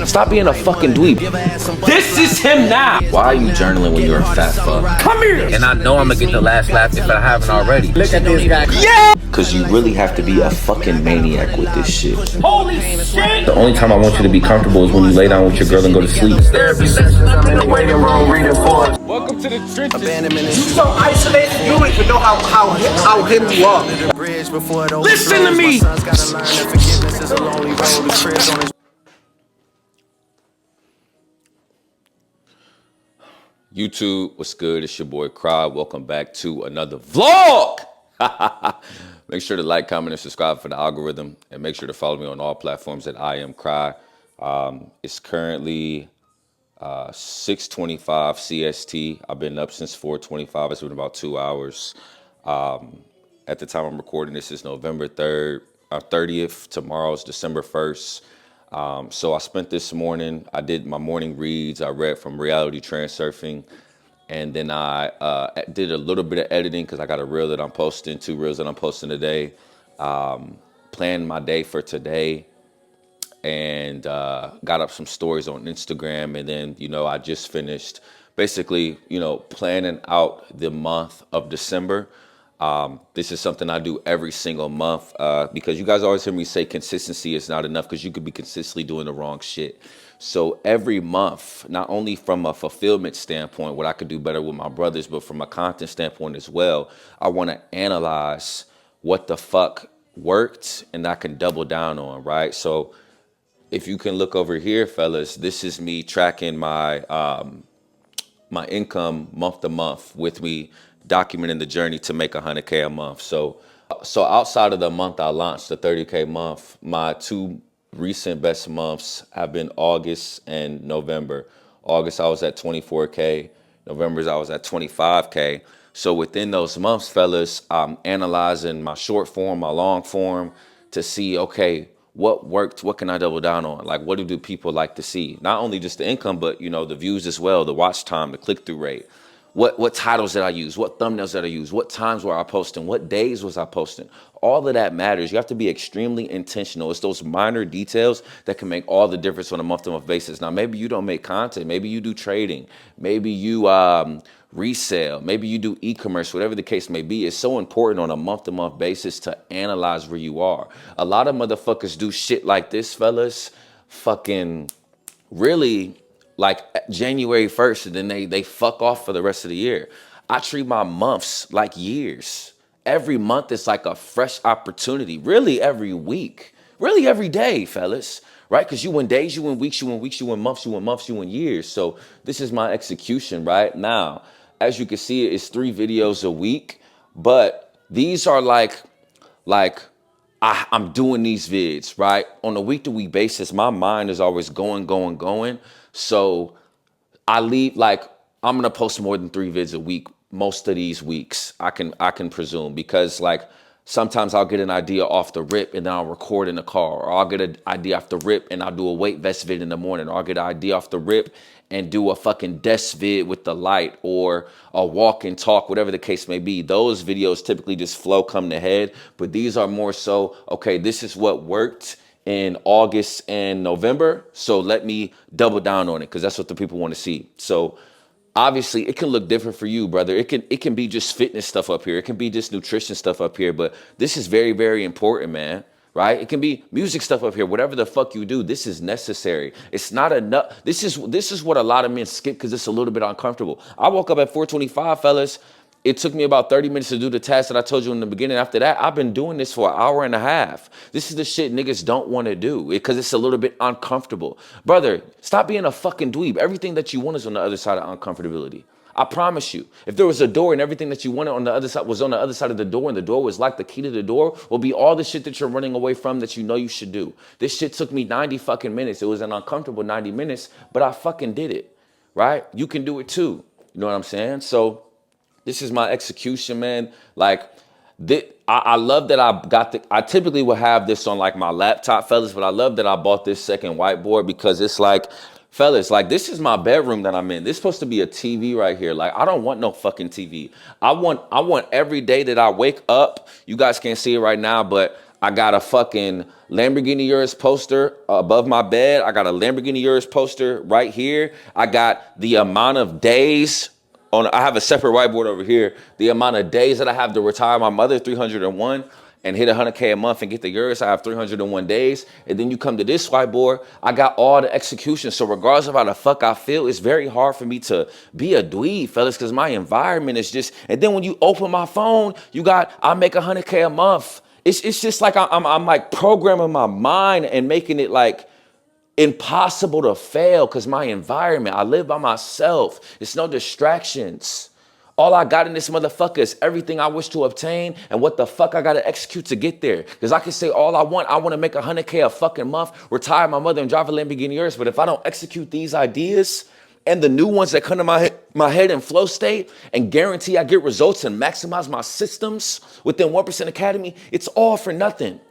Stop being a fucking dweeb. This is him now. Why are you journaling when you're a fat fuck? Come here. And I know I'm gonna get the last laugh if I haven't already. Look at this guy. Yeah. Cause you really have to be a fucking maniac with this shit. Holy shit. The only time I want you to be comfortable is when you lay down with your girl and go to sleep. Therapy sessions, I'm in the waiting room reading for us. Welcome to the trenches. You so isolated, you don't even know how hidden you are. Listen to me. YouTube, what's good? It's your boy Cry. Welcome back to another vlog. Make sure to like, comment, and subscribe for the algorithm, and make sure to follow me on all platforms at I Am Cry. It's currently 6:25 CST. I've been up since 4:25. It's been about 2 hours. At the time I'm recording this, is November 3rd, 30th. Tomorrow's December 1st. So I spent this morning, I did my morning reads. I read from Reality Transurfing. And then I did a little bit of editing because I got a reel that I'm posting, 2 reels that I'm posting today. Planned my day for today and got up some stories on Instagram. And then, I just finished basically, planning out the month of December. This is something I do every single month because you guys always hear me say consistency is not enough because you could be consistently doing the wrong shit. So every month, not only from a fulfillment standpoint, what I could do better with my brothers, but from a content standpoint as well, I want to analyze what the fuck worked and I can double down on, right? So if you can look over here, fellas, this is me tracking my my income month to month with me documenting the journey to make 100K a month. So outside of the month I launched, the 30K month, my 2 recent best months have been August and November. August, I was at 24K. November, I was at 25K. So within those months, fellas, I'm analyzing my short form, my long form to see, okay, what worked? What can I double down on? Like, what do people like to see? Not only just the income, but, the views as well, the watch time, the click-through rate. What titles did I use? What thumbnails did I use? What times were I posting? What days was I posting? All of that matters. You have to be extremely intentional. It's those minor details that can make all the difference on a month-to-month basis. Now, maybe you don't make content. Maybe you do trading. Maybe you resale. Maybe you do e-commerce, whatever the case may be. It's so important on a month-to-month basis to analyze where you are. A lot of motherfuckers do shit like this, fellas. Fucking really... like January 1st, and then they fuck off for the rest of the year. I treat my months like years. Every month is like a fresh opportunity. Really every week. Really every day, fellas. Right? Because you win days, you win weeks, you win weeks, you win months, you win months, you win years. So this is my execution right now. As you can see, it's 3 videos a week. But these are like I'm doing these vids, right? On a week-to-week basis, my mind is always going. So I leave, I'm going to post more than 3 vids a week most of these weeks, I can presume, because sometimes I'll get an idea off the rip and then I'll record in the car, or I'll get an idea off the rip and I'll do a weight vest vid in the morning, or I'll get an idea off the rip and do a fucking desk vid with the light, or a walk and talk, whatever the case may be. Those videos typically just come to head, but these are more so, okay, this is what worked in August and November, so let me double down on it because that's what the people want to see. So obviously it can look different for you, brother. It can be just fitness stuff up here. It can be just nutrition stuff up here, but this is very, very important, man. Right? It can be music stuff up here. Whatever the fuck you do, this is necessary. It's not enough. This is what a lot of men skip because it's a little bit uncomfortable. I woke up at 4:25, fellas. It took me about 30 minutes to do the task that I told you in the beginning. After that, I've been doing this for an hour and a half. This is the shit niggas don't want to do because it's a little bit uncomfortable. Brother, stop being a fucking dweeb. Everything that you want is on the other side of uncomfortability. I promise you. If there was a door and everything that you wanted on the other side was on the other side of the door, and the door was like the key to the door, will be all the shit that you're running away from that you know you should do. This shit took me 90 fucking minutes. It was an uncomfortable 90 minutes, but I fucking did it. Right? You can do it too. You know what I'm saying? So this is my execution, man. I love that I typically would have this on my laptop, fellas, but I love that I bought this second whiteboard because it's fellas, this is my bedroom that I'm in. This is supposed to be a TV right here. I don't want no fucking TV. I want every day that I wake up, you guys can't see it right now, but I got a fucking Lamborghini Urus poster above my bed. I got a Lamborghini Urus poster right here. I got the amount of days I have a separate whiteboard over here. The amount of days that I have to retire my mother, 301, and hit 100K a month and get the Urus, I have 301 days. And then you come to this whiteboard, I got all the execution. So regardless of how the fuck I feel, it's very hard for me to be a dweeb, fellas, because my environment is just, and then when you open my phone, I make 100K a month. It's just like I'm like programming my mind and making it like impossible to fail because my environment, I live by myself. It's no distractions. All I got in this motherfucker is everything I wish to obtain and what the fuck I gotta execute to get there. Because I can say all I want to make 100K a fucking month, retire my mother and drive a Lamborghini Urus. But if I don't execute these ideas and the new ones that come to my head in flow state and guarantee I get results and maximize my systems within 1% Academy, it's all for nothing,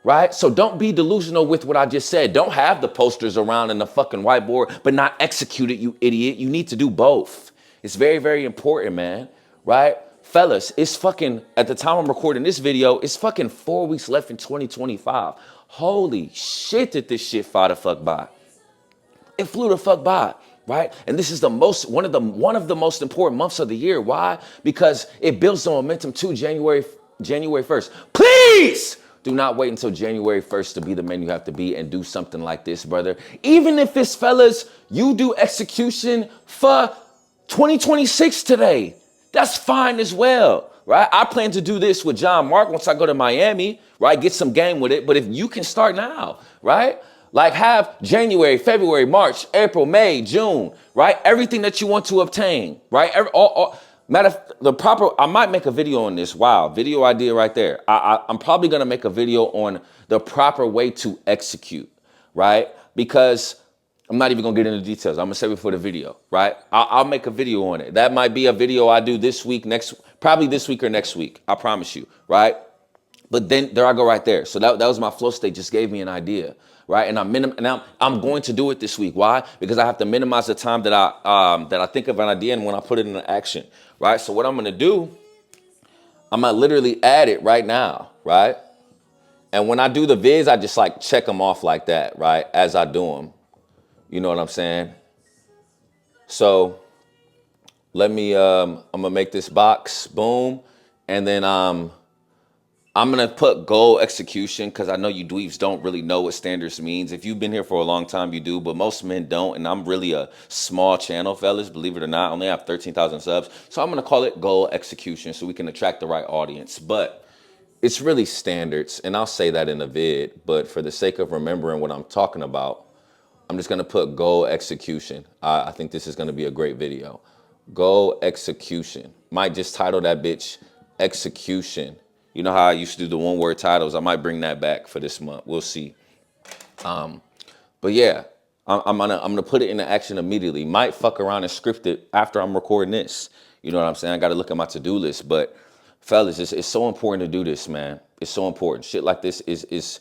right? So don't be delusional with what I just said. Don't have the posters around in the fucking whiteboard, but not execute it, you idiot. You need to do both. It's very, very important, man, right? Fellas, it's fucking, at the time I'm recording this video, it's fucking 4 weeks left in 2025. Holy shit did this shit fly the fuck by. It flew the fuck by. Right? And this is one of the most important months of the year. Why? Because it builds the momentum to January 1st. Please do not wait until January 1st to be the man you have to be and do something like this, brother. Even if it's, fellas, you do execution for 2026 today. That's fine as well, right? I plan to do this with John Mark once I go to Miami, right? Get some game with it. But if you can start now, right? Like have January, February, March, April, May, June, right? Everything that you want to obtain, right? I might make a video on this. Wow, video idea right there. I'm probably gonna make a video on the proper way to execute, right? Because I'm not even gonna get into details. I'm gonna save it for the video, right? I'll make a video on it. That might be a video I do this week, probably this week or next week. I promise you, right? But then there I go right there. So that was my flow state, just gave me an idea. Right, and I'm going to do it this week. Why? Because I have to minimize the time that I think of an idea and when I put it into action. Right. So what I'm going to do, I'm gonna literally add it right now. Right. And when I do the vids, I just like check them off like that. Right. As I do them. You know what I'm saying? So let me. I'm gonna make this box. Boom, and then I'm going to put goal execution because I know you dweebs don't really know what standards means. If you've been here for a long time, you do, but most men don't. And I'm really a small channel, fellas, believe it or not. I only have 13,000 subs. So I'm going to call it goal execution so we can attract the right audience. But it's really standards. And I'll say that in the vid. But for the sake of remembering what I'm talking about, I'm just going to put goal execution. I think this is going to be a great video. Goal execution. Might just title that bitch execution. You know how I used to do the one-word titles? I might bring that back for this month. We'll see. But yeah, I'm gonna put it into action immediately. Might fuck around and script it after I'm recording this. You know what I'm saying? I got to look at my to-do list. But fellas, it's so important to do this, man. It's so important. Shit like this is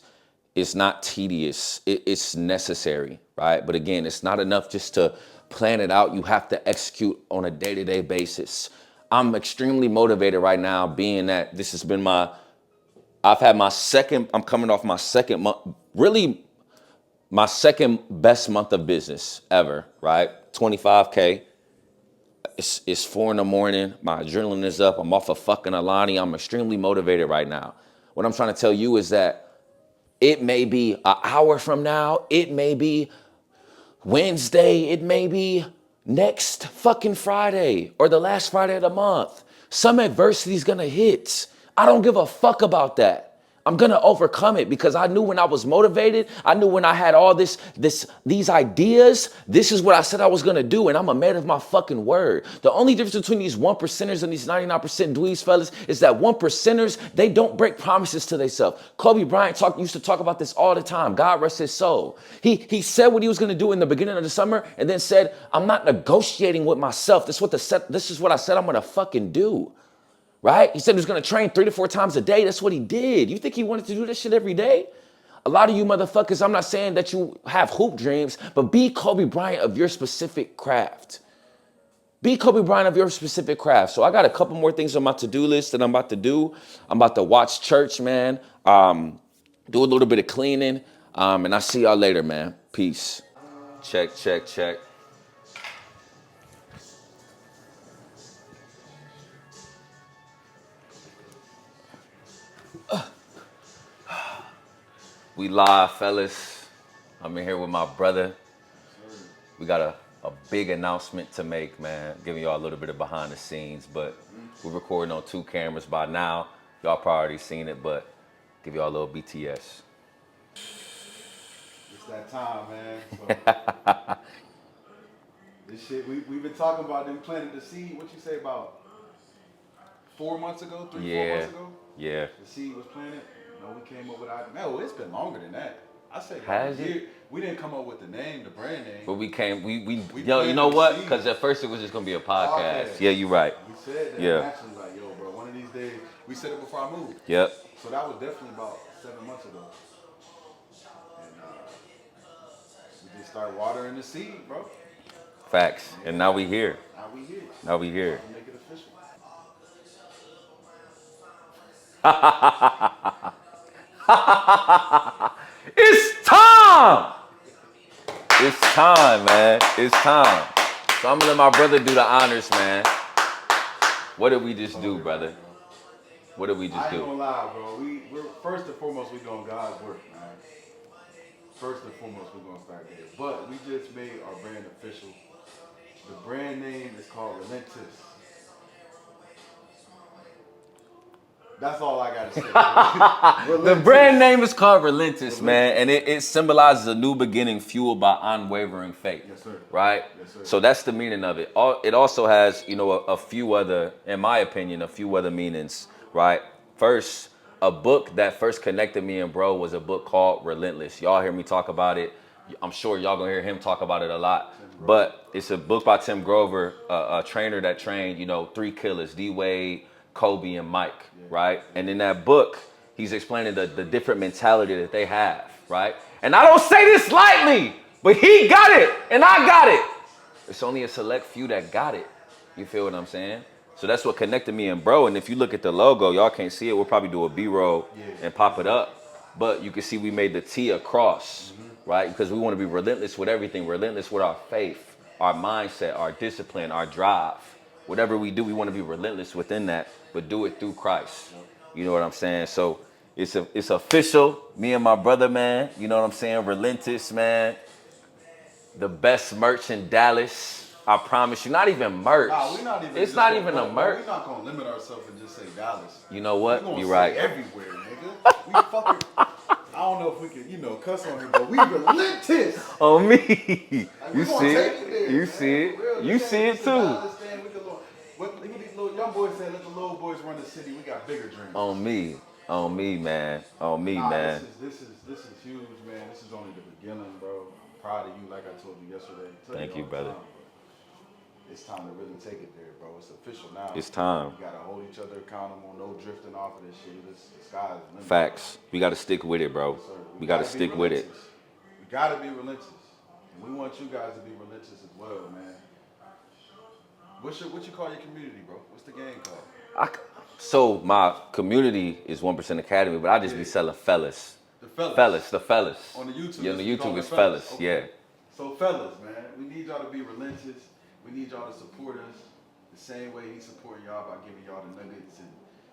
not tedious. It's necessary, right? But again, it's not enough just to plan it out. You have to execute on a day-to-day basis. I'm extremely motivated right now, being that this has been I'm coming off my second month, really my second best month of business ever, right? 25K. It's 4 a.m. My adrenaline is up. I'm off of fucking Alani. I'm extremely motivated right now. What I'm trying to tell you is that it may be an hour from now. It may be Wednesday. It may be next fucking Friday or the last Friday of the month. Some adversity is gonna hit. I don't give a fuck about that. I'm gonna overcome it because I knew when I was motivated, I knew when I had all these ideas, this is what I said I was gonna do, and I'm a man of my fucking word. The only difference between these 1%ers and these 99% dweebs, fellas, is that 1%ers, they don't break promises to themselves. Kobe Bryant used to talk about this all the time. God rest his soul. He said what he was gonna do in the beginning of the summer, and then said, I'm not negotiating with myself. This is what I said I'm gonna fucking do. Right? He said he was going to train 3 to 4 times a day. That's what he did. You think he wanted to do this shit every day? A lot of you motherfuckers, I'm not saying that you have hoop dreams, but be Kobe Bryant of your specific craft. Be Kobe Bryant of your specific craft. So I got a couple more things on my to-do list that I'm about to do. I'm about to watch church, man. do a little bit of cleaning, and I'll see y'all later, man. Peace. Check, check, check. We live, fellas. I'm in here with my brother. We got a big announcement to make, man. Giving y'all a little bit of behind the scenes, but we're recording on 2 cameras by now. Y'all probably already seen it, but give y'all a little BTS. It's that time, man. So, this shit, we've been talking about them planting the seed. What you say about 4 months ago, 4 months ago? Yeah. The seed was planted. You know, we came up with no, it's been longer than that. I say Has a year. it? We didn't come up with the name, the brand name. But we you planted know the what? seed. Because at first it was just gonna be a podcast. Podcast. Yeah, you're right. We said that. Yeah. Actually, like, yo, bro, one of these days. We said it before I moved. Yep. So that was definitely about 7 months ago. And we just started watering the seed, bro. Facts. And now we here. Now we here. Now we here. Make it official. It's time! It's time, man. It's time. So I'm gonna let my brother do the honors, man. What did we just do, brother? What did we just I ain't do? gonna lie, bro. We're first and foremost, we doing God's work, man. First and foremost, we're gonna start there. But we just made our brand official. The brand name is called Relentless. That's all I gotta say. The brand name is called Relentless, man, and it symbolizes a new beginning fueled by unwavering faith. Yes, sir. Right? Yes, sir. So that's the meaning of it. It also has, a few other, in my opinion, a few other meanings, right? First, a book that first connected me and bro was a book called Relentless. Y'all hear me talk about it. I'm sure y'all gonna hear him talk about it a lot. But it's a book by Tim Grover, a trainer that trained, 3 killers, D. Wade, Kobe, and Mike, right? And in that book, he's explaining the different mentality that they have, right? And I don't say this lightly, but he got it, and I got it. It's only a select few that got it. You feel what I'm saying? So that's what connected me and bro. And if you look at the logo, y'all can't see it. We'll probably do a B-roll and pop it up. But you can see we made the T a cross, right? Because we want to be relentless with everything. Relentless with our faith, our mindset, our discipline, our drive. Whatever we do, we want to be relentless within that, but do it through Christ. You know what I'm saying? So it's official. Me and my brother, man. You know what I'm saying? Relentless, man. The best merch in Dallas. I promise you. Not even merch. Nah, we not even. It's not even a merch. We're not gonna limit ourselves and just say Dallas. You know what? We gonna You're say right. everywhere, nigga. We fucking. I don't know if we can, cuss on him, but we relentless. On me. Like, You we gonna see take it. there, You man. see it. For real. You see it too. What these little young boys say? Let the little boys run the city. We got bigger dreams. On me. On me, man. On me, Nah, man. This is huge, man. This is only the beginning, bro. I'm proud of you, like I told you yesterday. Thank you, brother. It's time to really take it there, bro. It's official now. It's time. We gotta hold each other accountable. No drifting off of this shit. The sky is the limit. Facts. We got to stick with it, bro. Yes, sir. We got to gotta be stick with it. relentless. We gotta be relentless, and we want you guys to be relentless as well, man. What you call your community, bro? What's the game called? So my community is 1% Academy, but I just be selling fellas. The fellas. The fellas. On the YouTube. Yeah, on the it's YouTube called is the fellas. Okay. Yeah. So fellas, man, we need y'all to be relentless. We need y'all to support us the same way he's supporting y'all by giving y'all the nuggets and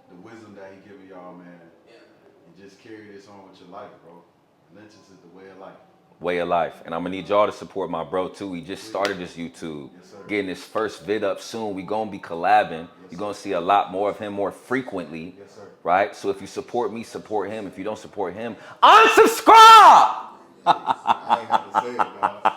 the wisdom that he giving y'all, man. And just carry this on with your life, bro. Relentless is the way of life. Way of life. And I'm gonna need y'all to support my bro too. He just started this YouTube. Yes, sir. Getting his first vid up soon. We gonna be collabing. You're gonna see a lot more of him more frequently. Yes, sir. Right? So if you support me, support him. If you don't support him, unsubscribe! I ain't have to say it, dog.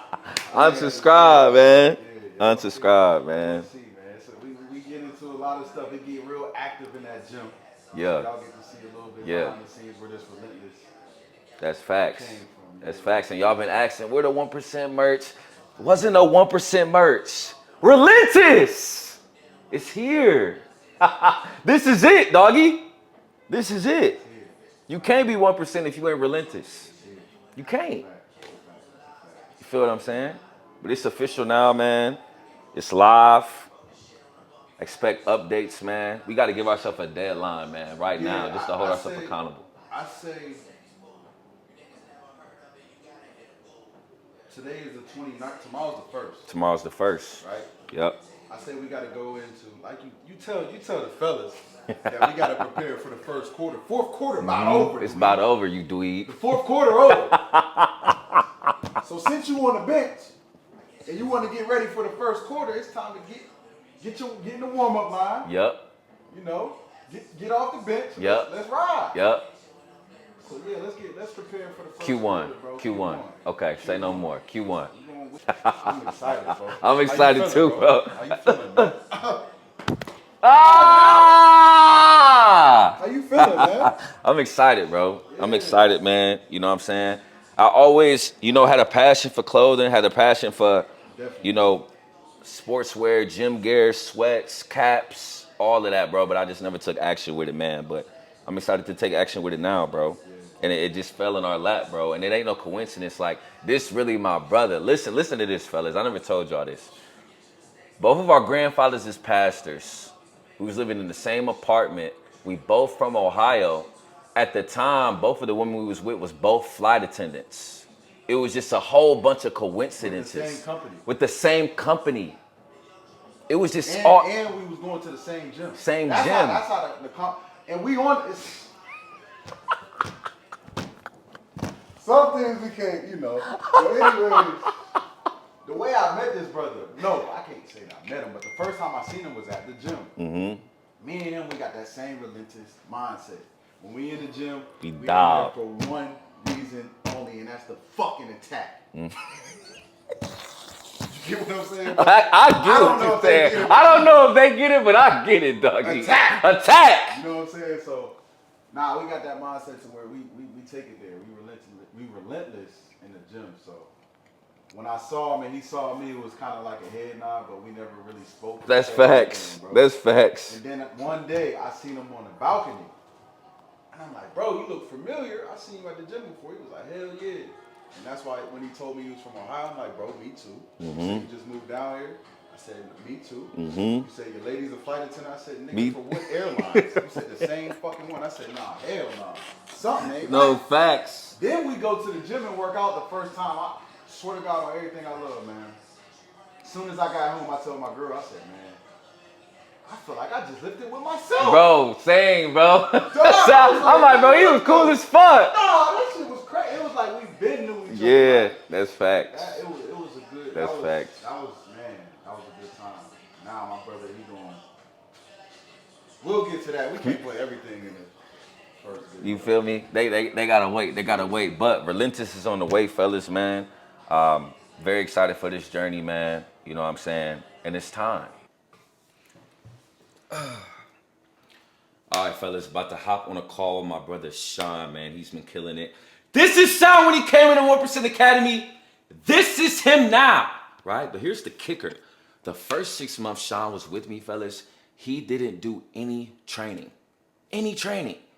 Unsubscribe, man. Yeah, Unsubscribe, man. See, man. So we get into a lot of stuff. It get real active in that gym. Yeah. Y'all get to see a little bit Yeah. behind the scenes where this relentless That's facts. came from. That's facts. And y'all been asking, where the 1% merch? Wasn't no 1% merch. Relentless! It's here. This is it, doggy. This is it. You can't be 1% if you ain't relentless. You can't. You feel what I'm saying? But it's official now, man. It's live. Expect updates, man. We got to give ourselves a deadline, man, right now, just to hold ourselves accountable. I say today is the 29th. Tomorrow's the 1st. Tomorrow's the 1st. Right? Yep. I say we got to go into, like you tell the fellas that we got to prepare for the first quarter. Fourth quarter about over. It's about over, you dweeb. The fourth quarter over. So since you on the bench and you want to get ready for the first quarter, it's time to get in the warm up line. Yep. You know, get off the bench. Yep. Let's ride. Yep. So yeah, let's prepare for the first Q1. quarter, bro. Q1. Okay, say no more. Q1. I'm excited, bro. I'm excited too, bro. How you feeling, man? Ah! How you feeling, man? I'm excited, bro. I'm excited, man. You know what I'm saying? I always, had a passion for clothing, had a passion for, sportswear, gym gear, sweats, caps, all of that, bro. But I just never took action with it, man. But I'm excited to take action with it now, bro. And it just fell in our lap, bro. And it ain't no coincidence. Like, this really my brother. Listen to this, fellas. I never told y'all this. Both of our grandfathers is pastors. We was living in the same apartment. We both from Ohio. At the time, both of the women we was with was both flight attendants. It was just a whole bunch of coincidences. With the same company. With the same company. It was just and we was going to the same gym. That's gym. That's how and we on it's, some things we can't, So anyways, the way I met this brother, no, I can't say that I met him, but the first time I seen him was at the gym. Mm-hmm. Me and him, we got that same relentless mindset. When we in the gym, we in there dog. for one reason only, and that's the fucking attack. You get what I'm saying? I get what you're saying. I don't know if they get it, but I get it, doggy. Attack! You know what I'm saying? So, we got that mindset to where we take it there. We relentless in the gym. So, when I saw him and he saw me, it was kind of like a head nod, but we never really spoke. That's facts. That's facts. And then one day, I seen him on the balcony. And I'm like, bro, you look familiar. I seen you at the gym before. He was like, hell yeah. And that's why when he told me he was from Ohio, I'm like, bro, me too. Mm-hmm. You just moved down here. I said, me too. Mm-hmm. You said, your lady's a flight attendant. I said, nigga, for what airlines? You said the same fucking one. I said, nah, hell nah. Something ain't No right. facts. Then we go to the gym and work out the first time. I swear to God on everything I love, man. As soon as I got home, I told my girl, I said, man, I feel like I just lifted with myself. Bro, same, bro. I'm like, bro, he was cool as fuck. No, that shit was crazy. It was like we been knew each other. Yeah, that's facts. It was a good. That's facts. That was a good time. Now my brother, he going. We'll get to that. We can't put everything in the first video. You feel me? They gotta wait. They gotta wait. But Relentless is on the way, fellas, man. Very excited for this journey, man. You know what I'm saying? And it's time. All right, fellas, about to hop on a call with my brother Sean, man. He's been killing it. This is Sean when he came in the 1% Academy. This is him now, right? But here's the kicker. The first 6 months Sean was with me, fellas, he didn't do any training,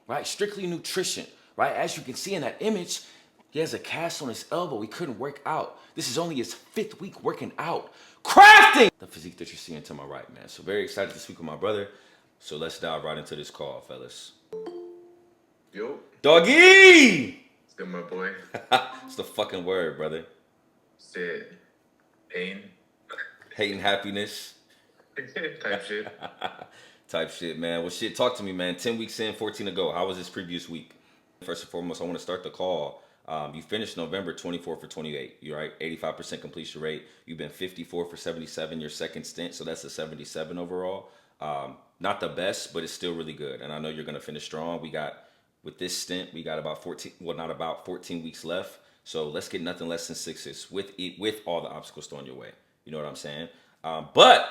right? Strictly nutrition, right? As you can see in that image, he has a cast on his elbow. He couldn't work out. This is only his 5th week working out. Crafting the physique that you're seeing to my right, man. So very excited to speak with my brother. So let's dive right into this call, fellas. Yo. Doggy! It's good, my boy. It's the fucking word, brother. Said pain. Hating happiness. Type shit. Type shit, man. Well, shit, talk to me, man. 10 weeks in, 14 to go. How was this previous week? First and foremost, I want to start the call. You finished November 24 for 28. You're right, 85% completion rate. You've been 54 for 77 your second stint, so that's a 77 overall. Not the best, but it's still really good. And I know you're going to finish strong. With this stint, we got about 14 weeks left. So let's get nothing less than 6s with all the obstacles thrown your way. You know what I'm saying? But,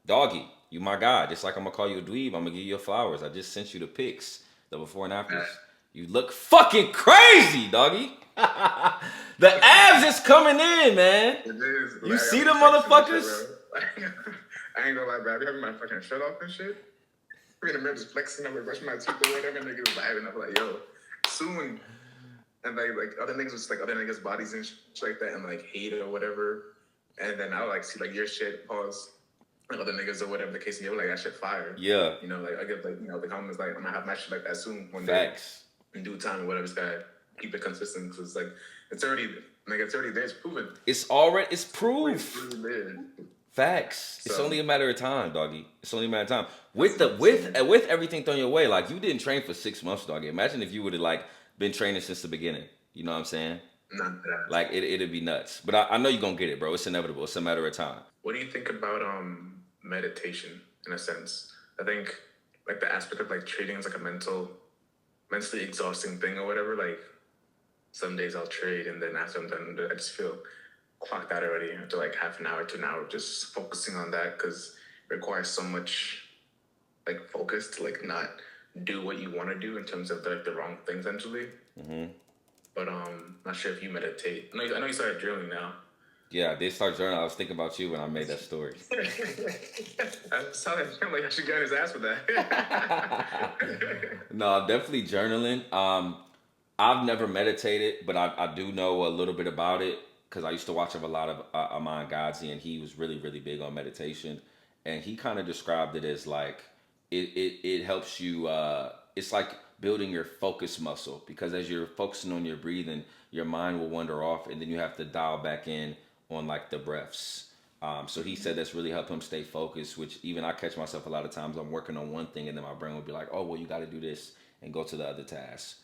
doggy, you my guy. Just like I'm going to call you a dweeb, I'm going to give you your flowers. I just sent you the pics, the before and afters. You look fucking crazy, doggy. The abs is coming in, man. It is. You see the motherfuckers? I ain't gonna lie, bro. I be having my fucking shirt off and shit. I'm in the mirror just flexing. I'm like brushing my teeth or whatever. And niggas vibing. I'm like, yo, soon. And like other niggas was like other niggas' bodies and shit like that and like hate it or whatever. And then I'll like see like your shit, pause. And other niggas or whatever the case, and you're like, that shit fire. Yeah. You know, like I get like, the comments like, I'm gonna have my shit like that soon one Facts. day. In due time or whatever, just gotta keep it consistent because it's like, it's already Like it's already there. It's proven. It's It's proof. really there. Facts. It's So only a matter of time, doggy. It's only a matter of time. With everything thrown your way, like you didn't train for 6 months, doggy. Imagine if you would have like been training since the beginning. You know what I'm saying? not that. Like it'd be nuts. But I know you're gonna get it, bro. It's inevitable. It's a matter of time. What do you think about meditation in a sense? I think like the aspect of like trading is like a mentally exhausting thing or whatever. Like some days I'll trade and then after I'm done, I just feel clocked out already after like half an hour to an hour just focusing on that because it requires so much like focus to like not do what you want to do in terms of the wrong things essentially. But not sure if you meditate. I know you started journaling now. Yeah, I did start journaling. I was thinking about you when I made that story. I saw that. I'm like, I should get on his ass with that. No, I'm definitely journaling. I've never meditated, but I do know a little bit about it because I used to watch a lot of Aman Ghazi, and he was really, really big on meditation. And he kind of described it as like it helps you. It's like building your focus muscle because as you're focusing on your breathing, your mind will wander off, and then you have to dial back in on like the breaths. So he said that's really helped him stay focused, which even I catch myself a lot of times. I'm working on one thing and then my brain will be like, oh, well, you got to do this and go to the other task.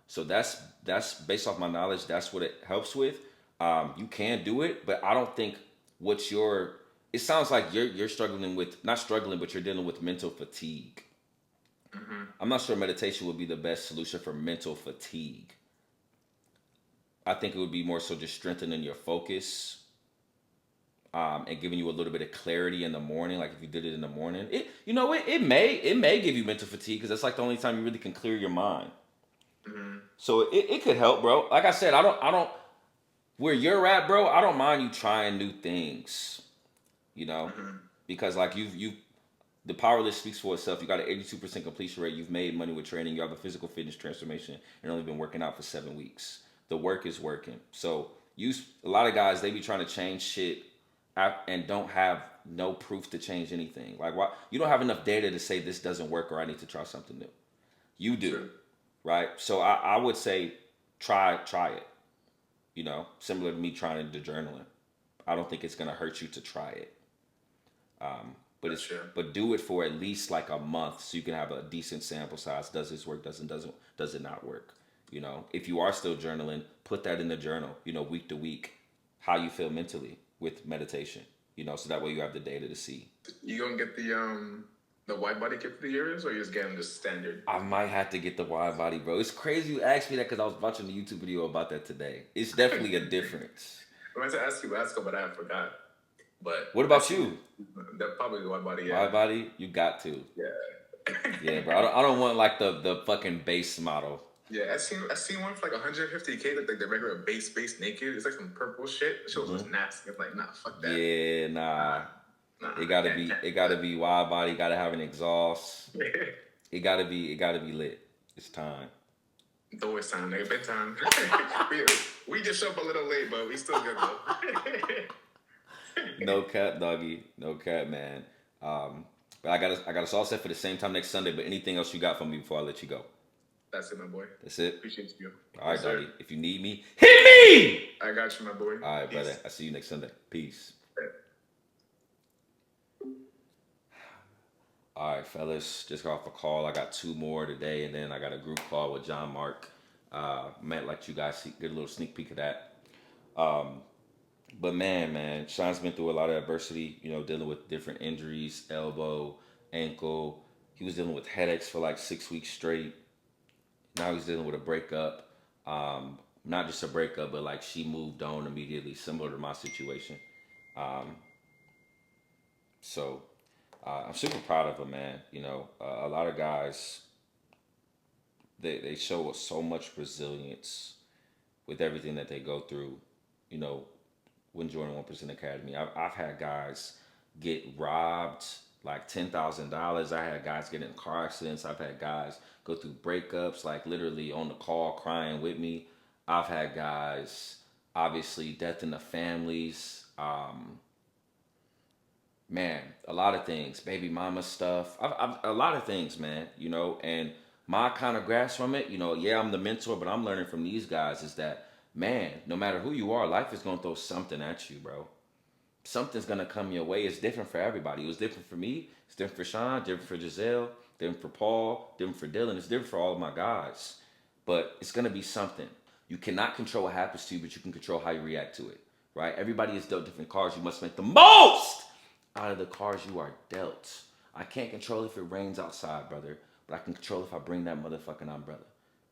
So that's based off my knowledge. That's what it helps with. You can do it, but I don't think it sounds like you're struggling with, not struggling, but you're dealing with mental fatigue. I'm not sure meditation would be the best solution for mental fatigue. I think it would be more so just strengthening your focus, and giving you a little bit of clarity in the morning. Like if you did it in the morning, it may give you mental fatigue because that's like the only time you really can clear your mind. So it could help, bro. Like I said, I don't where you're at, bro. I don't mind you trying new things, because like the power list speaks for itself. You got an 82% completion rate. You've made money with training. You have a physical fitness transformation and only been working out for 7 weeks. The work is working. So a lot of guys, they be trying to change shit and don't have no proof to change anything. Like why you don't have enough data to say this doesn't work or I need to try something new. You do, Sure. right? So I would say try it. Similar to me trying the journaling. I don't think it's gonna hurt you to try it. But do it for at least like a month so you can have a decent sample size. Does this work? Does it not work? If you are still journaling, put that in the journal, week to week, how you feel mentally with meditation, so that way you have the data to see. You gonna get the wide body kit for the ears, or you just getting the standard? I might have to get the wide body, bro. It's crazy you asked me that because I was watching a YouTube video about that today. It's definitely a difference. I meant to ask you last couple, but I forgot. But What about you? That probably the wide body. Yeah. Wide body? You got to. Yeah. Yeah, bro. I don't want like the fucking base model. Yeah, I seen one for like 150K, like the regular base naked. It's like some purple shit. The shit was nasty. I'm like, nah, fuck that. Yeah, nah. Nah, It gotta be wide body. Gotta have an exhaust. It gotta be lit. It's time. It's always time, nigga. Bedtime. we just show up a little late, but we still good though. No cap, doggy. No cap, man. But I got us all set for the same time next Sunday. But anything else you got for me before I let you go? That's it, my boy. That's it. Appreciate you. All right, Yes, sir. doggy. If you need me, hit me. I got you, my boy. All right, Peace. brother. I see you next Sunday. Peace. All right, fellas. Just got off a call. I got 2 more today, and then I got a group call with John Mark. Might let you guys get a little sneak peek of that. But man, Sean's been through a lot of adversity, dealing with different injuries, elbow, ankle. He was dealing with headaches for like 6 weeks straight. Now he's dealing with a breakup. Not just a breakup, but like she moved on immediately, similar to my situation. So I'm super proud of him, man. A lot of guys, they show us so much resilience with everything that they go through, when joining 1% Academy. I've had guys get robbed like $10,000. I had guys get in car accidents. I've had guys go through breakups, like literally on the call crying with me. I've had guys, obviously, death in the families. Man, a lot of things, baby mama stuff. I've a lot of things, man, and my kind of grasp from it, yeah, I'm the mentor, but I'm learning from these guys is that, man, no matter who you are, life is gonna throw something at you, bro. Something's gonna come your way. It's different for everybody. It was different for me. It's different for Sean. Different for Giselle. Different for Paul. Different for Dylan. It's different for all of my guys. But it's gonna be something. You cannot control what happens to you, but you can control how you react to it. Right? Everybody is dealt different cards. You must make the most out of the cards you are dealt. I can't control if it rains outside, brother, but I can control if I bring that motherfucking umbrella.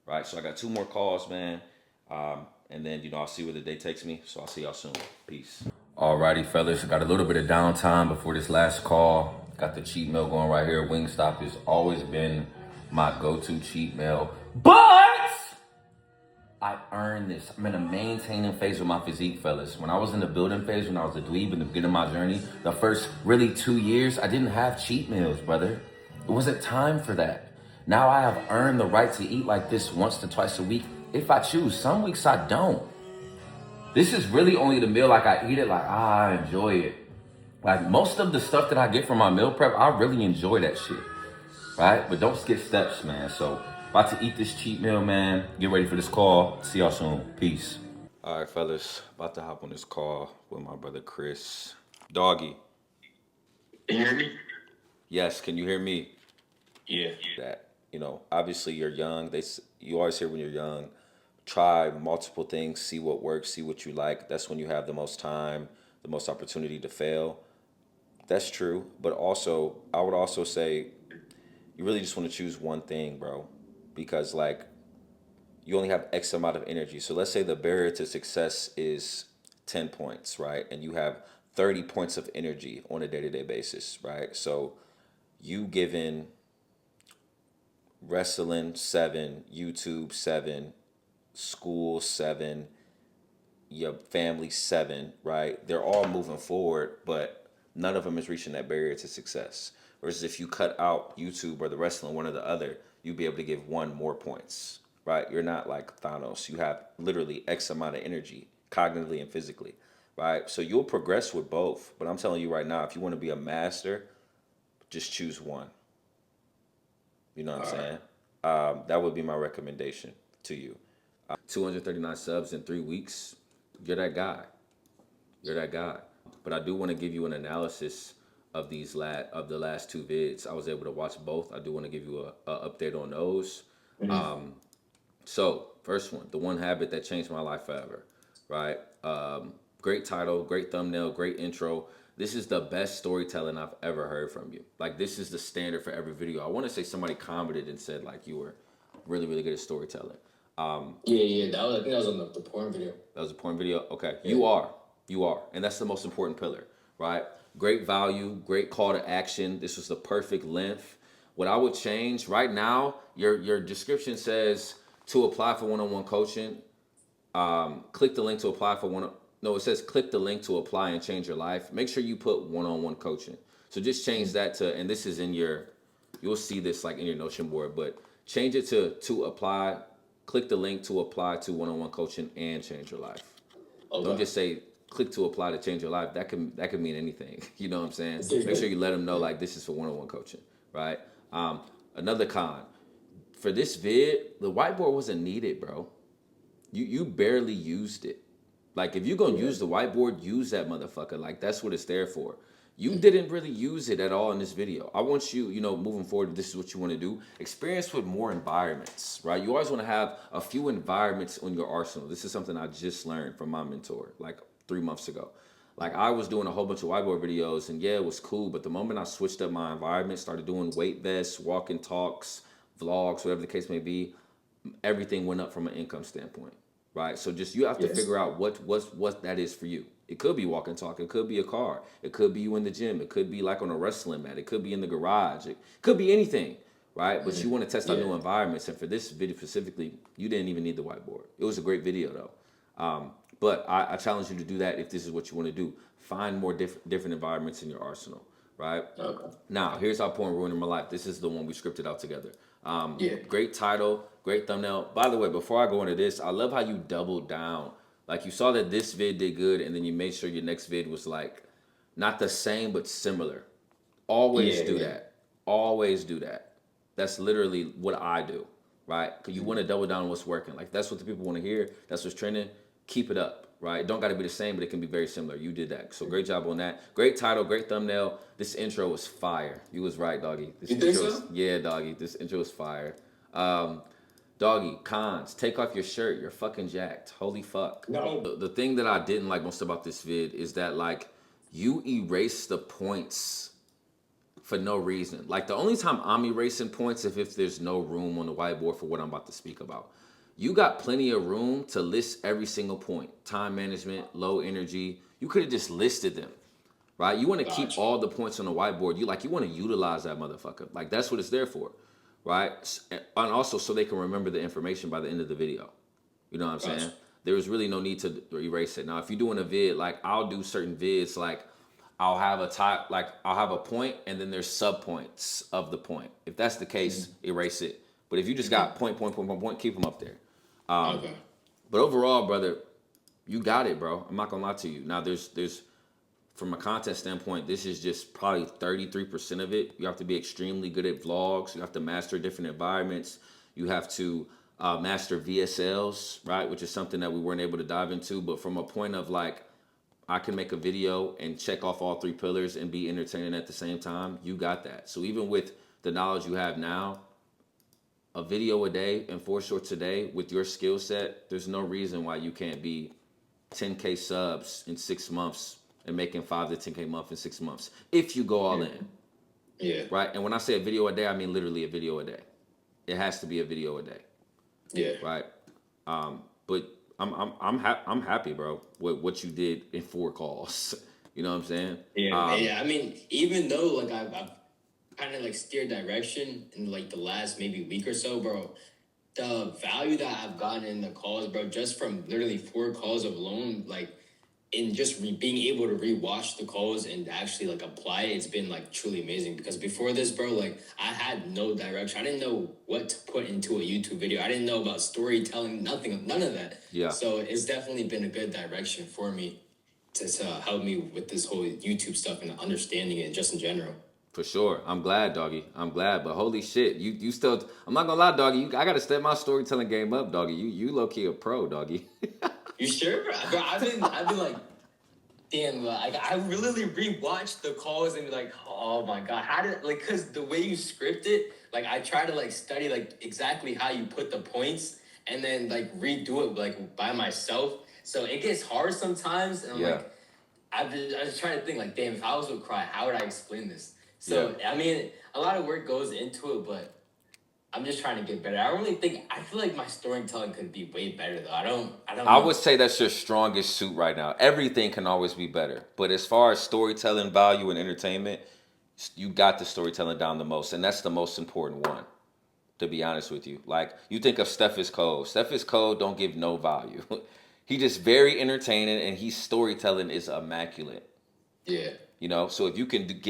Right? So I got 2 more calls, man. And then, I'll see where the day takes me. So I'll see y'all soon. Peace. Alrighty, fellas. Got a little bit of downtime before this last call. Got the cheat meal going right here. Wingstop has always been my go-to cheat meal. But I earned this. I'm in a maintaining phase with my physique, fellas. When I was in the building phase, when I was a dweeb in the beginning of my journey, the first really 2 years, I didn't have cheat meals, brother. It wasn't time for that. Now I have earned the right to eat like this once to twice a week if I choose. Some weeks I don't. This is really only the meal, like I eat it, like, I enjoy it. Like most of the stuff that I get from my meal prep, I really enjoy that shit, right? But don't skip steps, man. So about to eat this cheat meal, man. Get ready for this call. See y'all soon. Peace. All right, fellas. About to hop on this call with my brother Chris. Doggy. Can you hear me? Yes, can you hear me? Yeah. That, obviously you're young. You always hear when you're young, try multiple things, see what works, see what you like. That's when you have the most time, the most opportunity to fail. That's true. But also, I would also say you really just want to choose one thing, bro. Because, you only have X amount of energy. So let's say the barrier to success is 10 points, right? And you have 30 points of energy on a day-to-day basis, right? So you given wrestling 7, YouTube 7, school 7, your family 7, right? They're all moving forward, but none of them is reaching that barrier to success. Versus if you cut out YouTube or the wrestling, one or the other, you'd be able to give 1 more points, right? You're not like Thanos. You have literally X amount of energy, cognitively and physically, right? So you'll progress with both. But I'm telling you right now, if you want to be a master, just choose one. You know what I'm saying? That would be my recommendation to you. 239 subs in 3 weeks. You're that guy. You're that guy. But I do want to give you an analysis of the last 2 vids. I was able to watch both. I do want to give you a update on those. So first one, the 1 habit that changed my life forever, right? Great title, great thumbnail, great intro. This is the best storytelling I've ever heard from you. Like, this is the standard for every video. I want to say somebody commented and said, like, you were really, really good at storytelling. I think that was on the porn video. That was a porn video? Okay. Yeah. You are. And that's the most important pillar, right? Great value, great call to action. This was the perfect length. What I would change right now, your description says to apply for one-on-one coaching. Click the link to apply for it says click the link to apply and change your life. Make sure you put one-on-one coaching. So just change that to, and this is you'll see this like in your Notion board, but change it to apply. Click the link to apply to one-on-one coaching and change your life. Okay. Don't just say click to apply to change your life. That could mean anything. You know what I'm saying? Make sure you let them know like this is for one-on-one coaching, right? Another con. For this vid, the whiteboard wasn't needed, bro. You barely used it. Like, if you're going to use the whiteboard, use that motherfucker. Like, that's what it's there for. You didn't really use it at all in this video. I want you, moving forward, if this is what you want to do, experience with more environments, right? You always want to have a few environments on your arsenal. This is something I just learned from my mentor, like 3 months ago. Like, I was doing a whole bunch of whiteboard videos, and yeah, it was cool. But the moment I switched up my environment, started doing weight vests, walk and talks, vlogs, whatever the case may be, everything went up from an income standpoint. Right, so just you have to figure out what that is for you. It could be walk and talk. It could be a car. It could be you in the gym. It could be like on a wrestling mat. It could be in the garage. It could be anything, right? But you want to test out new environments. And for this video specifically, you didn't even need the whiteboard. It was a great video though. But I challenge you to do that if this is what you want to do. Find more different environments in your arsenal, right? Okay. Now, here's how porn ruined my life. This is the one we scripted out together. Great title, great thumbnail. By the way, before I go into this, I love how you doubled down. Like, you saw that this vid did good, and then you made sure your next vid was like not the same but similar. Always do that. Always do that. That's literally what I do, right? Because you want to double down on what's working. Like, that's what the people want to hear. That's what's trending. keep it up, right? It don't got to be the same, but it can be very similar. You did that. So great job on that. Great title, great thumbnail. This intro was fire. You was right, doggy. This You intro think was, so? yeah, doggy. This intro was fire. Doggy, cons, take off your shirt. You're fucking jacked. Holy fuck. No. The thing that I didn't like most about this vid is that, like, you erase the points for no reason. Like, the only time I'm erasing points if there's no room on the whiteboard for what I'm about to speak about. You got plenty of room to list every single point. Time management, low energy. You could have just listed them, right? You want to keep all the points on the whiteboard. You want to utilize that motherfucker. Like, that's what it's there for, right? And also so they can remember the information by the end of the video. You know what I'm saying? There was really no need to erase it. Now, if you're doing a vid, like, I'll do certain vids, like, I'll have a point and then there's sub points of the point. If that's the case, erase it. But if you just got point, keep them up there. Okay. But overall, brother, you got it, bro. I'm not gonna lie to you. Now, there's from a content standpoint, this is just probably 33% of it. You have to be extremely good at vlogs. You have to master different environments. You have to master VSLs, right? Which is something that we weren't able to dive into. But from a point of, like, I can make a video and check off all 3 pillars and be entertaining at the same time, you got that. So even with the knowledge you have now, a video a day and 4 shorts a day with your skill set, there's no reason why you can't be 10K subs in 6 months and making 5 to 10K a month in 6 months if you go all in. Yeah. Right? And when I say a video a day, I mean literally a video a day. It has to be a video a day. Yeah. Right? But I'm happy, bro, with what you did in 4 calls. You know what I'm saying? Yeah. I mean, even though like I've kind of like steered direction in like the last maybe week or so, bro, the value that I've gotten in the calls, bro, just from literally 4 calls alone, like in just being able to rewatch the calls and actually like apply it, it's been like truly amazing. Because before this, bro, like I had no direction. I didn't know what to put into a YouTube video. I didn't know about storytelling, none of that. Yeah. So it's definitely been a good direction for me to help me with this whole YouTube stuff and understanding it just in general. For sure. I'm glad, doggy. I'm glad. But holy shit, you still, I'm not gonna lie, doggy. I gotta step my storytelling game up, doggy. You low key a pro, doggy. You sure, bro? I've been like, damn, like I really rewatched the calls and be like, oh my god, how did like, cause the way you script it, like I try to like study like exactly how you put the points and then like redo it like by myself. So it gets hard sometimes, and I'm like, I was trying to think like, damn, if I was with Cry, how would I explain this? So I mean, a lot of work goes into it, but I'm just trying to get better. I feel like my storytelling could be way better though. I don't I would say that's your strongest suit right now. Everything can always be better. But as far as storytelling value and entertainment, you got the storytelling down the most. And that's the most important one, to be honest with you. Like, you think of Steph is Cold. Steph is Cold don't give no value. He just very entertaining, and his storytelling is immaculate. Yeah. You know, so if you can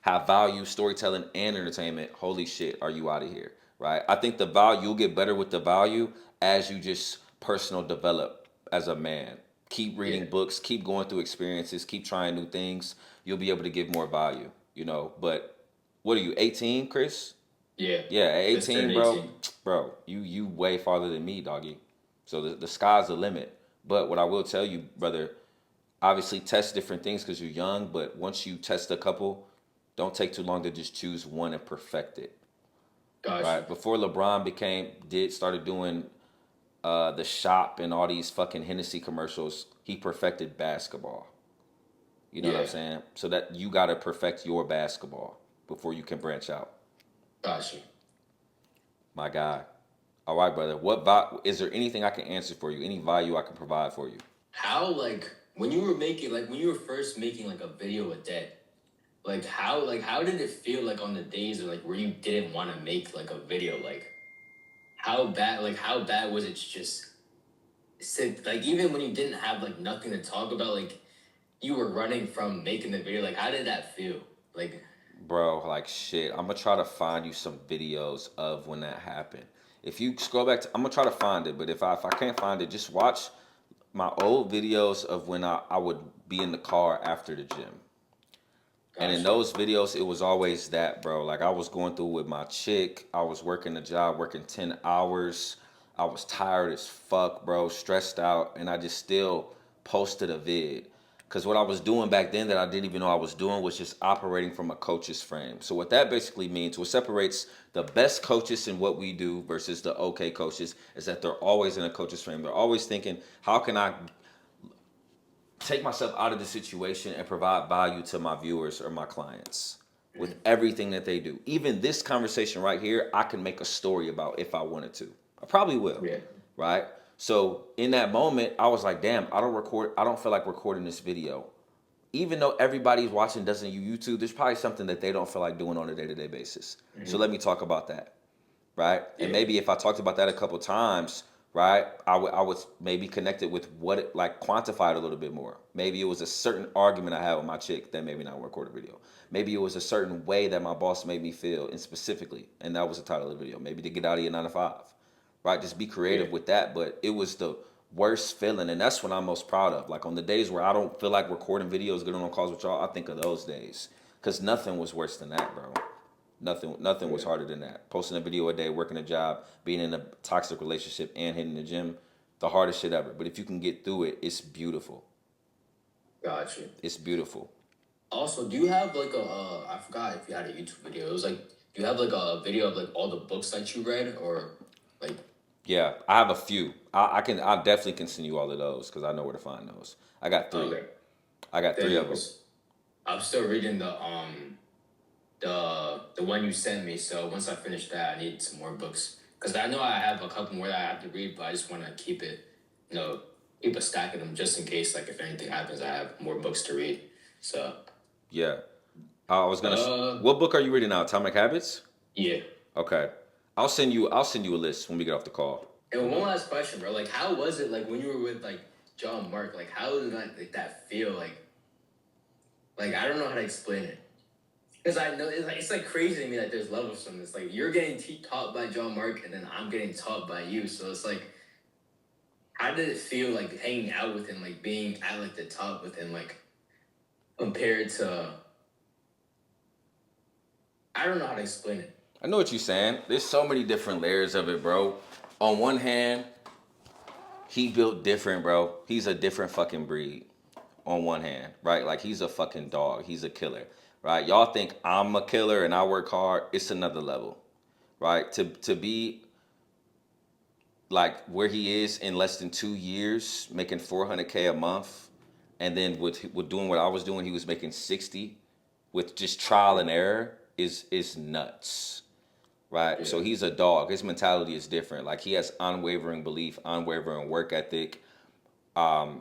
have value, storytelling, and entertainment, holy shit, are you out of here? Right? I think the value, you'll get better with the value as you just personal develop as a man. Keep reading books, keep going through experiences, keep trying new things. You'll be able to give more value, you know. But what are you, 18, Chris? Yeah. Yeah, at Just 18, turned bro. 18. Bro, you way farther than me, doggy. So the sky's the limit. But what I will tell you, brother, obviously test different things because you're young. But once you test a couple, don't take too long to just choose one and perfect it. Gotcha. Right? Before LeBron started doing the shop and all these fucking Hennessy commercials, he perfected basketball. You know what I'm saying? So that you got to perfect your basketball before you can branch out. Gotcha. My guy. All right, brother. Is there anything I can answer for you? Any value I can provide for you? How, like, when you were first making like a video a day, like how did it feel like on the days like where you didn't want to make like a video? Like how bad was it to just sit, like, even when you didn't have like nothing to talk about, like you were running from making the video, like how did that feel? Like, bro, like shit. I'm gonna try to find you some videos of when that happened. If you scroll back I'm gonna try to find it, but if I can't find it, just watch my old videos of when I would be in the car after the gym. And in those videos, it was always that, bro. Like, I was going through with my chick. I was working a job, working 10 hours. I was tired as fuck, bro, stressed out, and I just still posted a vid. Because what I was doing back then that I didn't even know I was doing was just operating from a coach's frame. So what that basically means, what separates the best coaches in what we do versus the okay coaches, is that they're always in a coach's frame. They're always thinking, how can I take myself out of the situation and provide value to my viewers or my clients with everything that they do. Even this conversation right here, I can make a story about if I wanted to. I probably will. Yeah. Right? So in that moment, I was like, damn, I don't feel like recording this video. Even though everybody's watching doesn't use YouTube, there's probably something that they don't feel like doing on a day-to-day basis. So let me talk about that. Right? And maybe if I talked about that a couple times, right, I would maybe connect it with what it, like, quantify it a little bit more. Maybe it was a certain argument I had with my chick that made me not record a video. Maybe it was a certain way that my boss made me feel, and specifically, and that was the title of the video. Maybe to get out of your 9 to 5, right? Just be creative with that. But it was the worst feeling, and that's what I'm most proud of. Like on the days where I don't feel like recording videos, getting on calls with y'all, I think of those days, because nothing was worse than that, bro. Nothing was harder than that. Posting a video a day, working a job, being in a toxic relationship, and hitting the gym, the hardest shit ever. But if you can get through it, it's beautiful. Gotcha. It's beautiful. Also, do you have like I forgot if you had a YouTube video. It was like, do you have like a video of like all the books that you read, or like? Yeah, I have a few. I definitely can send you all of those because I know where to find those. I got 3. Okay. I got 3 of them. I'm still reading the one you sent me. So once I finish that, I need some more books, because I know I have a couple more that I have to read, but I just want to keep it, keep a stack of them just in case, like if anything happens, I have more books to read. So yeah, I was gonna. What book are you reading now? Atomic Habits. Yeah. Okay, I'll send you a list when we get off the call. And one last question, bro. Like, how was it like when you were with like John Mark? Like, how did like that feel? Like I don't know how to explain it. Because I know it's like crazy to me that there's levels from this. Like, you're getting taught by John Mark, and then I'm getting taught by you. So it's like, how did it feel like hanging out with him, like being at like the top with him, like compared to? I don't know how to explain it. I know what you're saying. There's so many different layers of it, bro. On one hand, he built different, bro. He's a different fucking breed. On one hand, right? Like, he's a fucking dog. He's a killer. Right? Y'all think I'm a killer and I work hard. It's another level, right? To be like where he is in less than 2 years, making $400K a month, and then with doing what I was doing, he was making 60 with just trial and error is nuts, right? Yeah. So he's a dog. His mentality is different. Like, he has unwavering belief, unwavering work ethic.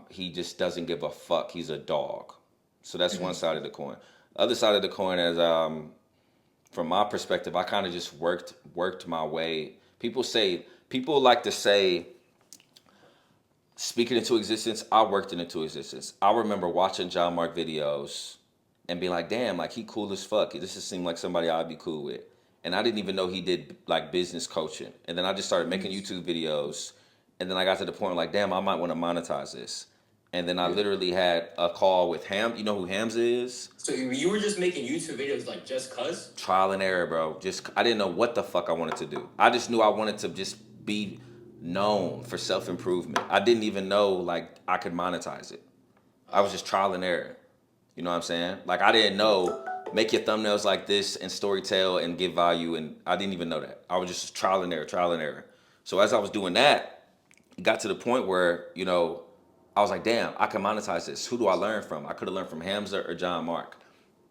He just doesn't give a fuck. He's a dog. So that's one side of the coin. Other side of the coin is, from my perspective, I kind of just worked my way. People like to say, speaking into existence, I worked it into existence. I remember watching John Mark videos and being like, damn, like, he cool as fuck. This just seemed like somebody I'd be cool with. And I didn't even know he did like business coaching. And then I just started making YouTube videos. And then I got to the point like, damn, I might want to monetize this. And then I literally had a call with Ham. You know who Hams is? So you were just making YouTube videos like just cuz? Trial and error, bro. I didn't know what the fuck I wanted to do. I just knew I wanted to just be known for self-improvement. I didn't even know like I could monetize it. I was just trial and error. You know what I'm saying? Like, I didn't know make your thumbnails like this and storytell and give value, and I didn't even know that. I was just trial and error. So as I was doing that, it got to the point where, I was like, damn, I can monetize this. Who do I learn from? I could have learned from Hamza or John Mark.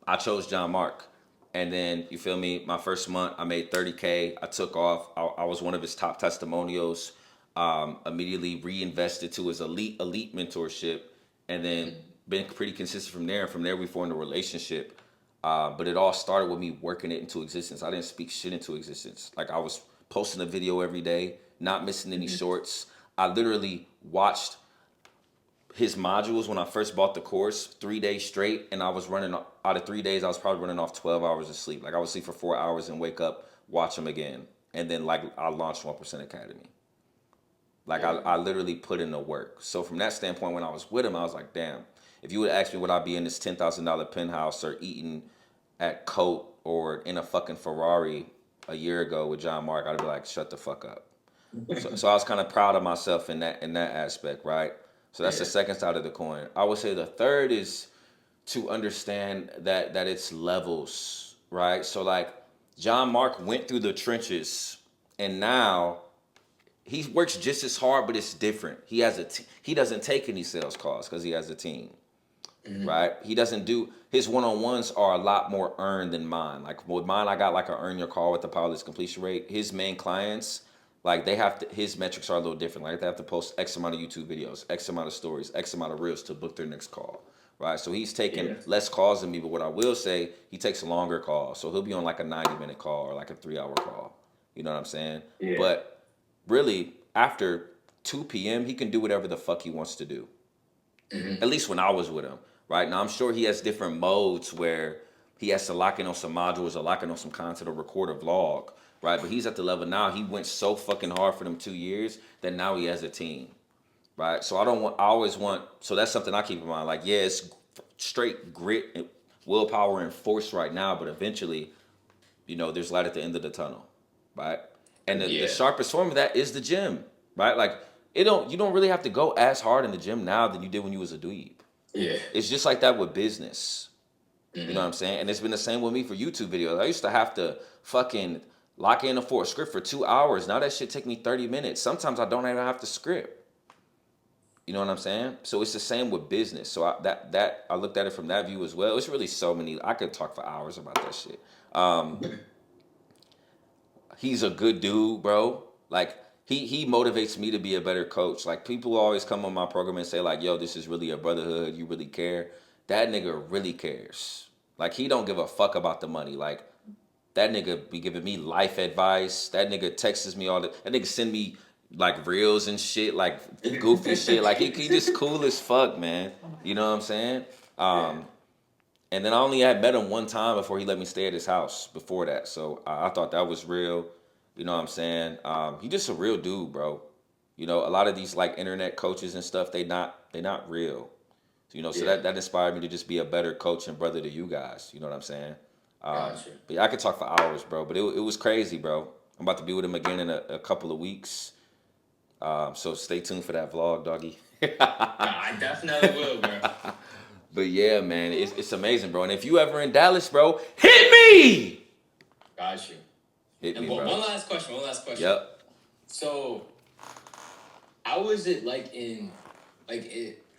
I chose John Mark. And then, you feel me, my first month, I made 30K. I took off. I was one of his top testimonials. Immediately reinvested to his elite mentorship. And then been pretty consistent from there. And from there, we formed a relationship. But it all started with me working it into existence. I didn't speak shit into existence. Like, I was posting a video every day, not missing any shorts. I literally watched his modules when I first bought the course 3 days straight, and I was running out of 3 days. I was probably running off 12 hours of sleep. Like, I would sleep for 4 hours and wake up, watch them again, and then like I launched 1% Academy. Like, I literally put in the work. So from that standpoint, when I was with him, I was like, damn. If you would ask me would I be in this $10,000 penthouse or eating at Cote or in a fucking Ferrari a year ago with John Mark, I'd be like, shut the fuck up. So I was kind of proud of myself in that aspect, right? So that's the Yeah. second side of the coin. I would say the third is to understand that it's levels, right? So like John Mark went through the trenches, and now he works just as hard, but it's different. He doesn't take any sales calls because he has a team, right? He doesn't do his one-on-ones are a lot more earned than mine. Like with mine, I got like a earn your call with the powerless completion rate. His main clients, like they have to, his metrics are a little different. Like they have to post X amount of YouTube videos, X amount of stories, X amount of reels to book their next call, right? So he's taking Yeah. less calls than me, but what I will say, he takes a longer call. So he'll be on like a 90-minute call or like a 3-hour call. You know what I'm saying? Yeah. But really, after 2 p.m., he can do whatever the fuck he wants to do. At least when I was with him, right? Now I'm sure he has different modes where he has to lock in on some modules or lock in on some content or record a vlog, right? But he's at the level now, he went so fucking hard for them 2 years that now he has a team, right? So I always want, so that's something I keep in mind. Like, yeah, it's straight grit and willpower and force right now, but eventually, there's light at the end of the tunnel, right? And the Yeah. sharpest form of that is the gym, right? Like, you don't really have to go as hard in the gym now than you did when you was a dweeb. Yeah. It's just like that with business. You know what I'm saying? And it's been the same with me for YouTube videos. I used to have to fucking lock in a script for 2 hours. Now that shit take me 30 minutes. Sometimes I don't even have to script. You know what I'm saying? So it's the same with business. So I looked at it from that view as well. It's really so many. I could talk for hours about that shit. He's a good dude, bro. Like he motivates me to be a better coach. Like people always come on my program and say like, "Yo, this is really a brotherhood. You really care." That nigga really cares. Like he don't give a fuck about the money. Like that nigga be giving me life advice. That nigga texts me all the. That nigga send me like reels and shit, like goofy shit. Like he just cool as fuck, man. You know what I'm saying? And then I only had met him one time before he let me stay at his house before that. So I thought that was real. You know what I'm saying? He just a real dude, bro. A lot of these like internet coaches and stuff, they not real. So Yeah. that inspired me to just be a better coach and brother to you guys. You know what I'm saying? Gotcha. But yeah, I could talk for hours, bro. But it was crazy, bro. I'm about to be with him again in a couple of weeks. So stay tuned for that vlog, doggy. I definitely will, bro. But yeah, man, it's amazing, bro. And if you ever in Dallas, bro, hit me. Got you. Hit And me, bro. one last question. One last question. Yep. So, how was it like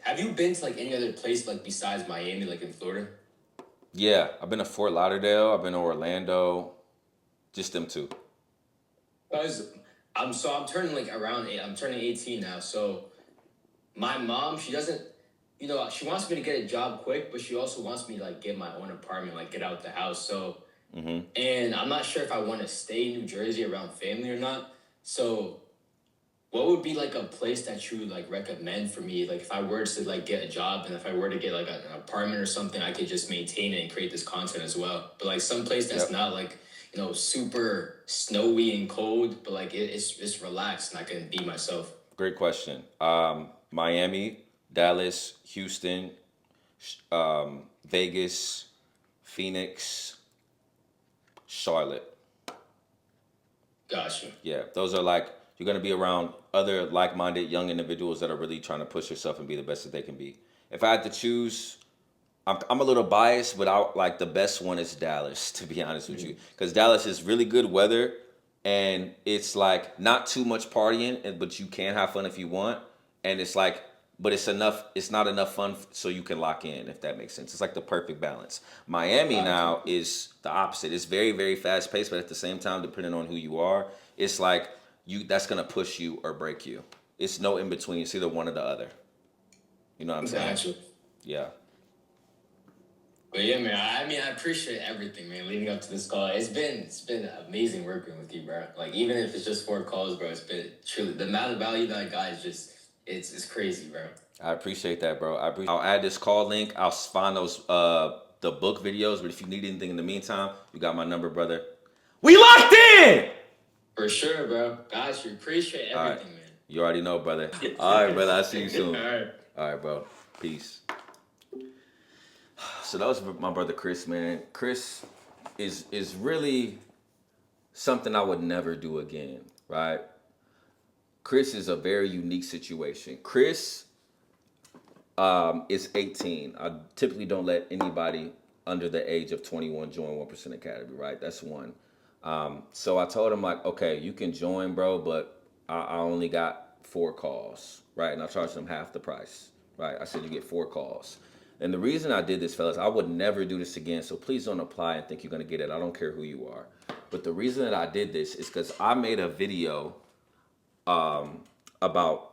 have you been to like any other place like besides Miami, like in Florida? Yeah, I've been to Fort Lauderdale. I've been to Orlando. Just them two. Because I'm turning like around I'm turning 18 now. So my mom, she doesn't, she wants me to get a job quick, but she also wants me to like get my own apartment, like get out the house. So, and I'm not sure if I want to stay in New Jersey around family or not. So what would be like a place that you would like recommend for me? Like if I were to like get a job and if I were to get like an apartment or something, I could just maintain it and create this content as well. But like some place that's Yep. not like, super snowy and cold, but like it's relaxed and I can be myself. Great question. Miami, Dallas, Houston, Vegas, Phoenix, Charlotte. Gotcha. Yeah, those are like you're gonna be around other like-minded young individuals that are really trying to push yourself and be the best that they can be. If I had to choose, I'm a little biased, but like the best one is Dallas, to be honest with you, because Dallas is really good weather, and it's like not too much partying, but you can have fun if you want, and it's like, but it's enough. It's not enough fun so you can lock in, if that makes sense. It's like the perfect balance. Miami now is the opposite. It's very very fast paced, but at the same time, depending on who you are, it's like that's gonna push you or break you. It's no in between. It's either one or the other. You know what I'm saying? Gotcha. Yeah. But yeah, man, I appreciate everything, man, leading up to this call. It's been amazing working with you, bro. Like, even if it's just 4 calls, bro, it's been truly, the amount of value that I got is just, it's crazy, bro. I appreciate that, bro. I'll add this call link. I'll find those the book videos. But if you need anything in the meantime, you got my number, brother. We locked in. For sure, bro. Got you. Appreciate All right. everything, man. You already know, brother. All right, brother. I'll see you soon. All right. All right, bro. Peace. So that was my brother Chris, man. Chris is really something I would never do again, right? Chris is a very unique situation. Chris is 18. I typically don't let anybody under the age of 21 join 1% Academy, right? That's one. So I told him, like, okay, you can join, bro, but I only got 4 calls, right? And I charged him half the price, right? I said you get 4 calls. And the reason I did this, fellas, I would never do this again, so please don't apply and think you're going to get it. I don't care who you are. But the reason that I did this is because I made a video about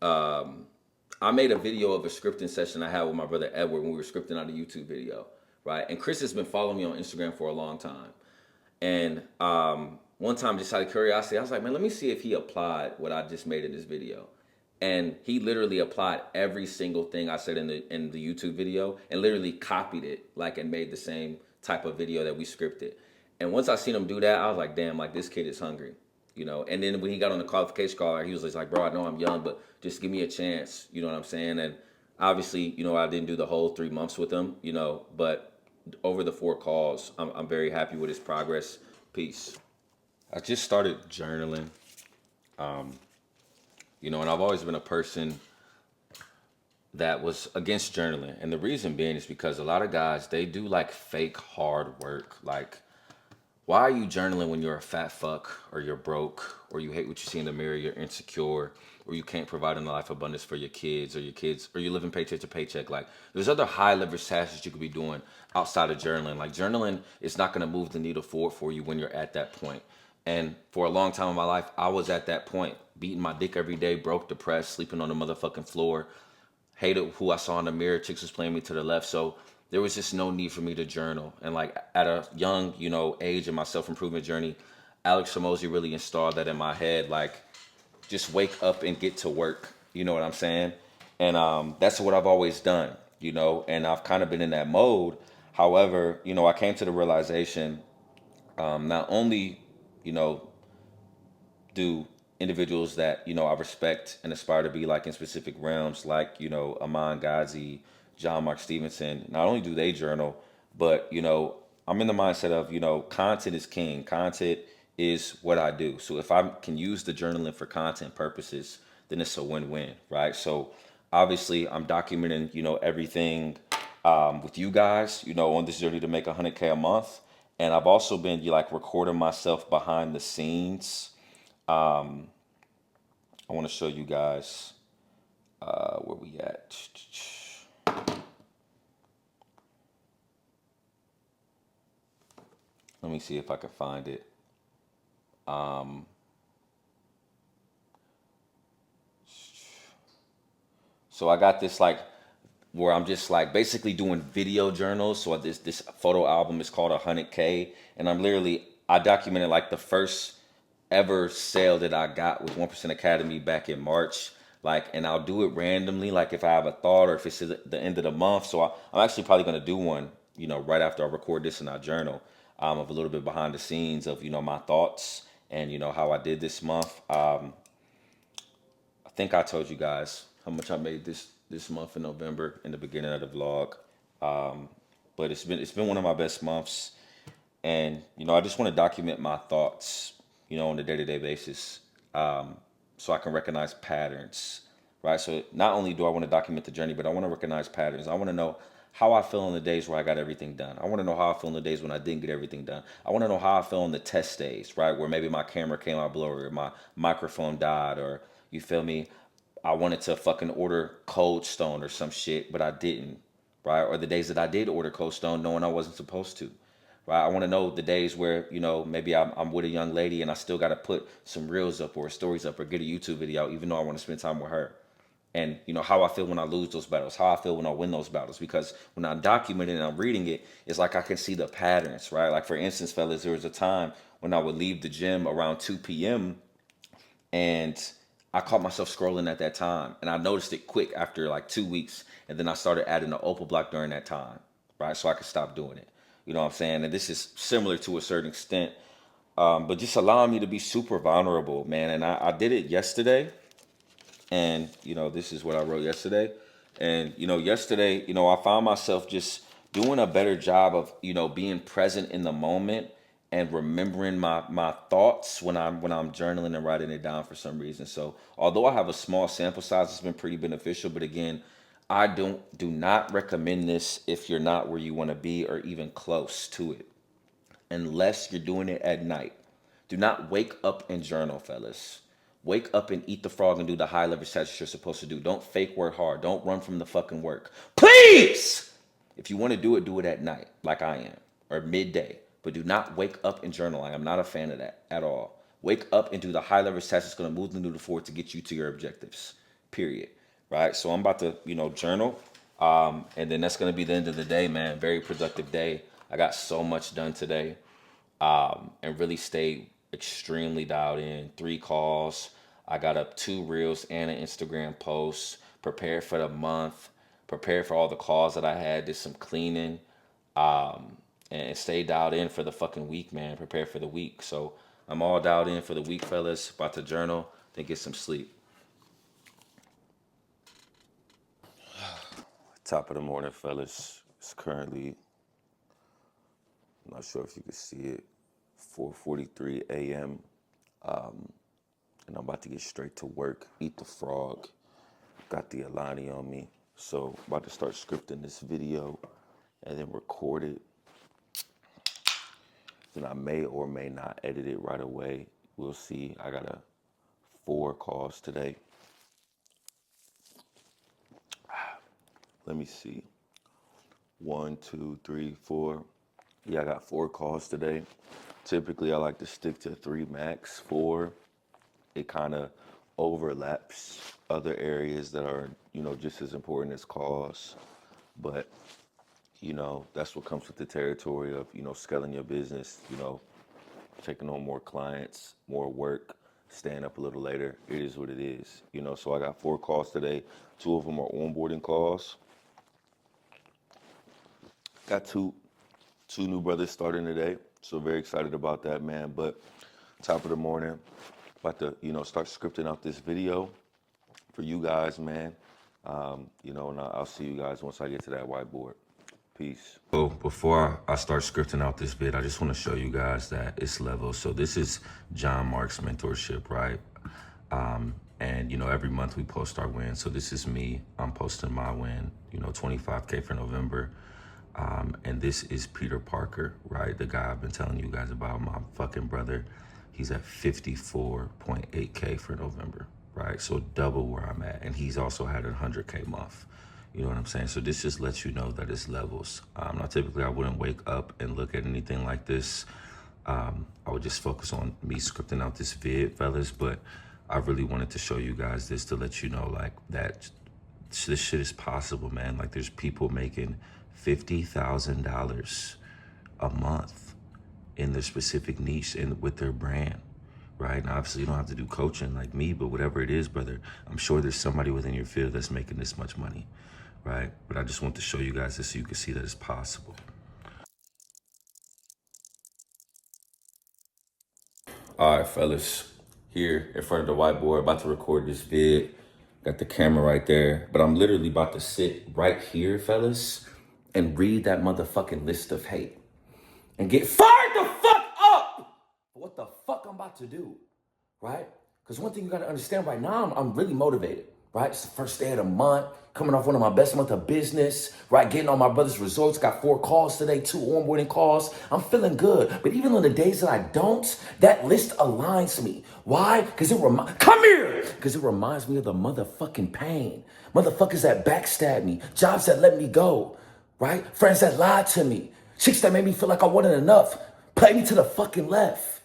I made a video of a scripting session I had with my brother Edward when we were scripting out a YouTube video, right? And Chris has been following me on Instagram for a long time. And one time, just out of curiosity, I was like, man, let me see if he applied what I just made in this video. And he literally applied every single thing I said in the YouTube video and literally copied it, like, and made the same type of video that we scripted. And once I seen him do that, I was like, damn, like, this kid is hungry, you know? And then when he got on the qualification call, he was just like, bro, I know I'm young, but just give me a chance, you know what I'm saying? And obviously, you know, I didn't do the whole 3 months with him, you know, but over the 4 calls, I'm very happy with his progress. Peace. I just started journaling, you know, and I've always been a person that was against journaling. And the reason being is because a lot of guys, they do like fake hard work. Like, why are you journaling when you're a fat fuck, or you're broke, or you hate what you see in the mirror, you're insecure, or you can't provide enough life abundance for your kids, or you're living paycheck to paycheck? Like, there's other high leverage tasks that you could be doing outside of journaling. Like, journaling is not going to move the needle forward for you when you're at that point. And for a long time in my life, I was at that point, beating my dick every day, broke, depressed, sleeping on the motherfucking floor, hated who I saw in the mirror, chicks was playing me to the left. So there was just no need for me to journal. And like, at a young, you know, age in my self-improvement journey, Alex Hormozi really installed that in my head, like, just wake up and get to work. You know what I'm saying? And that's what I've always done, you know, and I've kind of been in that mode. However, you know, I came to the realization, not only, you know, do individuals that, you know, I respect and aspire to be like in specific realms, like, you know, Aman Ghazi, John Mark Stevenson, not only do they journal, but, you know, I'm in the mindset of, you know, content is king. Content is what I do. So if I can use the journaling for content purposes, then it's a win-win, right? So obviously I'm documenting, you know, everything with you guys, you know, on this journey to make 100K a month. And I've also been like recording myself behind the scenes. I want to show you guys where we at. Let me see if I can find it. So I got this like where I'm just like basically doing video journals. So this photo album is called 100K, and I documented like the first ever sale that I got with 1% Academy back in March. Like, and I'll do it randomly, like if I have a thought or if it's at the end of the month. So I'm actually probably gonna do one, you know, right after I record this in our journal, of a little bit behind the scenes of, you know, my thoughts and, you know, how I did this month. I think I told you guys how much I made this month in November in the beginning of the vlog. But it's been one of my best months. And, you know, I just want to document my thoughts, you know, on a day-to-day basis, so I can recognize patterns, right? So not only do I want to document the journey, but I want to recognize patterns. I want to know how I feel on the days where I got everything done. I want to know how I feel on the days when I didn't get everything done. I want to know how I feel on the test days, right? Where maybe my camera came out blurry or my microphone died, or, you feel me, I wanted to fucking order Cold Stone or some shit, but I didn't, right? Or the days that I did order Cold Stone knowing I wasn't supposed to. Right? I want to know the days where, you know, maybe I'm with a young lady and I still got to put some reels up or stories up or get a YouTube video out, even though I want to spend time with her. And, you know, how I feel when I lose those battles, how I feel when I win those battles. Because when I'm documenting and I'm reading it, it's like I can see the patterns, right? Like, for instance, fellas, there was a time when I would leave the gym around 2 p.m. and I caught myself scrolling at that time. And I noticed it quick after like 2 weeks. And then I started adding the Opal block during that time, right? So I could stop doing it. You know what I'm saying? And this is similar to a certain extent, but just allowing me to be super vulnerable, man. And I did it yesterday. And, you know, this is what I wrote yesterday. And, you know, yesterday, you know, I found myself just doing a better job of, you know, being present in the moment and remembering my thoughts when I'm journaling and writing it down for some reason. So although I have a small sample size, it's been pretty beneficial. But again, I do not recommend this if you're not where you want to be or even close to it, unless you're doing it at night. Do not wake up and journal, fellas. Wake up and eat the frog and do the high level stats you're supposed to do. Don't fake work hard. Don't run from the fucking work. Please! If you want to do it at night, like I am, or midday. But do not wake up and journal. I am not a fan of that at all. Wake up and do the high level stats that's going to move the needle forward to get you to your objectives. Period. Right? So I'm about to, journal. And then that's going to be the end of the day, man. Very productive day. I got so much done today. And really stayed extremely dialed in. 3 calls. I got up 2 reels and an Instagram post. Prepared for the month. Prepared for all the calls that I had. Did some cleaning. And stayed dialed in for the fucking week, man. Prepared for the week. So I'm all dialed in for the week, fellas. About to journal. Then get some sleep. Top of the morning, fellas. It's currently, I'm not sure if you can see it, 4:43 a.m. And I'm about to get straight to work, eat the frog. Got the Alani on me. So I'm about to start scripting this video and then record it. Then I may or may not edit it right away. We'll see. I got 4 calls today. Let me see. 1, 2, 3, 4. Yeah, I got 4 calls today. Typically, I like to stick to 3 max. 4, it kind of overlaps other areas that are, just as important as calls. But, that's what comes with the territory of, scaling your business, taking on more clients, more work, staying up a little later. It is what it is, So I got 4 calls today. 2 of them are onboarding calls. Got two new brothers starting today, so very excited about that, man. But top of the morning, about to, start scripting out this video for you guys, man. And I'll see you guys once I get to that whiteboard. Peace. So before I start scripting out this vid, I just want to show you guys that it's levels. So this is John Mark's mentorship, right? And, every month we post our win. So this is me. I'm posting my win, 25K for November. And this is Peter Parker, right? The guy I've been telling you guys about, my fucking brother. He's at 54.8K for November, right? So double where I'm at. And he's also had a 100K month. You know what I'm saying? So this just lets you know that it's levels. Now, typically, I wouldn't wake up and look at anything like this. I would just focus on me scripting out this vid, fellas. But I really wanted to show you guys this to let you know, like, that this shit is possible, man. Like, there's people making $50,000 a month in their specific niche and with their brand, right? And obviously you don't have to do coaching like me, but whatever it is, brother, I'm sure there's somebody within your field that's making this much money, right? But I just want to show you guys this so you can see that it's possible. All right, fellas, here in front of the whiteboard, about to record this vid. Got the camera right there, but I'm literally about to sit right here, fellas, and read that motherfucking list of hate and get fired the fuck up for what the fuck I'm about to do, right? Because one thing you gotta understand right now, I'm really motivated, right? It's the first day of the month, coming off one of my best months of business, right? Getting on my brother's results, got 4 calls today, 2 onboarding calls. I'm feeling good. But even on the days that I don't, that list aligns me. Why? Because come here! Because it reminds me of the motherfucking pain. Motherfuckers that backstab me, jobs that let me go. Right? Friends that lied to me. Chicks that made me feel like I wasn't enough. Played me to the fucking left.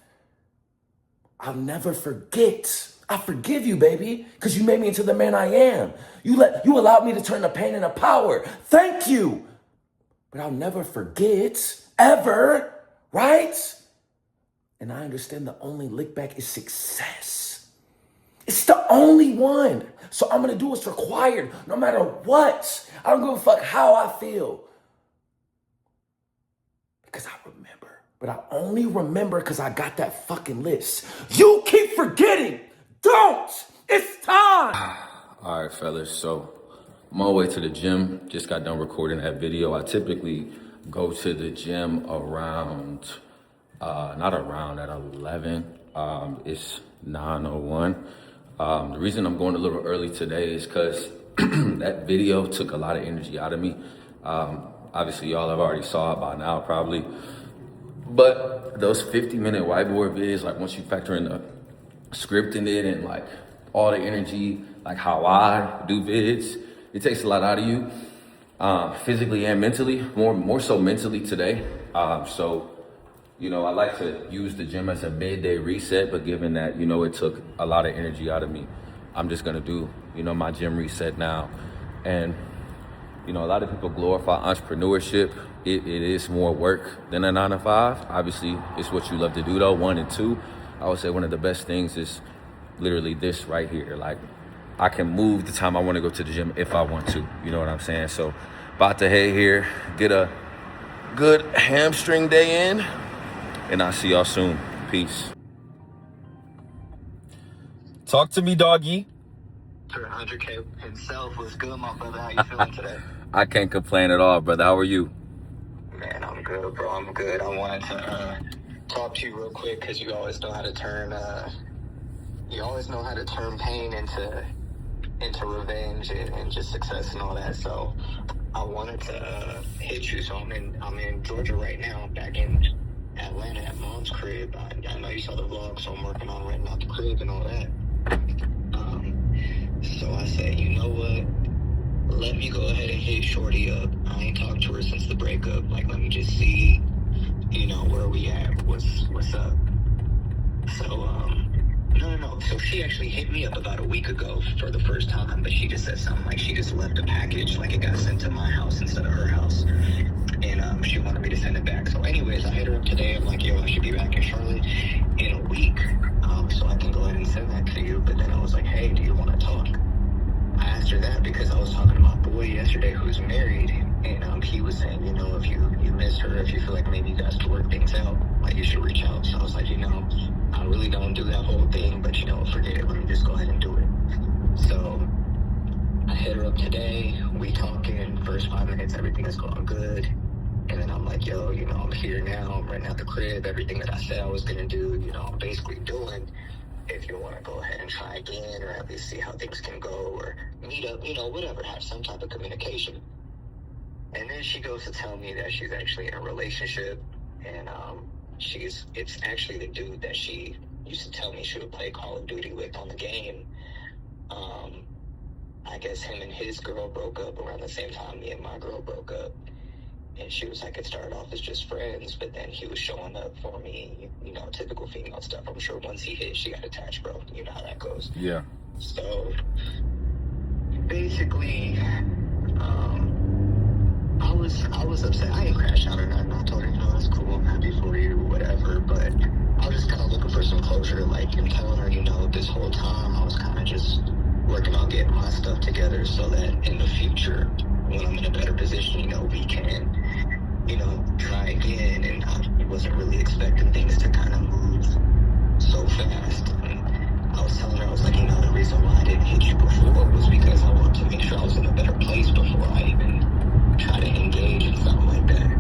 I'll never forget. I forgive you, baby, because you made me into the man I am. You allowed me to turn the pain into power. Thank you. But I'll never forget, ever, right? And I understand the only lick back is success. It's the only one. So I'm going to do what's required no matter what. I don't give a fuck how I feel. Because I remember. But I only remember because I got that fucking list. You keep forgetting. Don't. It's time. All right, fellas. So I'm on my way to the gym. Just got done recording that video. I typically go to the gym around not around at 11. It's 9:01. The reason I'm going a little early today is because that video took a lot of energy out of me. Obviously, y'all have already saw it by now, probably. But those 50-minute whiteboard vids, like once you factor in the scripting it and like all the energy, like how I do vids, it takes a lot out of you, physically and mentally, more so mentally today. So, you know, I like to use the gym as a midday reset, but given that, you know, it took a lot of energy out of me, I'm just gonna do, you know, my gym reset now. And, you know, a lot of people glorify entrepreneurship. It is more work than a 9 to 5. Obviously, it's what you love to do though, 1 and 2. I would say one of the best things is literally this right here. Like, I can move the time I wanna go to the gym if I want to, you know what I'm saying? So, about to head here, get a good hamstring day in, and I'll see y'all soon. Peace. Talk to me, doggy. 100K himself was good, my brother. How you feeling today? I can't complain at all, brother. How are you? Man, I'm good, bro. I'm good. I wanted to talk to you real quick because you always know how to turn pain into revenge and just success and all that. So I wanted to hit you. So I'm in Georgia right now, back in Atlanta at mom's crib. I know you saw the vlog, so I'm working on renting out the crib and all that. So I said, you know what? Let me go ahead and hit Shorty up. I ain't talked to her since the breakup. Like, let me just see, you know, where we at. What's up? So, no. So she actually hit me up about a week ago for the first time, but she just said something like she just left a package, like it got sent to my house instead of her house. And she wanted me to send it back. So anyways, I hit her up today. I'm like, yo, I should be back in Charlotte in a week. So I can go ahead and send that to you. But then I was like, hey, do you want to talk? I asked her that because I was talking to my boy yesterday who's married. And he was saying, you know, if you miss her, if you feel like maybe you guys could work things out, like you should reach out. So I was like, you know, I really don't do that whole thing, but you know, forget it. Let me just go ahead and do it. So I hit her up today. We talking, first 5 minutes, everything is going good. And then I'm like, yo, you know, I'm here now. I'm renting out the crib. Everything that I said I was going to do, you know, I'm basically doing. If you want to go ahead and try again, or at least see how things can go, or meet up, you know, whatever, have some type of communication. And then she goes to tell me that she's actually in a relationship, and it's actually the dude that she used to tell me she would play Call of Duty with on the game. I guess him and his girl broke up around the same time me and my girl broke up. And she was like, it started off as just friends, but then he was showing up for me, you know, typical female stuff. I'm sure once he hit, she got attached, bro. You know how that goes. Yeah. So basically, I was upset. I didn't crash out or nothing. I told her, you know, that's cool. I'm happy for you, whatever. But I was just kind of looking for some closure. Like, and telling her, you know, this whole time I was kind of just working on getting my stuff together so that in the future, when I'm in a better position, you know, we can, you know, try again. And I wasn't really expecting things to kind of move so fast. And I was telling her, I was like, you know, the reason why I didn't hit you before was because I wanted to make sure I was in a better place before I even try to engage in something like that.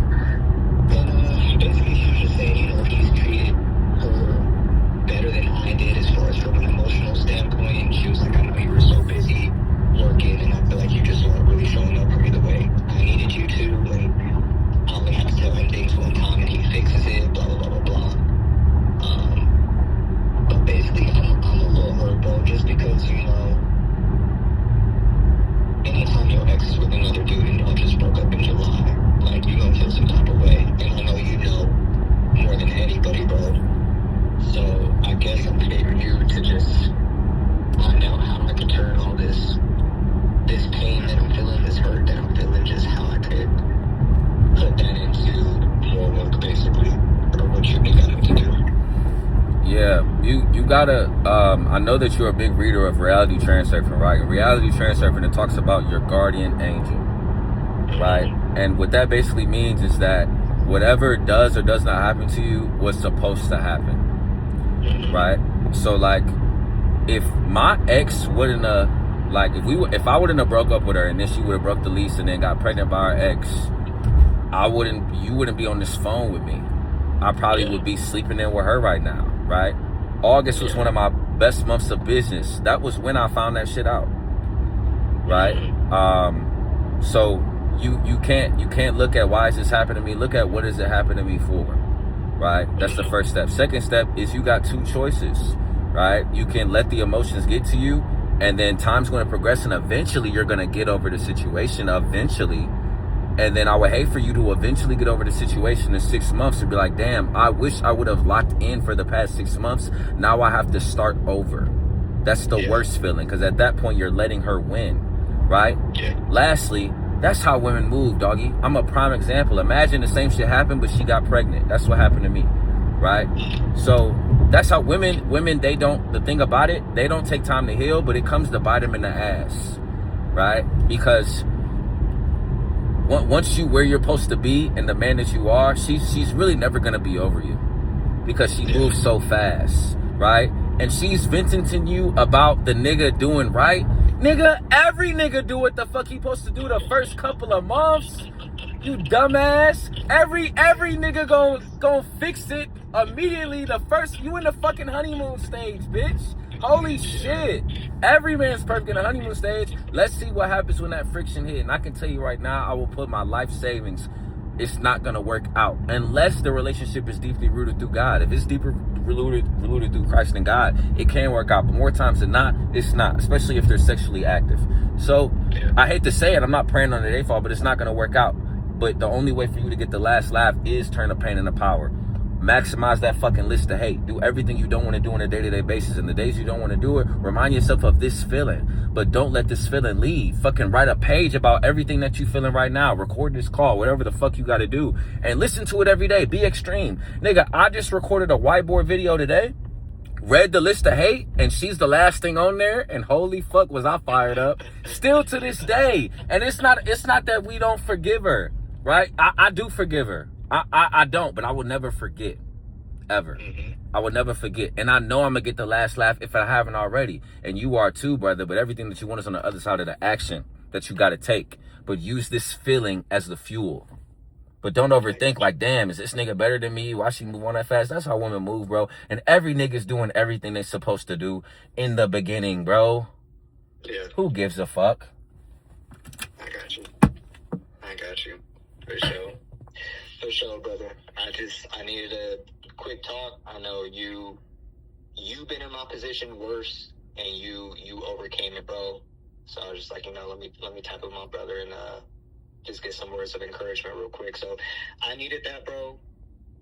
And basically she was just saying, you know, he's treated her better than I did as far as from an emotional standpoint. She was like, I know you were so busy working, and I feel like you just weren't really showing up for me the way I needed you to, and I only have to tell him things one time and he fixes it, blah, blah, blah, blah, blah. But basically, I'm a little hurt, bro, just because, you know, anytime your ex is with another dude and y'all just broke up in July, like, you're gonna feel some type of way, and I know you know more than anybody, bro. So I guess I'm favoring you to just find out how I can turn all this pain that I'm feeling, this hurt that I'm feeling, just how I could put that into more work, basically, or what you think I have to do. Yeah, you gotta, I know that you're a big reader of Reality Transurfing, right? In Reality Transurfing, it talks about your guardian angel, right? And what that basically means is that whatever does or does not happen to you was supposed to happen, right? So, like, if my ex wouldn't have, like, if I wouldn't have broke up with her and then she would have broke the lease and then got pregnant by her ex, you wouldn't be on this phone with me. I probably would be sleeping in with her right now, right? August was one of my best months of business. That was when I found that shit out, right? So you can't look at why is this happening to me. Look at what does it happen to me for, right? That's the first step. Second step is you got two choices, right? You can let the emotions get to you, and then time's going to progress, and eventually you're going to get over the situation. Eventually. And then I would hate for you to eventually get over the situation in 6 months and be like, damn, I wish I would have locked in for the past 6 months. Now I have to start over. That's the worst feeling, because at that point you're letting her win, right? Lastly, that's how women move, doggy. I'm a prime example. Imagine the same shit happened, but she got pregnant. That's what happened to me, right? So that's how women, they don't, the thing about it, they don't take time to heal, but it comes to bite them in the ass, right? Because once you where you're supposed to be and the man that you are, she's really never gonna be over you, because she moves so fast, right? And she's venting to you about the nigga doing right. Nigga, every nigga do what the fuck he supposed to do the first couple of months. You dumbass. Every nigga gon' fix it immediately. You in the fucking honeymoon stage, bitch. Holy shit. Every man's perfect in the honeymoon stage. Let's see what happens when that friction hit. And I can tell you right now, I will put my life savings. It's not gonna work out unless the relationship is deeply rooted through God. If it's deeper rooted through Christ and God, it can work out. But more times than not, it's not, especially if they're sexually active. So I hate to say it, I'm not praying on their fault, but it's not gonna work out. But the only way for you to get the last laugh is turn the pain into power. Maximize that fucking list of hate. Do everything you don't want to do on a day-to-day basis. And the days you don't want to do it, remind yourself of this feeling. But don't let this feeling leave. Fucking write a page about everything that you feeling right now. Record this call, whatever the fuck you got to do. And listen to it every day. Be extreme. Nigga, I just recorded a whiteboard video today. Read the list of hate, and she's the last thing on there, and holy fuck was I fired up. Still to this day. And it's not that we don't forgive her, right? I do forgive her. I don't, but I will never forget, ever. I will never forget. And I know I'm going to get the last laugh if I haven't already. And you are too, brother. But everything that you want is on the other side of the action that you got to take. But use this feeling as the fuel. But don't overthink like, damn, is this nigga better than me? Why she move on that fast? That's how women move, bro. And every nigga's doing everything they're supposed to do in the beginning, bro. Yeah. Who gives a fuck? I got you. For sure. For sure, brother. I needed a quick talk. I know you've been in my position worse, and you overcame it, bro. So I was just like, let me tap with my brother and just get some words of encouragement real quick. So I needed that, bro.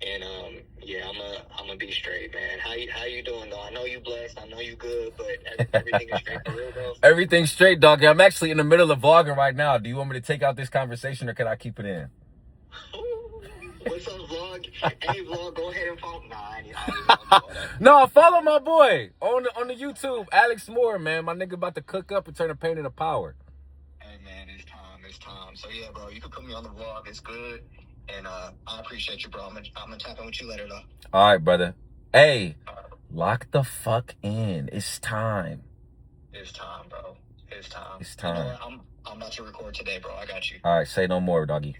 And I'm gonna be straight, man. How you doing though? I know you blessed. I know you good, but everything is straight for real, bro. Everything's straight, dog. I'm actually in the middle of vlogging right now. Do you want me to take out this conversation, or can I keep it in? What's up, vlog? Hey, vlog, go ahead and follow. Nah, I ain't No, follow my boy on the YouTube, Alex Moore, man. My nigga about to cook up and turn the pain into power. Hey, man, it's time. So, yeah, bro, you can put me on the vlog. It's good. And I appreciate you, bro. I'm gonna tap in with you later, though. All right, brother. Hey, lock the fuck in. It's time. It's time, bro. It's time. It's time. You know what? I'm about to record today, bro. I got you. All right, say no more, doggy.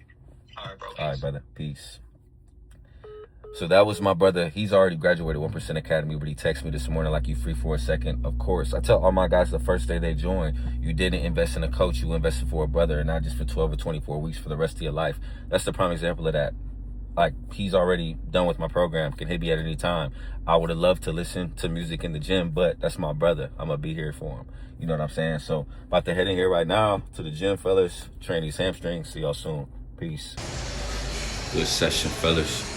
All right, bro. Peace. All right, brother. Peace. So that was my brother. He's already graduated 1% Academy, but he texted me this morning like, you free for a second? Of course. I tell all my guys the first day they join, you didn't invest in a coach, you invested for a brother, and not just for 12 or 24 weeks, for the rest of your life. That's the prime example of that. Like, he's already done with my program, can hit me at any time. I would have loved to listen to music in the gym, but that's my brother. I'm going to be here for him. You know what I'm saying? So, about to head in here right now to the gym, fellas. Train these hamstrings. See y'all soon. Peace. Good session, fellas.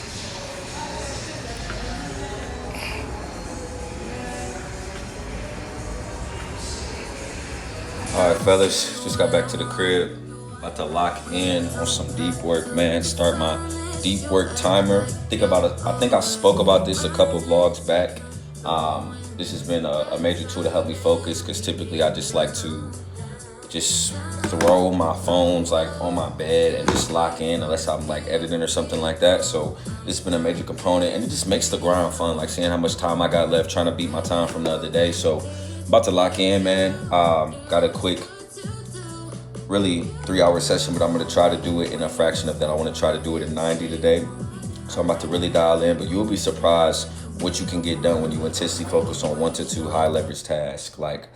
All right, fellas, just got back to the crib. About to lock in on some deep work, man. Start my deep work timer. I think I spoke about this a couple vlogs back. This has been a major tool to help me focus, because typically I just like to just throw my phones like on my bed and just lock in unless I'm like editing or something like that. So it's been a major component, and it just makes the grind fun, like seeing how much time I got left, trying to beat my time from the other day. So about to lock in, man. Got a quick, really 3-hour session, but I'm gonna try to do it in a fraction of that. I wanna try to do it in 90 today. So I'm about to really dial in, but you'll be surprised what you can get done when you intensely focus on 1 to 2 high leverage tasks. Like,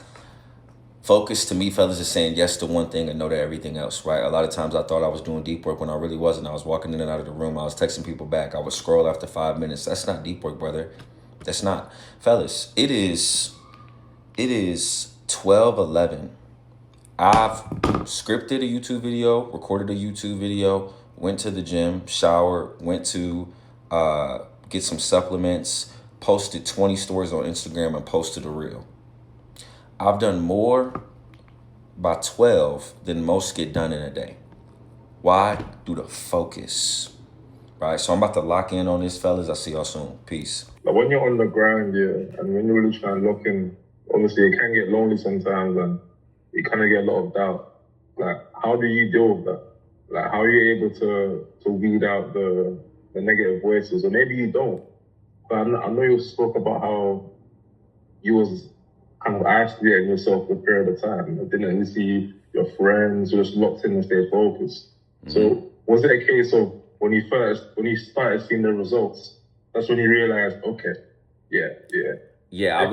focus to me, fellas, is saying yes to one thing and no to everything else, right? A lot of times I thought I was doing deep work when I really wasn't. I was walking in and out of the room. I was texting people back. I would scroll after 5 minutes. That's not deep work, brother. That's not. Fellas, it is 12:11. I've scripted a YouTube video, recorded a YouTube video, went to the gym, showered, went to get some supplements, posted 20 stories on Instagram, and posted a reel. I've done more by 12 than most get done in a day. Why? Due to focus. Right? So I'm about to lock in on this, fellas. I'll see y'all soon. Peace. Like when you're on the grind, yeah, and when you're really trying to lock in, obviously it can get lonely sometimes and you kind of get a lot of doubt. Like, how do you deal with that? Like, how are you able to weed out the negative voices? Or maybe you don't. But I know you spoke about how you was kind of isolating yourself for a period of time. You didn't really see your friends, you just locked in and stayed focused. Mm-hmm. So was it a case of when you started seeing the results, that's when you realized, okay, yeah, I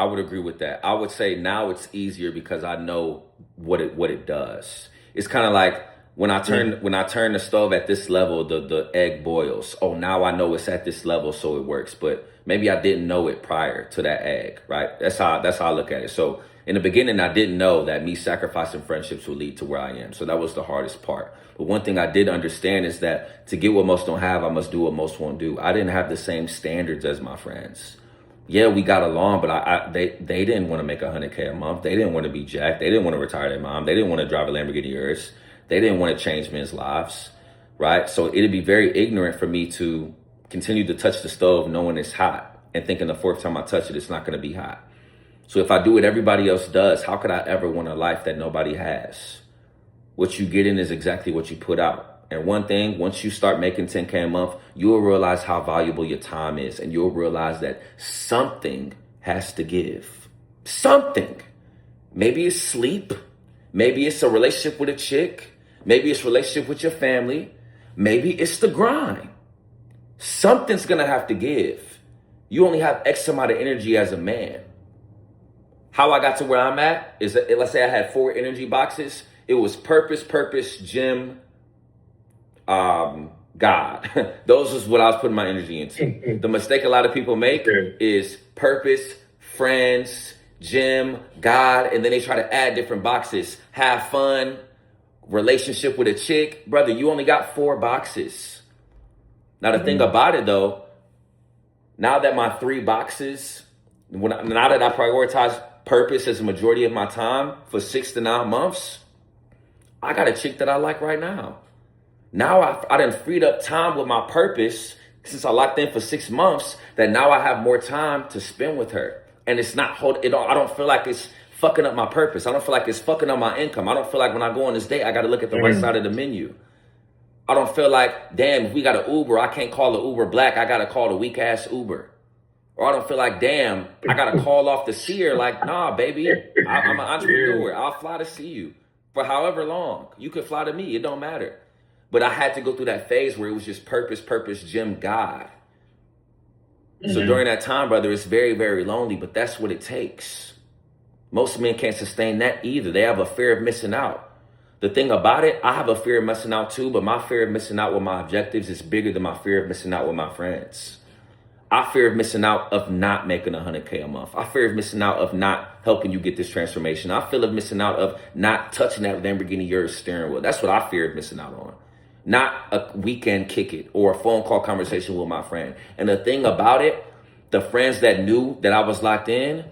would agree with that. I would say now it's easier because I know what it does. It's kind of like when I turn the stove at this level, the egg boils. Oh, now I know it's at this level, so it works. But maybe I didn't know it prior to that egg, right? That's how I look at it. So in the beginning, I didn't know that me sacrificing friendships would lead to where I am. So that was the hardest part. But one thing I did understand is that to get what most don't have, I must do what most won't do. I didn't have the same standards as my friends. Yeah, we got along, but they didn't want to make $100K a month. They didn't want to be jacked. They didn't want to retire their mom. They didn't want to drive a Lamborghini Urus. They didn't want to change men's lives, right? So it'd be very ignorant for me to continue to touch the stove knowing it's hot and thinking the fourth time I touch it, it's not going to be hot. So if I do what everybody else does, how could I ever want a life that nobody has? What you get in is exactly what you put out. And one thing, once you start making 10K a month, you'll realize how valuable your time is. And you'll realize that something has to give. Something. Maybe it's sleep. Maybe it's a relationship with a chick. Maybe it's a relationship with your family. Maybe it's the grind. Something's going to have to give. You only have X amount of energy as a man. How I got to where I'm at is that, let's say I had 4 energy boxes. It was purpose, gym, God. Those is what I was putting my energy into. The mistake a lot of people make is purpose, friends, gym, God, and then they try to add different boxes. Have fun, relationship with a chick. Brother, you only got 4 boxes. Now the thing about it though, now that my 3 boxes, now that I prioritize purpose as a majority of my time for 6 to 9 months, I got a chick that I like right now. Now I done freed up time with my purpose since I locked in for 6 months that now I have more time to spend with her. And it's not I don't feel like it's fucking up my purpose. I don't feel like it's fucking up my income. I don't feel like when I go on this date, I got to look at the right side of the menu. I don't feel like, damn, if we got an Uber, I can't call the Uber black. I got to call the weak ass Uber. Or I don't feel like, damn, I got to call off the seer. Like, nah, baby, I'm an entrepreneur. I'll fly to see you for however long. You could fly to me. It don't matter. But I had to go through that phase where it was just purpose, gym, God. So during that time, brother, it's very, very lonely, but that's what it takes. Most men can't sustain that either. They have a fear of missing out. The thing about it, I have a fear of missing out too, but my fear of missing out with my objectives is bigger than my fear of missing out with my friends. I fear of missing out of not making $100K a month. I fear of missing out of not helping you get this transformation. I feel of missing out of not touching that Lamborghini Urus steering wheel. That's what I fear of missing out on. Not a weekend kick it or a phone call conversation with my friend. And the thing about it, the friends that knew that I was locked in,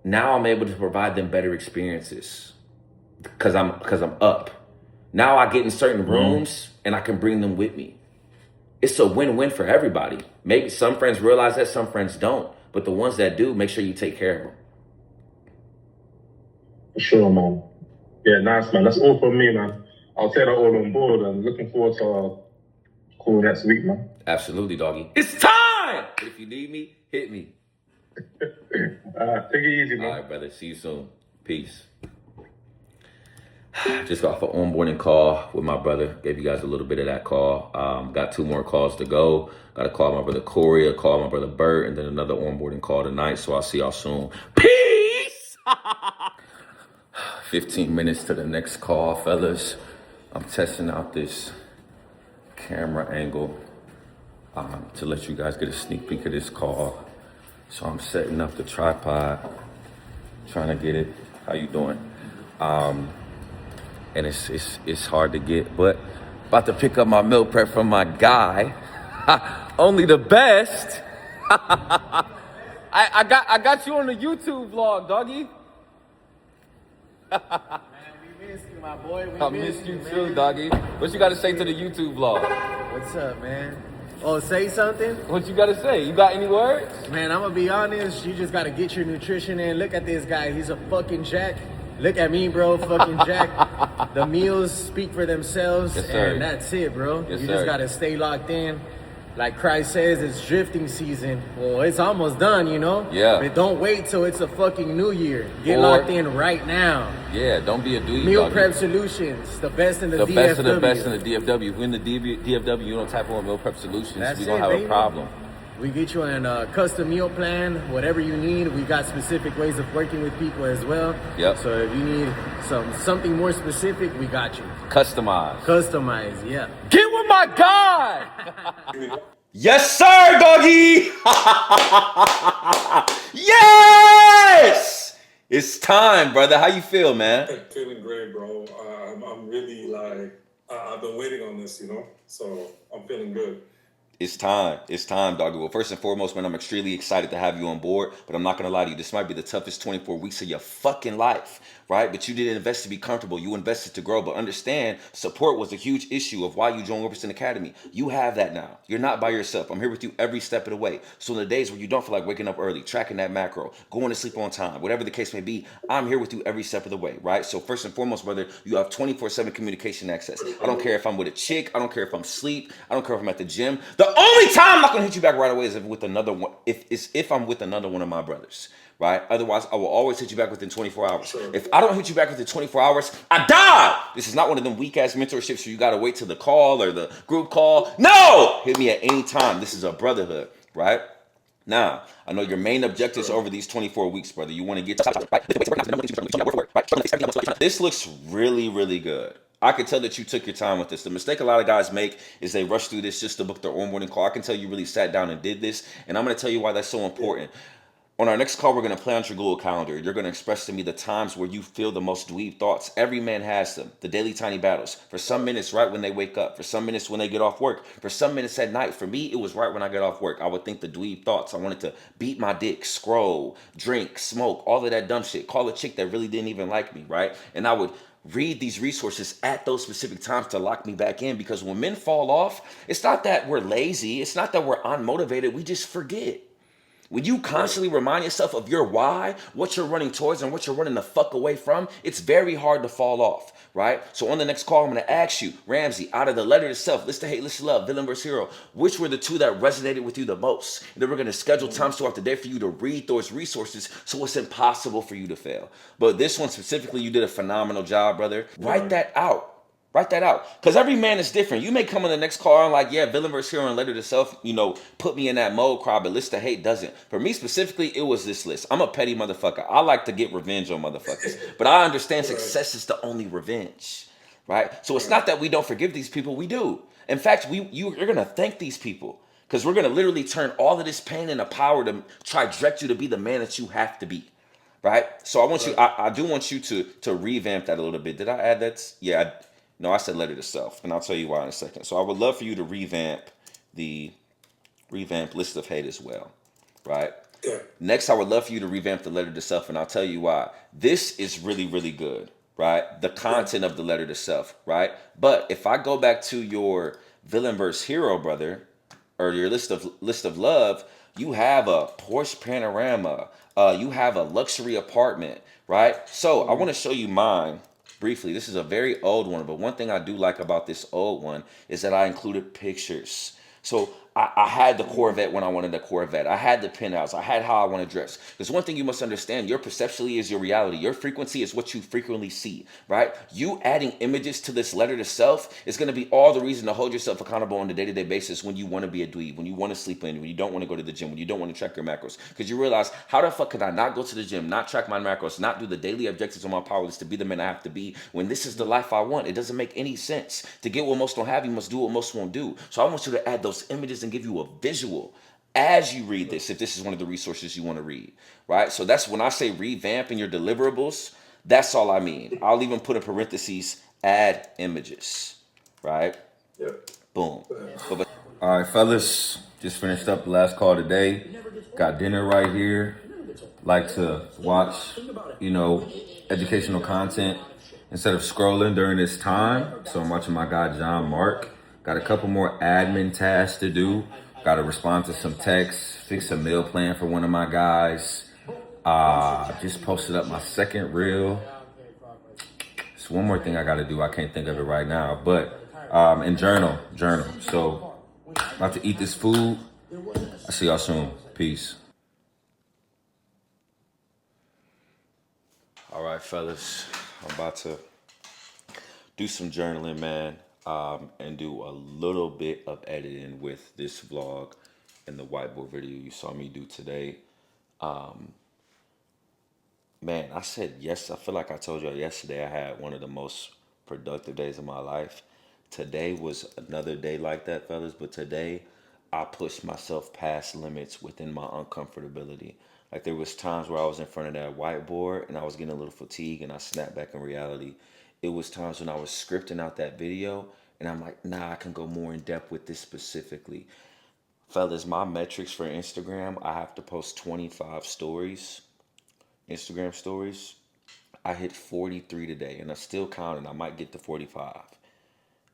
now I'm able to provide them better experiences because I'm up. Now I get in certain rooms and I can bring them with me. It's a win-win for everybody. Maybe some friends realize that, some friends don't. But the ones that do, make sure you take care of them. Sure, man. Yeah, nice, man. That's all from me, man. I'll take that all on board and looking forward to our call next week, man. Absolutely, doggy. It's time! If you need me, hit me. Take it easy, man. All right, brother. See you soon. Peace. Just got off an onboarding call with my brother. Gave you guys a little bit of that call. Got 2 more calls to go. Got to call my brother Corey, a call my brother Bert, and then another onboarding call tonight. So I'll see y'all soon. Peace! 15 minutes to the next call, fellas. I'm testing out this camera angle to let you guys get a sneak peek of this call. So I'm setting up the tripod, trying to get it. How you doing? And it's hard to get, but about to pick up my meal prep from my guy. Only the best. I got you on the YouTube vlog, doggy. Man, we missed you, my boy. I missed you too, doggy. What you got to say to the YouTube vlog? What's up, man? Oh, say something? What you got to say? You got any words? Man, I'm gonna be honest. You just gotta get your nutrition in. Look at this guy. He's a fucking jack. Look at me, bro. Fucking jack. The meals speak for themselves. Yes, sir. And that's it, bro. Yes, you sir. just gotta stay locked in. Like Christ says, it's drifting season. Well, it's almost done, you know? Yeah. But don't wait till it's a fucking new year. Get Or- locked in right now. Yeah, don't be a dweeb, Meal doggy. Prep Solutions, the best in the, The DFW. best of the best in the DFW. If we're in the DFW, you don't type on Meal Prep Solutions, That's we're going it, to have baby. a problem. We get you a custom meal plan, whatever you need. We got specific ways of working with people as well. Yep. So if you need something more specific, we got you. Customize. Customize, yeah. Get with my guy! Yes, sir, doggy! Yes! It's time, brother. How you feel, man? Feeling great, bro. I'm really like, I've been waiting on this, you know? So I'm feeling good. It's time. It's time, doggy. Well, first and foremost, man, I'm extremely excited to have you on board, but I'm not going to lie to you. This might be the toughest 24 weeks of your fucking life, right? But you didn't invest to be comfortable. You invested to grow. But understand, support was a huge issue of why you joined Wilberson Academy. You have that now. You're not by yourself. I'm here with you every step of the way. So in the days where you don't feel like waking up early, tracking that macro, going to sleep on time, whatever the case may be, I'm here with you every step of the way, right? So first and foremost, brother, you have 24/7 communication access. I don't care if I'm with a chick. I don't care if I'm asleep. I don't care if I'm at the gym. The only time I'm not gonna hit you back right away is if with another one. If I'm with another one of my brothers, right? Otherwise, I will always hit you back within 24 hours. Sure. If I don't hit you back within 24 hours, I die. This is not one of them weak ass mentorships where you gotta wait till the call or the group call. No, hit me at any time. This is a brotherhood, right? Now, I know your main objectives over these 24 weeks, brother. You want to get this looks really, really good. I can tell that you took your time with this. The mistake a lot of guys make is they rush through this just to book their onboarding call. I can tell you really sat down and did this, and I'm going to tell you why that's so important. On our next call, we're going to play on your Google Calendar. You're going to express to me the times where you feel the most dweeb thoughts. Every man has them. The daily tiny battles. For some minutes, right when they wake up. For some minutes when they get off work. For some minutes at night. For me, it was right when I get off work. I would think the dweeb thoughts. I wanted to beat my dick, scroll, drink, smoke, all of that dumb shit. Call a chick that really didn't even like me, right? And I would read these resources at those specific times to lock me back in, because when men fall off, it's not that we're lazy. It's not that we're unmotivated. We just forget. When you constantly remind yourself of your why, what you're running towards and what you're running the fuck away from, it's very hard to fall off, right? So on the next call, I'm going to ask you, Ramsey, out of the letter itself, list of hate, list of love, villain versus hero, which were the two that resonated with you the most? And then we're going to schedule times throughout the day for you to read those resources so it's impossible for you to fail. But this one specifically, you did a phenomenal job, brother. Write that out. Write that out. Because every man is different. You may come on the next call and like, yeah, villain versus hero and letter to self, you know, put me in that mode, cry, but list of hate doesn't. For me specifically, it was this list. I'm a petty motherfucker. I like to get revenge on motherfuckers. But I understand success is the only revenge, right? So it's not that we don't forgive these people. We do. In fact, you're going to thank these people, because we're going to literally turn all of this pain into power to try to direct you to be the man that you have to be. Right? So I want you, I do want you to revamp that a little bit. Did I add that? Yeah, no, I said letter to self, and I'll tell you why in a second. So I would love for you to revamp list of hate as well, right? Yeah. Next, I would love for you to revamp the letter to self, and I'll tell you why. This is really, really good, right? The content of the letter to self, right? But if I go back to your villain versus hero, brother, or your list of love, you have a Porsche Panorama, you have a luxury apartment, right? So I want to show you mine briefly. This is a very old one, but one thing I do like about this old one is that I included pictures. So I had the Corvette when I wanted the Corvette. I had the penthouse. I had how I want to dress. There's one thing you must understand. Your perceptually is your reality. Your frequency is what you frequently see, right? You adding images to this letter to self is going to be all the reason to hold yourself accountable on a day-to-day basis when you want to be a dweeb, when you want to sleep in, when you don't want to go to the gym, when you don't want to track your macros. Because you realize, how the fuck could I not go to the gym, not track my macros, not do the daily objectives on my power list to be the man I have to be when this is the life I want? It doesn't make any sense. To get what most don't have, you must do what most won't do. So I want you to add those images and give you a visual as you read this, if this is one of the resources you want to read, right? So that's when I say revamp in your deliverables, that's all I mean. I'll even put in parentheses, add images, right? Yep. Boom. All right, fellas, just finished up the last call today. Got dinner right here. Like to watch, educational content instead of scrolling during this time. So I'm watching my guy, John Mark. Got a couple more admin tasks to do. Got to respond to some texts, fix a meal plan for one of my guys. Just posted up my second reel. There's one more thing I got to do. I can't think of it right now, but, and journal. So about to eat this food. I'll see y'all soon. Peace. All right, fellas, I'm about to do some journaling, man, and do a little bit of editing with this vlog and the whiteboard video you saw me do today. Man, I said yes. I feel like I told y'all yesterday I had one of the most productive days of my life. Today was another day like that, fellas, but today I pushed myself past limits within my uncomfortability. Like there was times where I was in front of that whiteboard and I was getting a little fatigued and I snapped back in reality. It was times when I was scripting out that video and I'm like, nah, I can go more in depth with this specifically. Fellas, my metrics for Instagram, I have to post 25 stories, Instagram stories. I hit 43 today and I'm still counting. I might get to 45,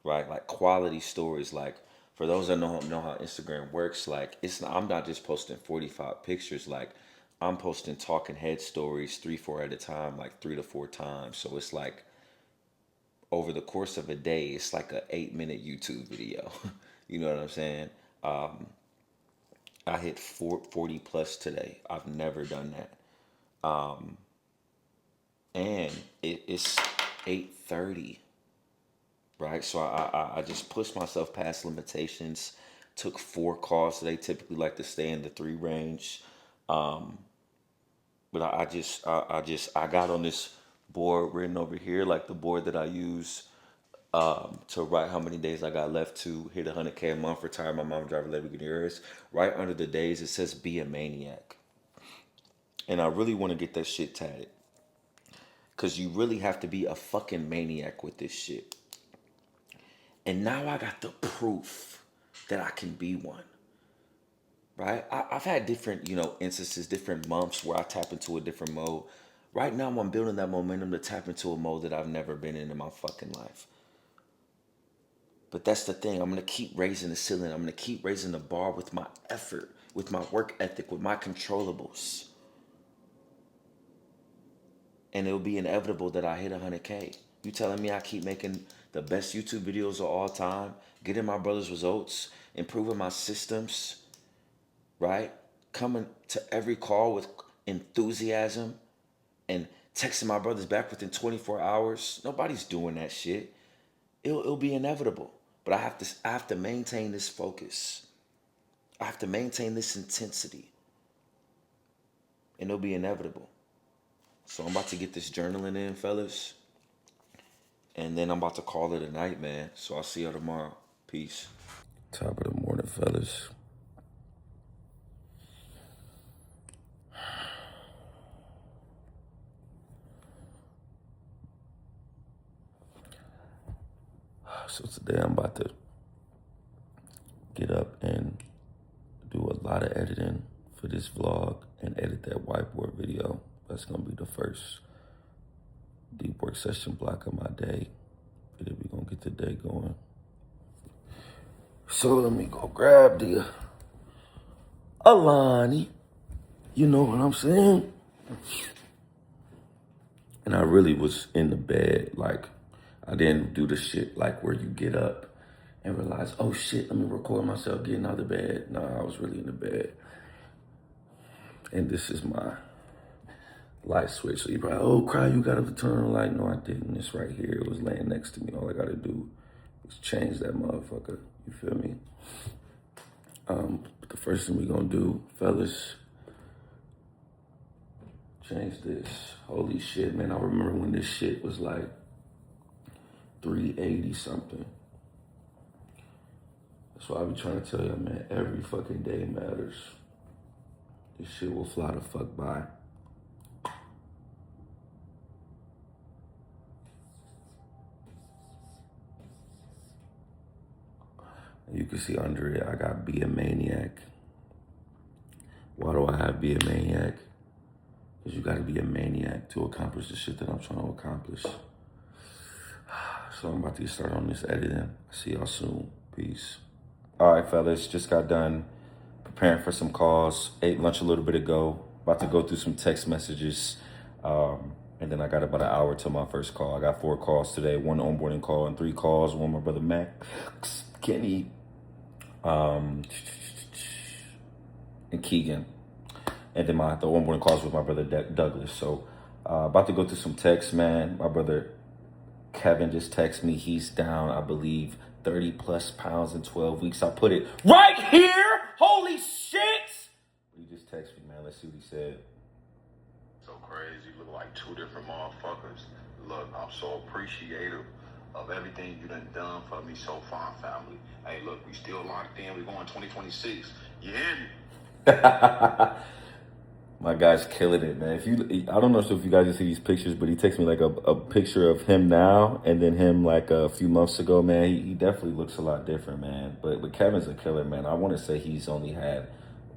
right? Like quality stories. Like for those that know how Instagram works, like I'm not just posting 45 pictures. Like I'm posting talking head stories 3-4 at a time, like 3 to 4 times. So it's like over the course of a day, it's like an 8-minute YouTube video. You know what I'm saying? I hit 40 plus today. I've never done that. And it's 8:30, right? So I just pushed myself past limitations. Took 4 calls today. Typically like to stay in the 3 range. But I got on this board written over here, like the board that I use to write how many days I got left to hit 100K a month, retire my mom, drive a Lamborghini. Right under the days, it says be a maniac. And I really want to get that shit tatted. Because you really have to be a fucking maniac with this shit. And now I got the proof that I can be one. Right? I've had different, instances, different months where I tap into a different mode. Right now, I'm building that momentum to tap into a mode that I've never been in my fucking life. But that's the thing. I'm going to keep raising the ceiling. I'm going to keep raising the bar with my effort, with my work ethic, with my controllables. And it'll be inevitable that I hit 100K. You telling me I keep making the best YouTube videos of all time, getting my brother's results, improving my systems, right? Coming to every call with enthusiasm and texting my brothers back within 24 hours. Nobody's doing that shit. It'll be inevitable. But I have to maintain this focus. I have to maintain this intensity. And it'll be inevitable. So I'm about to get this journaling in, fellas. And then I'm about to call it a night, man. So I'll see y'all tomorrow. Peace. Top of the morning, fellas. So today I'm about to get up and do a lot of editing for this vlog and edit that whiteboard video. That's going to be the first deep work session block of my day. But then we're going to get the day going. So let me go grab the Alani. You know what I'm saying? And I really was in the bed. Like, I didn't do the shit like where you get up and realize, oh shit, let me record myself getting out of bed. Nah, I was really in the bed. And this is my light switch. So you probably, oh, Cry, you gotta turn on the light. No, I didn't. It's right here. It was laying next to me. All I gotta do is change that motherfucker. You feel me? But the first thing we gonna do, fellas, change this. Holy shit, man. I remember when this shit was like 380 something. That's why I be trying to tell you, man, every fucking day matters. This shit will fly the fuck by. You can see under it, I got Be a Maniac. Why do I have Be a Maniac? Because you gotta be a maniac to accomplish the shit that I'm trying to accomplish. So I'm about to get started on this editing. See y'all soon. Peace. All right, fellas, just got done preparing for some calls. Ate lunch a little bit ago. About to go through some text messages. And then I got about an hour till my first call. I got 4 calls today, 1 onboarding call and 3 calls. One with my brother Max, Kenny, and Keegan. And then the onboarding calls with my brother Douglas. So about to go through some texts, man. My brother Kevin just texted me. He's down, I believe, 30 plus pounds in 12 weeks. I put it right here. Holy shit. He just texted me, man. Let's see what he said. So crazy. You look like 2 different motherfuckers. Look, I'm so appreciative of everything you done for me so far, family. Hey, look, we still locked in. We're going 2026. You hear me? My guy's killing it, man. I don't know if you guys can see these pictures, but he texted me like a picture of him now and then him like a few months ago, man. He definitely looks a lot different, man. But Kevin's a killer, man. I want to say he's only had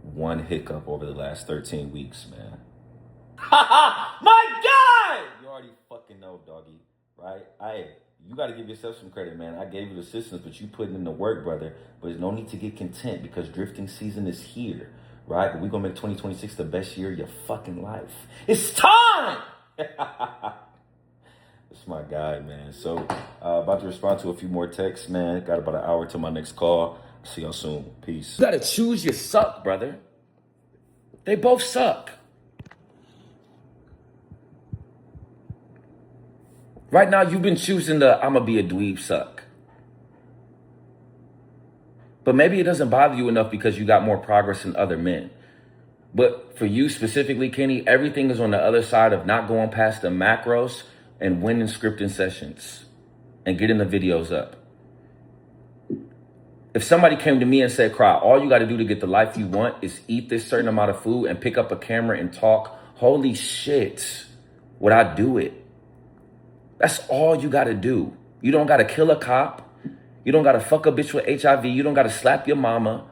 1 hiccup over the last 13 weeks, man. My God! You already fucking know, doggy, right? You got to give yourself some credit, man. I gave you the assistance, but you putting in the work, brother. But there's no need to get content because drifting season is here. Right? But we're going to make 2026 the best year of your fucking life. It's time! That's my guy, man. So, about to respond to a few more texts, man. Got about an hour till my next call. See y'all soon. Peace. You got to choose your suck, brother. They both suck. Right now, you've been choosing the I'ma be a dweeb suck. But maybe it doesn't bother you enough because you got more progress than other men. But for you specifically, Kenny, everything is on the other side of not going past the macros and winning scripting sessions and getting the videos up. If somebody came to me and said, Cry, all you got to do to get the life you want is eat this certain amount of food and pick up a camera and talk, holy shit, would I do it? That's all you got to do. You don't got to kill a cop. You don't got to fuck a bitch with HIV. You don't got to slap your mama.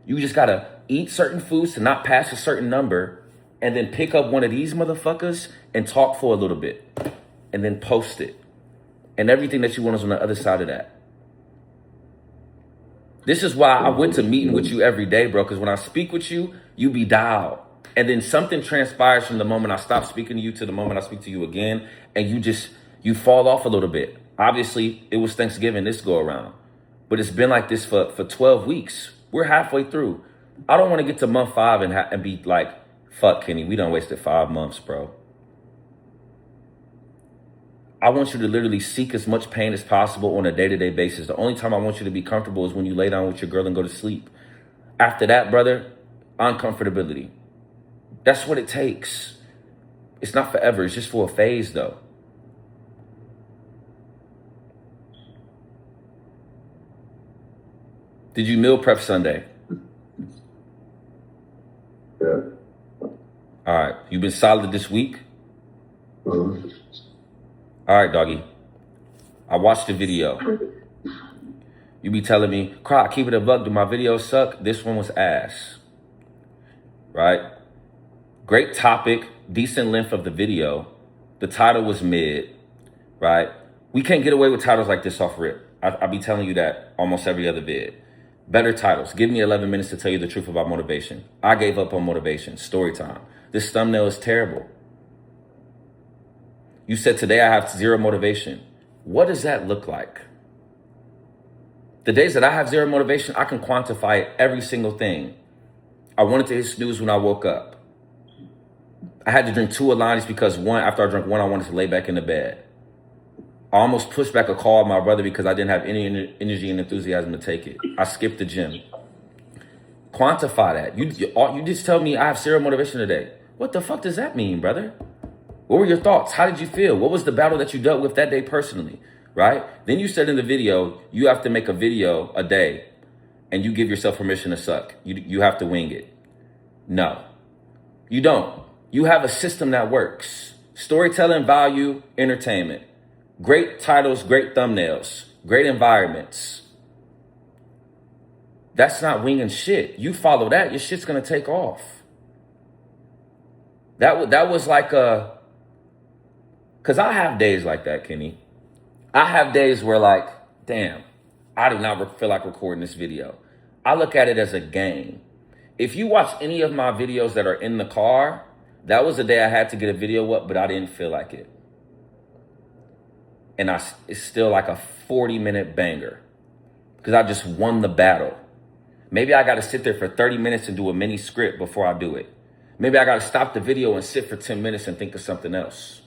You just got to eat certain foods to not pass a certain number and then pick up one of these motherfuckers and talk for a little bit and then post it. And everything that you want is on the other side of that. This is why I went to meeting with you every day, bro, because when I speak with you, you be dialed. And then something transpires from the moment I stop speaking to you to the moment I speak to you again, and you fall off a little bit. Obviously, it was Thanksgiving this go around, but it's been like this for 12 weeks. We're halfway through. I don't want to get to month 5 and be like, fuck, Kenny, we done wasted 5 months, bro. I want you to literally seek as much pain as possible on a day-to-day basis. The only time I want you to be comfortable is when you lay down with your girl and go to sleep. After that, brother, uncomfortability. That's what it takes. It's not forever. It's just for a phase, though. Did you meal prep Sunday? Yeah. All right. You been solid this week? Mm-hmm. All right, doggy. I watched the video. You be telling me, Cry, keep it a buck. Do my videos suck? This one was ass. Right? Great topic. Decent length of the video. The title was mid. Right? We can't get away with titles like this off rip. I be telling you that almost every other vid. Better titles. Give me 11 minutes to tell you the truth about motivation. I gave up on motivation. Story time. This thumbnail is terrible. You said today I have 0 motivation. What does that look like? The days that I have zero motivation, I can quantify every single thing. I wanted to hit snooze when I woke up. I had to drink 2 Alanis because after I drank one, I wanted to lay back in the bed. I almost pushed back a call with my brother because I didn't have any energy and enthusiasm to take it. I skipped the gym. Quantify that. You just tell me I have zero motivation today. What the fuck does that mean, brother? What were your thoughts? How did you feel? What was the battle that you dealt with that day personally, right? Then you said in the video, you have to make a video a day and you give yourself permission to suck. You have to wing it. No, you don't. You have a system that works. Storytelling, value, entertainment. Great titles, great thumbnails, great environments. That's not winging shit. You follow that, your shit's gonna take off. That was like because I have days like that, Kenny. I have days where like, damn, I do not feel like recording this video. I look at it as a game. If you watch any of my videos that are in the car, that was the day I had to get a video up, but I didn't feel like it. And it's still like a 40-minute banger because I just won the battle. Maybe I got to sit there for 30 minutes and do a mini script before I do it. Maybe I got to stop the video and sit for 10 minutes and think of something else.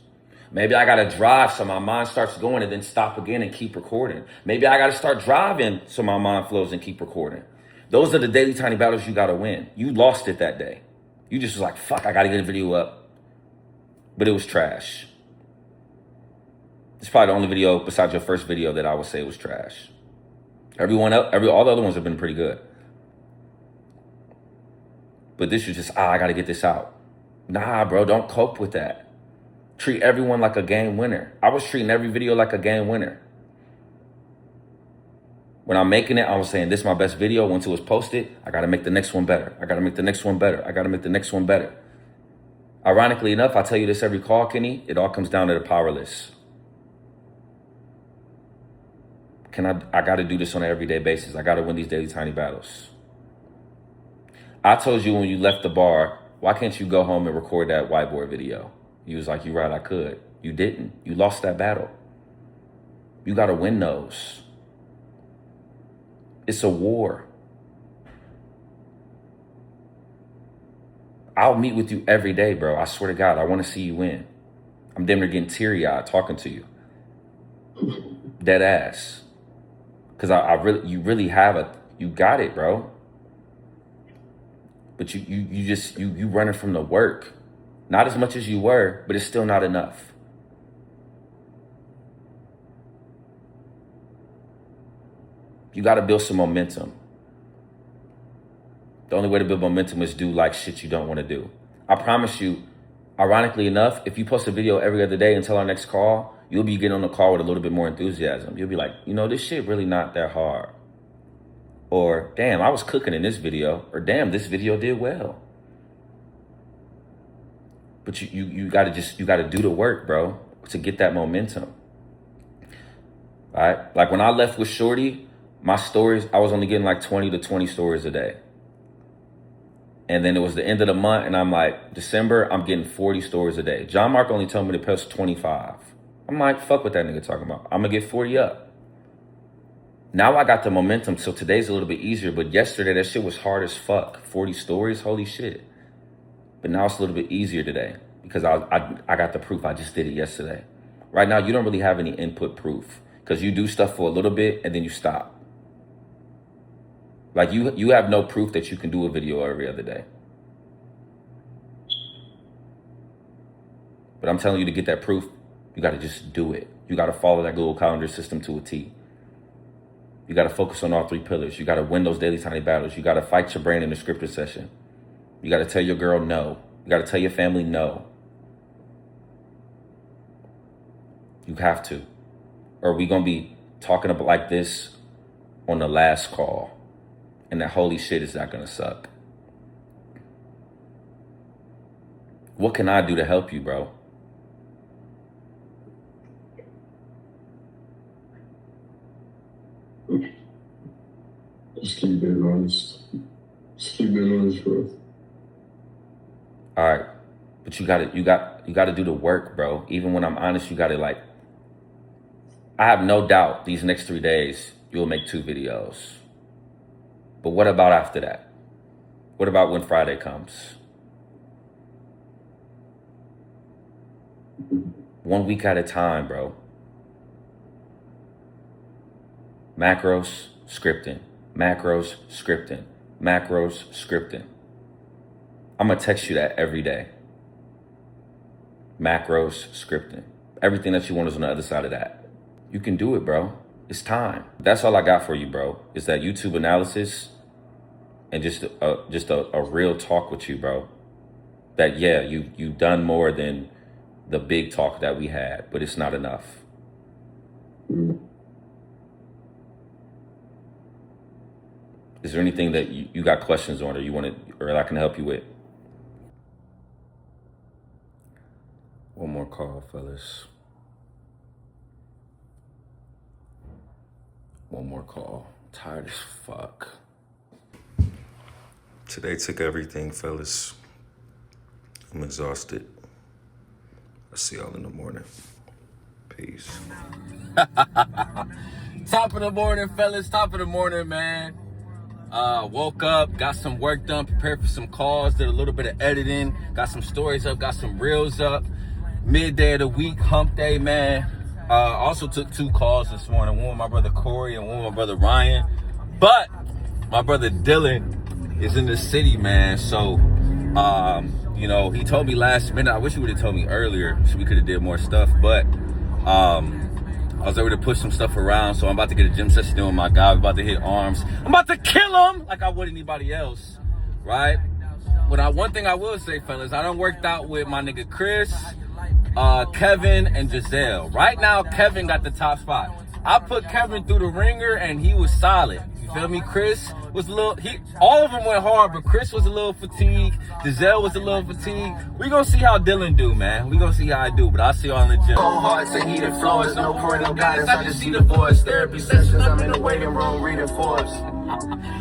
Maybe I got to drive so my mind starts going and then stop again and keep recording. Maybe I got to start driving so my mind flows and keep recording. Those are the daily tiny battles you got to win. You lost it that day. You just was like, fuck, I got to get a video up. But it was trash. It's probably the only video besides your first video that I would say was trash. All the other ones have been pretty good. But this was just, I got to get this out. Nah, bro, don't cope with that. Treat everyone like a game winner. I was treating every video like a game winner. When I'm making it, I was saying, this is my best video. Once it was posted, I got to make the next one better. I got to make the next one better. I got to make the next one better. Ironically enough, I tell you this every call, Kenny, it all comes down to the powerless. I got to do this on an everyday basis. I got to win these daily tiny battles. I told you when you left the bar, why can't you go home and record that whiteboard video? You was like, you're right, I could. You didn't. You lost that battle. You got to win those. It's a war. I'll meet with you every day, bro. I swear to God, I want to see you win. I'm damn near getting teary-eyed talking to you. Dead ass. Because you really have you got it, bro. But you running from the work. Not as much as you were, but it's still not enough. You got to build some momentum. The only way to build momentum is do like shit you don't want to do. I promise you, ironically enough, if you post a video every other day until our next call, you'll be getting on the call with a little bit more enthusiasm. You'll be like, this shit really not that hard. Or, damn, I was cooking in this video. Or, damn, this video did well. But you gotta do the work, bro, to get that momentum. All right? Like when I left with Shorty, my stories, I was only getting like 20 to 20 stories a day. And then it was the end of the month, and I'm like, December, I'm getting 40 stories a day. John Mark only told me to post 25. I'm like, fuck what that nigga talking about. I'm gonna get 40 up. Now I got the momentum, so today's a little bit easier, but yesterday that shit was hard as fuck. 40 stories, holy shit. But now it's a little bit easier today because I got the proof. I just did it yesterday. Right now, you don't really have any input proof because you do stuff for a little bit and then you stop. Like you have no proof that you can do a video every other day. But I'm telling you, to get that proof, you got to just do it. You got to follow that Google Calendar system to a T. You got to focus on all 3 pillars. You got to win those daily tiny battles. You got to fight your brain in the scripted session. You got to tell your girl no. You got to tell your family no. You have to. Or we going to be talking about like this on the last call. And that holy shit is not going to suck. What can I do to help you, bro? Just keep being honest. Just keep being honest, bro. All right. But you gotta do the work, bro. Even when I'm honest, you gotta I have no doubt these next 3 days, you'll make 2 videos. But what about after that? What about when Friday comes? 1 week at a time, bro. Macros, scripting. Macros, scripting. Macros, scripting. I'm gonna text you that every day. Macros, scripting. Everything that you want is on the other side of that. You can do it, bro. It's time. That's all I got for you, bro. Is that YouTube analysis and just a real talk with you, bro. That, yeah, you've done more than the big talk that we had, but it's not enough. Is there anything that you got questions on, or you want to, or I can help you with? One more call, fellas. One more call. Tired as fuck. Today took everything, fellas. I'm exhausted. I'll see y'all in the morning. Peace. Top of the morning, fellas. Top of the morning, man. Woke up, got some work done, prepared for some calls, did a little bit of editing, got some stories up, got some reels up. Midday of the week, hump day, man. Also took 2 calls this morning, one with my brother Corey and one with my brother Ryan. But my brother Dylan is in the city, man. So, you know, he told me last minute. I wish he would have told me earlier so we could have did more stuff. But I was able to push some stuff around. So I'm about to get a gym session in with my guy. We're about to hit arms. I'm about to kill him like I would anybody else, right? But one thing I will say, fellas, I done worked out with my nigga Chris, Kevin, and Giselle. Right now, Kevin got the top spot. I put Kevin through the ringer, and he was solid. You feel me? Chris was a little, all of them went hard, but Chris was a little fatigued. Giselle was a little fatigued. We gonna see how Dylan do, man. We gonna see how I do, but I'll see y'all in the gym. Cold hearts and heated floors, no parental guidance, I just see the voice. Therapy sessions, I'm in the waiting room reading Forbes.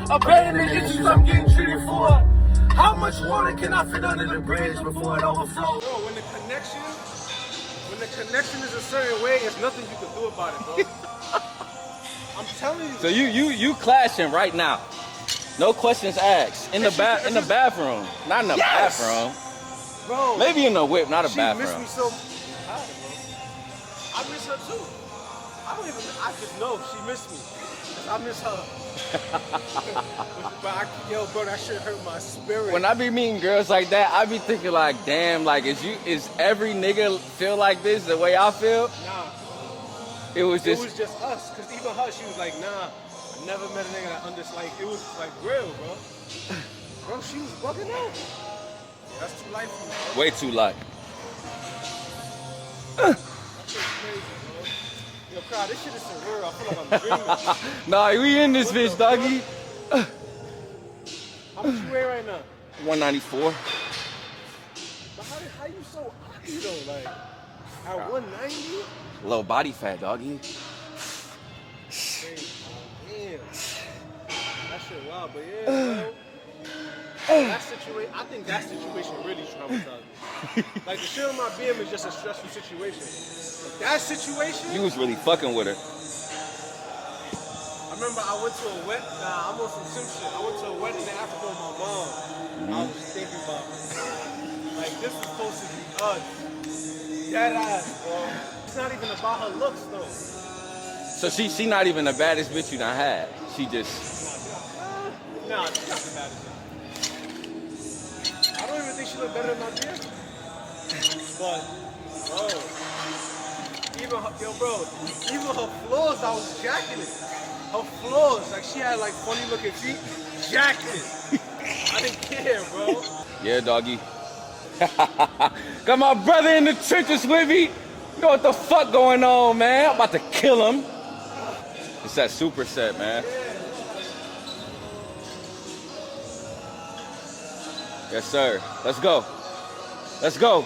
Abandoned issues I'm getting treated for. How much water can I fit under the bridge before it overflows? Bro, when the connection is a certain way, there's nothing you can do about it, bro. I'm telling you. So you clashing right now. No questions asked. In the bathroom. Not in the bathroom. Bro. Maybe in the whip, not a bathroom. She missed me so bad, bro. I miss her too. I just know she missed me. I miss her. But yo, bro, that shit hurt my spirit. When I be meeting girls like that, I be thinking like, damn, like is every nigga feel like this the way I feel? Nah. It was just us. Cause even her, she was like, nah, I never met a nigga that like it was like real, bro. Bro, she was bugging out. Yeah, that's too light for me, bro. way too light. That shit's crazy, bro. Yo, crowd, this shit is surreal. I feel like I'm dreaming. Nah, we in this bitch, doggy. How much you weigh right now? 194. But how you so ugly though? Like at 190? Low body fat, doggy. Damn. That shit wild, but yeah, bro. That situation, I think that situation really traumatized me. Like the shit on my BM is just a stressful situation. But that situation. You was really fucking with her. I remember I went to a I'm on some sim shit. I went to a wedding in Africa with my mom. I was just thinking about like this is supposed to be us. That ass, bro. It's not even about her looks though. So she not even the baddest bitch you done had. She just. Nah, she's not the baddest bitch. I don't even think she look better than my beard. But, bro, even her flaws, I was jacking it. Her flaws, like she had like funny looking feet, jacking it. I didn't care, bro. Yeah, doggy. Got my brother in the trenches with me. You know what the fuck going on, man? I'm about to kill him. It's that superset, man. Yes, sir. Let's go. Let's go.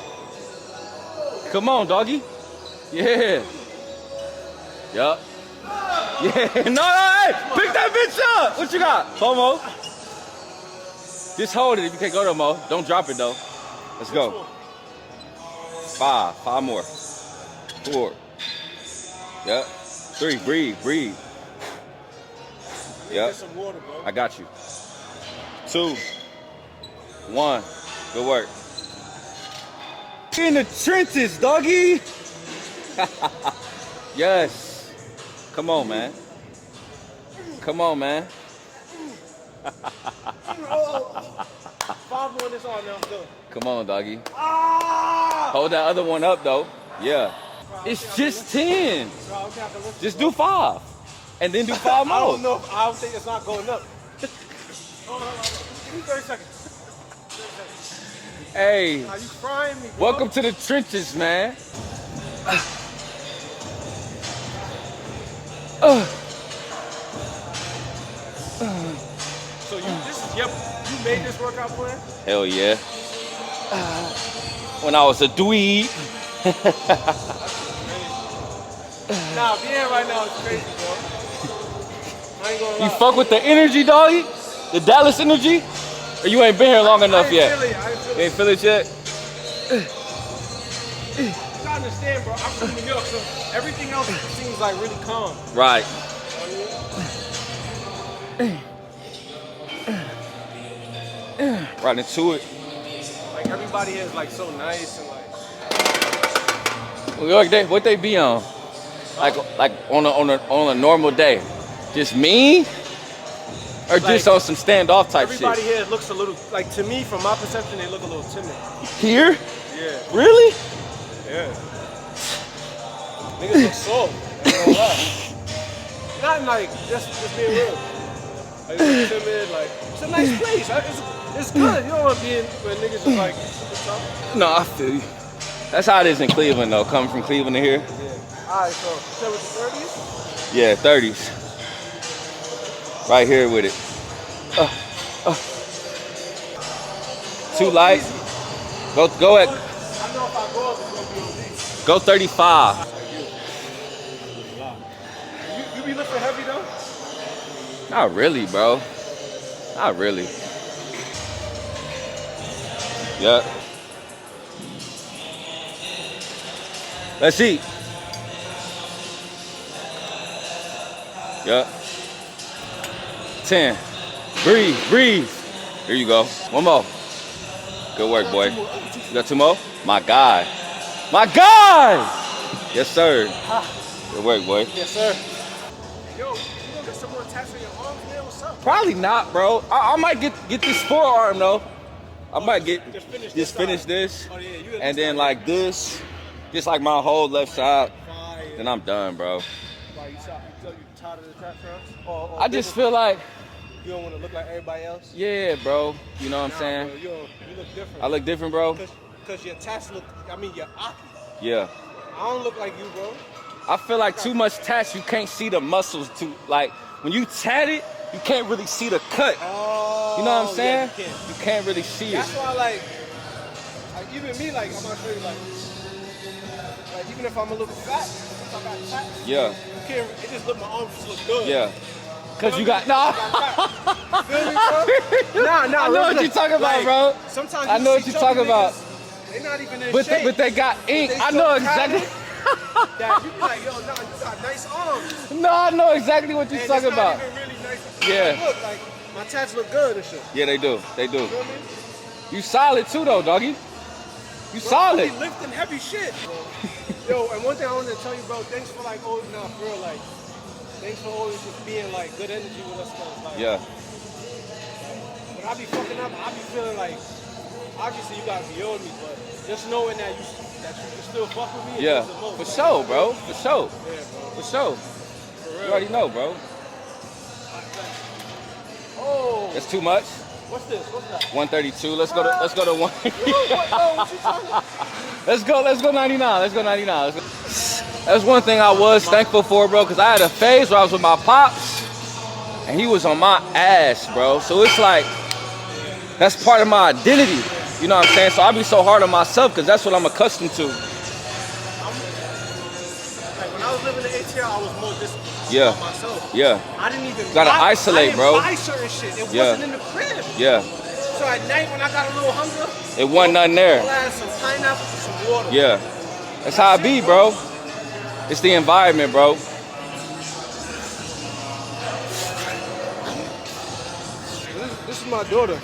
Come on, doggy. Yeah. Yup. Yeah. No, hey, pick that bitch up. What you got? Fomo. Just hold it if you can't go no more. Don't drop it, though. Let's go. 5 more. 4. Yep. 3. Breathe. Yep. Get some water, bro. I got you. 2, 1. Good work. In the trenches, doggy. Yes. Come on, man. Come on, man. 5 more this on now. Go. Come on, doggy. Ah! Hold that other one up, though. Yeah. It's just 10. Bro, I'm gonna have to listen, Just bro. do 5. And then do 5 more. I don't know. I don't think it's not going up. Hold on. Give me 30 seconds. 30 seconds. Hey, Nah, you frying me, bro. welcome to the trenches, man. So you made this workout plan? Hell yeah. When I was a dweeb. Nah, being right now is crazy, bro. I ain't gonna lie. You fuck with the energy, doggy? The Dallas energy? Or you ain't been here long enough yet? I ain't feel You it. ain't feel it yet? You gotta understand, bro. I'm from New York, so everything else seems like really calm. Right. Right into it. Like everybody here is like so nice and like. What they be on? Like on a normal day? Just mean? Or just on some standoff type Everybody shit? here looks a little, like to me, from my perception, they look a little timid. Here? Yeah. Really? Yeah. Niggas look soft. I ain't gonna lie. Not like just being real. Like they look timid. Like it's a nice place. It's good. You don't want to be in where niggas is like super tough. No, I feel you. That's how it is in Cleveland, though. Coming from Cleveland to here. Yeah. All right. So you said with the 30s. Yeah, 30s. Right here with it. Too light. Go at. I know if I go up, it's gonna be on Go 35. You be lifting heavy though? Not really, bro. Not really. Yep. Let's eat. Yep. 10. Breathe, breathe. Here you go. One more. Good work, boy. You got 2 more? My guy. My guy! Yes, sir. Good work, boy. Yes, sir. Yo, you gonna get some more tats on your arms, man? What's up? Probably not, bro. I might get this forearm, though. I might Just finish this. Oh, yeah, you And then like this. Just like my whole left side. Fire. Then I'm done, bro. Why you tired of the trap fronts? Or I just feel like, you don't want to look like everybody else. yeah, bro. You know what I'm saying? Bro, you look different. I look different, bro. Because your tats look. I mean, your aki. Yeah. I don't look like you, bro. I feel like too much tats, you can't see the muscles too. Like when you tat it, you can't really see the cut. Oh. You know what I'm saying? Yeah, You can't really see That's it. why, like even me, like I'm gonna show you, like even if I'm a little fat, since I got tats, Yeah. you can't. It just look, my arms just look good. Yeah. Cause you got nah. Feel me, bro? Nah. I know what you're talking about, like, bro. Sometimes I know what see you're talking chubby about. niggas, They not even in But shape. they got ink. They I so know exactly. tatted that you be like, yo, nah, you got nice arms. No, I know exactly what you're And talking it's not about. even really nice. Yeah. Look, like my tats look good and shit. Yeah, they do. They do. You feel me? You solid too, though, doggy. You Bro, solid. I be lifting heavy shit, bro. Yo, and one thing I wanted to tell you, bro, thanks for like always, nah, for real, like, thanks for always just being like good energy with us, cause like, Yeah. when I be fucking up, I be feeling like, obviously you gotta be on me, but just knowing that you can still fuck with me. Yeah. is the most. For sure, bro. For sure. Yeah, bro. For sure. For real. You already know, bro. Oh, That's too much. what's this? What's that? 132. Let's go to 1. What you talking about? Let's go 99. Let's go 99. That's one thing I was thankful for, bro, because I had a phase where I was with my pops and he was on my ass, bro. So it's like, that's part of my identity. You know what I'm saying? So I be so hard on myself because that's what I'm accustomed to. Like when I was living in ATL, I was more disciplined Yeah. on myself. Yeah. I didn't even Gotta buy, isolate, I didn't bro. buy certain shit. It Yeah. wasn't in the crib. Yeah. So at night when I got a little hunger, It wasn't nothing there. I'll add some pineapple, some water. Yeah. That's how I be, bro. It's the environment, bro. my daughter.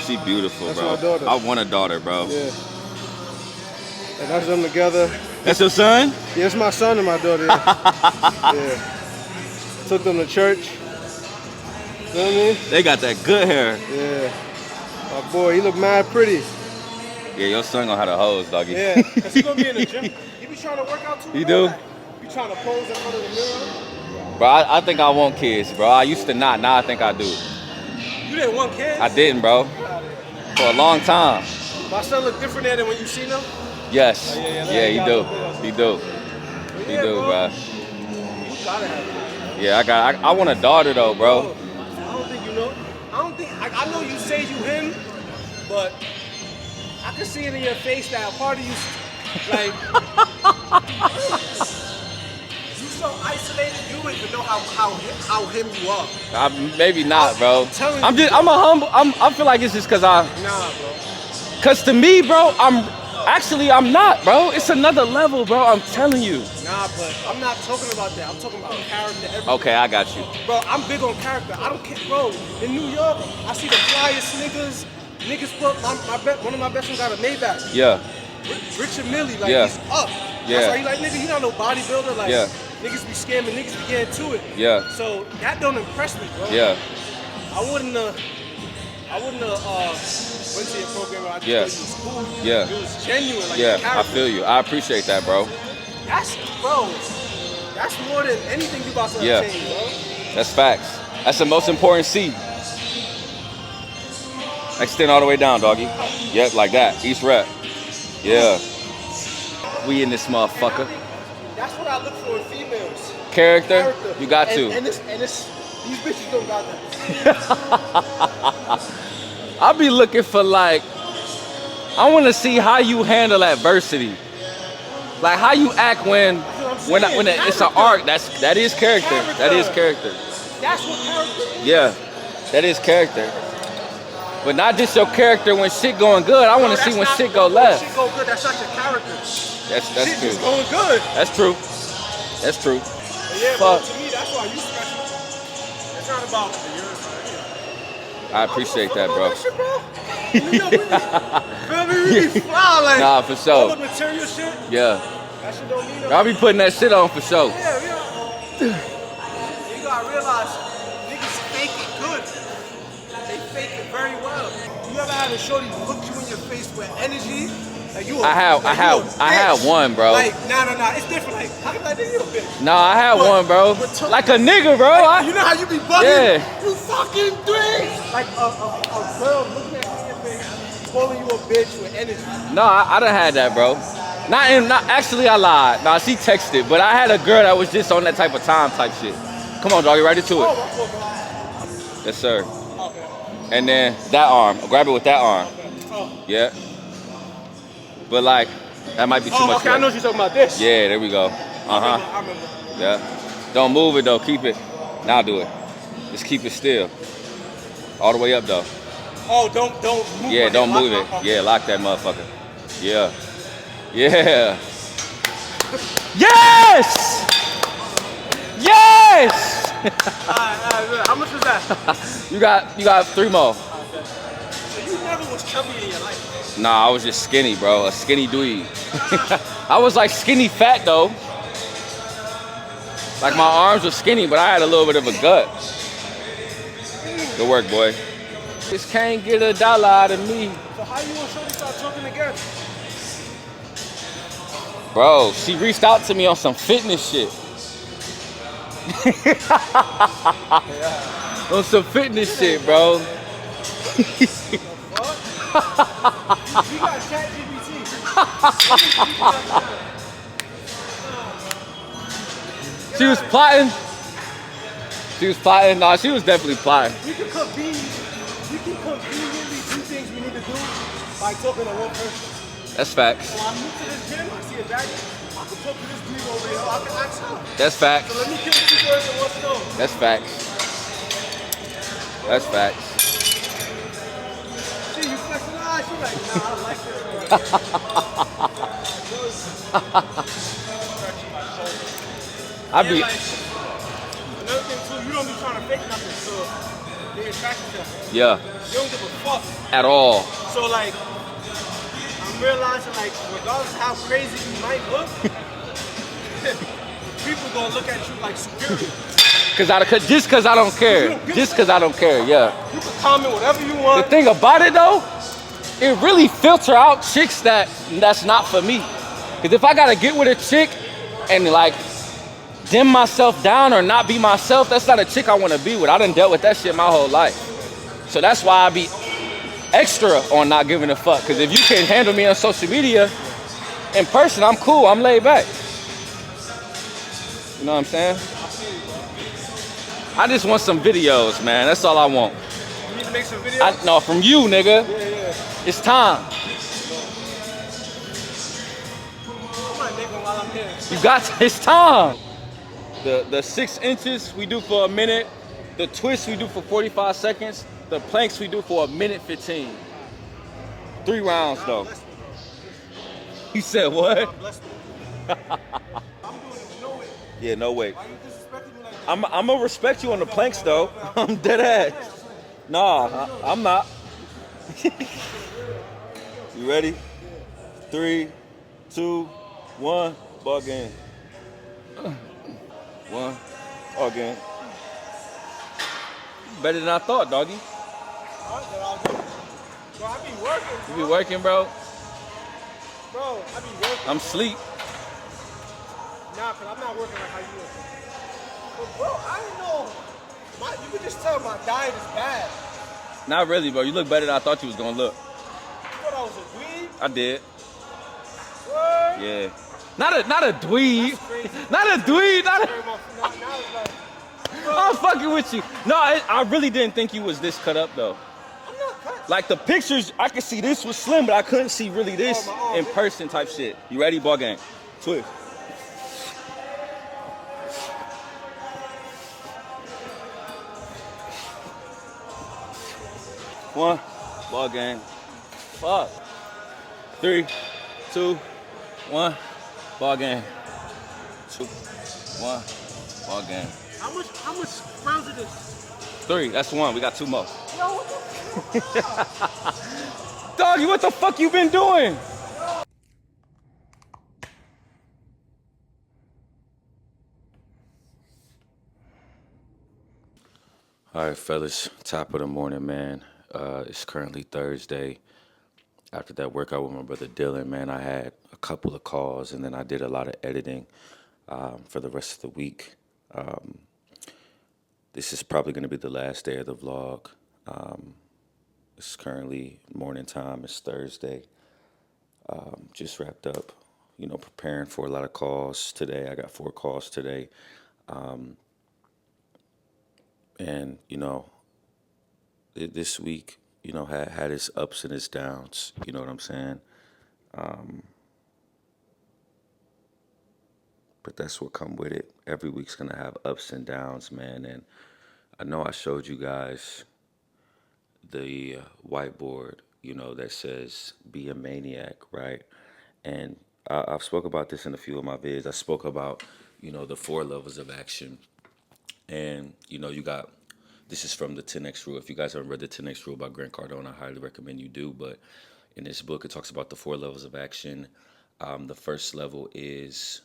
She beautiful, That's bro. my daughter. I want a daughter, bro. Yeah. And that's them together. That's your son? Yeah, it's my son and my daughter. Yeah. Yeah. Took them to church. You know what I mean? They got that good hair. Yeah. My boy, he look mad pretty. Yeah, your son gonna have the hose, doggy. Yeah. Cause he gonna be in the gym. He be trying to work out too. He bro. do? Like, be trying to pose in front of the mirror. Bro, I think I want kids, bro. I used to not. Now I think I do. You didn't want kids? I didn't, bro. For a long time. My son look different there than when you seen him. Yes. Yeah, He do. He do. He Yeah, do, bro. You gotta have it. Yeah, I want a daughter though, bro. I don't think you know. I don't think. I know you say you him, but I can see it in your face that a part of you, like, you so isolated. You don't even know how him you are. Maybe not, bro. telling I'm you, just. I'm a humble. I feel like it's just cause I. Nah, bro. Cause to me, bro, I'm not, bro. It's another level, bro. I'm telling you. Nah, but I'm not talking about that. I'm talking about character. Everything. Okay, I got you. Bro, I'm big on character. I don't care, bro. In New York, I see the flyest niggas. Niggas put one of my best friends got a Maybach. Yeah. Richard Millie, like Yeah. he's up. Yeah. That's why he like, nigga, he not no bodybuilder. Like, Yeah. niggas be scamming, niggas be getting to it. Yeah. So that don't impress me, bro. Yeah. I wouldn't went to your program where I just Yeah. thought it was cool. Yeah. It was genuine, like Yeah, the I character. feel you. I appreciate that, bro. That's more than anything you about to Yeah. obtain, bro. That's facts. That's the most important C. Extend all the way down, doggy. Yep, like that. East rep. Yeah. We in this motherfucker. That's what I look for in females. Character? You got to. And these bitches don't got that. I'll be looking for like, I want to see how you handle adversity. Like how you act when it's an art. That is character. That is character. That's what character is. Yeah, that is character. But not just your character when shit going good. I want to see when shit go left. Shit go good. That's not your character. That's shit true. just going good. That's true. That's true. But yeah, bro, Fuck. to me, that's why you special. It's not about the years. I appreciate that, bro. Feel me? We be fly, like, Nah, for sure. all the material shit. Yeah. That shit don't mean nothing. I'll be putting that shit on for sure. Yeah. You gotta realize niggas fake it good. They fake it very well. You ever had a shorty look you in your face with energy? Like you I had one, bro. Like, nah, it's different. Like, how can I think you a bitch? No, I had one, bro. Like a nigga, bro. Like, you know how you be bugging? Yeah. You fucking three! Like a girl looking at you in your face, calling you a bitch with energy. No, I done had that, bro. Not actually, I lied. Nah, she texted, but I had a girl that was just on that type of time type shit. Come on, doggy, right into it. Yes, sir. Okay. And then that arm. Grab it with that arm. Oh. Yeah. But like, that might be too much. Okay, I know what you're talking about this. Yeah, there we go. I remember. Yeah. Don't move it though. Keep it. Now do it. Just keep it still. All the way up though. Oh, don't move. Yeah, don't move it. Okay. Yeah, lock that motherfucker. Yeah. Yeah. Yes! Yes! Alright, how much was that? You got 3 more. So you never was chubby in your life? Nah, I was just skinny, bro. A skinny dweeb. I was like skinny fat though. Like my arms were skinny, but I had a little bit of a gut. Good work, boy. Just can't get $1 out of me. So how you and Shorty start talking again? Bro, she reached out to me on some fitness shit. On some fitness shit, bro. You got ChatGPT. She was plotting. She was plotting. Nah, she was definitely plotting. We can conveniently do things we need to do by talking to one person. That's facts. So I'm new to this gym, I see a baddie, I can talk to this dude over here, I can ask her. That's facts. So let me kill 2 birds in one stone. That's facts. That's facts. See, you flexing her eyes, she's like, nah, I like this. I be. Like, another thing too, you don't be trying to fake nothing, so attracted to that. Yeah, You don't give a fuck. at all. So like, I'm realizing like, regardless of how crazy you might look, people gonna look at you like superior. Just cause I don't care. Just cause I don't care, yeah. You can comment whatever you The want. thing about it though, it really filter out chicks that's not for me. Cause if I gotta get with a chick and like dim myself down or not be myself, that's not a chick I wanna be with. I done dealt with that shit my whole life. So that's why I be extra on not giving a fuck. Cause if you can't handle me on social media, in person, I'm cool, I'm laid back. You know what I'm saying? I just want some videos, man. That's all I want. You need to make some videos. No, from you, nigga. Yeah. It's time. I'm not nigga while I'm here. You got it's time. The 6 inches we do for a minute. The twist we do for 45 seconds. The planks we do for 1:15. 3 rounds though. You said what? Bless me. I'm doing it no way. Yeah, no way. Why you disrespecting me like that? I'm gonna respect you on the planks though. I'm dead ass. Nah, I'm not. You ready? 3, 2, 1, ball game. 1, ball game. Better than I thought, doggy. Alright, then I'll do it. Bro, I be working. You be working, bro? Bro, I be working. I'm sleep. Nah, cause I'm not working like how you working. But bro, I didn't know. You could just tell my diet is bad. Not really, bro. You look better than I thought you was gonna look. You thought I was a dweeb? I did. What? Yeah. Not a dweeb. Crazy. Not a dweeb. Not a... Now it's like, I'm fucking with you. No, I really didn't think you was this cut up though. I'm not cut. Like the pictures, I could see this was slim, but I couldn't see really this in person type shit. You ready? Ball game. Twist. One, ball game. Fuck. 3, 2, 1, ball game. 2, 1, ball game. How much rounds is this? 3, that's 1. We got 2 more. Yo, what the fuck? Doggy, what the fuck you been doing? All right, fellas, top of the morning, man. It's currently Thursday. After that workout with my brother Dylan, man, I had a couple of calls, and then I did a lot of editing for the rest of the week. This is probably going to be the last day of the vlog. It's currently morning time. It's Thursday. Just wrapped up, preparing for a lot of calls today. I got 4 calls today. And, this week, had its ups and its downs. You know what I'm saying? But that's what come with it. Every week's going to have ups and downs, man. And I know I showed you guys the whiteboard, that says be a maniac, right? And I've spoke about this in a few of my vids. I spoke about, the 4 levels of action. And, you got, this is from the 10X Rule. If you guys haven't read the 10X Rule by Grant Cardone, I highly recommend you do. But in this book, it talks about the 4 levels of action. The first level is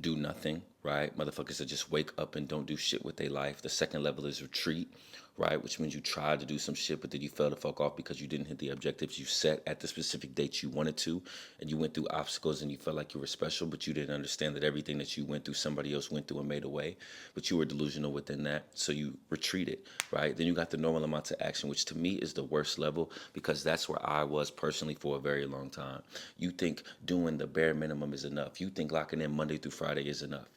do nothing, right? Motherfuckers that just wake up and don't do shit with their life. The second level is retreat, right? Which means you tried to do some shit, but then you fell the fuck off because you didn't hit the objectives you set at the specific date you wanted to, and you went through obstacles and you felt like you were special, but you didn't understand that everything that you went through, somebody else went through and made a way, but you were delusional within that, so you retreated, right? Then you got the normal amounts of action, which to me is the worst level because that's where I was personally for a very long time. You think doing the bare minimum is enough. You think locking in Monday through Friday is enough.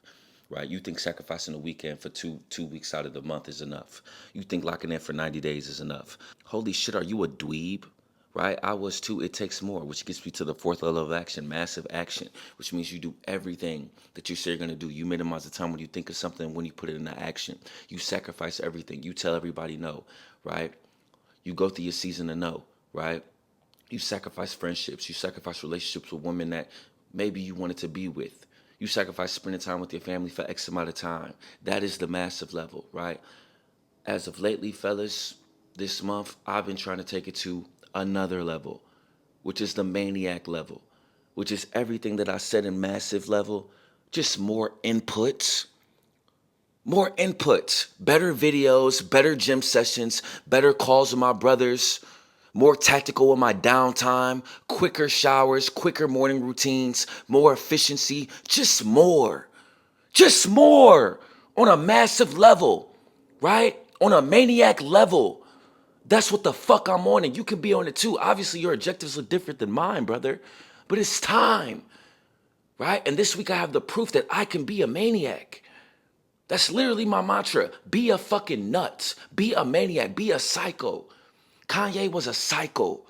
Right? You think sacrificing a weekend for two weeks out of the month is enough. You think locking in for 90 days is enough. Holy shit, are you a dweeb? Right? I was too. It takes more, which gets me to the 4th level of action, massive action, which means you do everything that you say you're going to do. You minimize the time when you think of something, when you put it into action. You sacrifice everything. You tell everybody no, right? You go through your season of no, right? You sacrifice friendships. You sacrifice relationships with women that maybe you wanted to be with. You sacrifice spending time with your family for X amount of time. That is the massive level, right? as of lately, fellas, this month, I've been trying to take it to another level, which is the maniac level, which is everything that I said in massive level, just more inputs. More inputs, better videos, better gym sessions, better calls with my brothers, more tactical with my downtime, quicker showers, quicker morning routines, more efficiency, just more on a massive level, right? On a maniac level. That's what the fuck I'm on, and you can be on it too. Obviously, your objectives are different than mine, brother, but it's time, right? And this week I have the proof that I can be a maniac. That's literally my mantra. Be a fucking nut. Be a maniac. Be a psycho. Kanye was a psycho.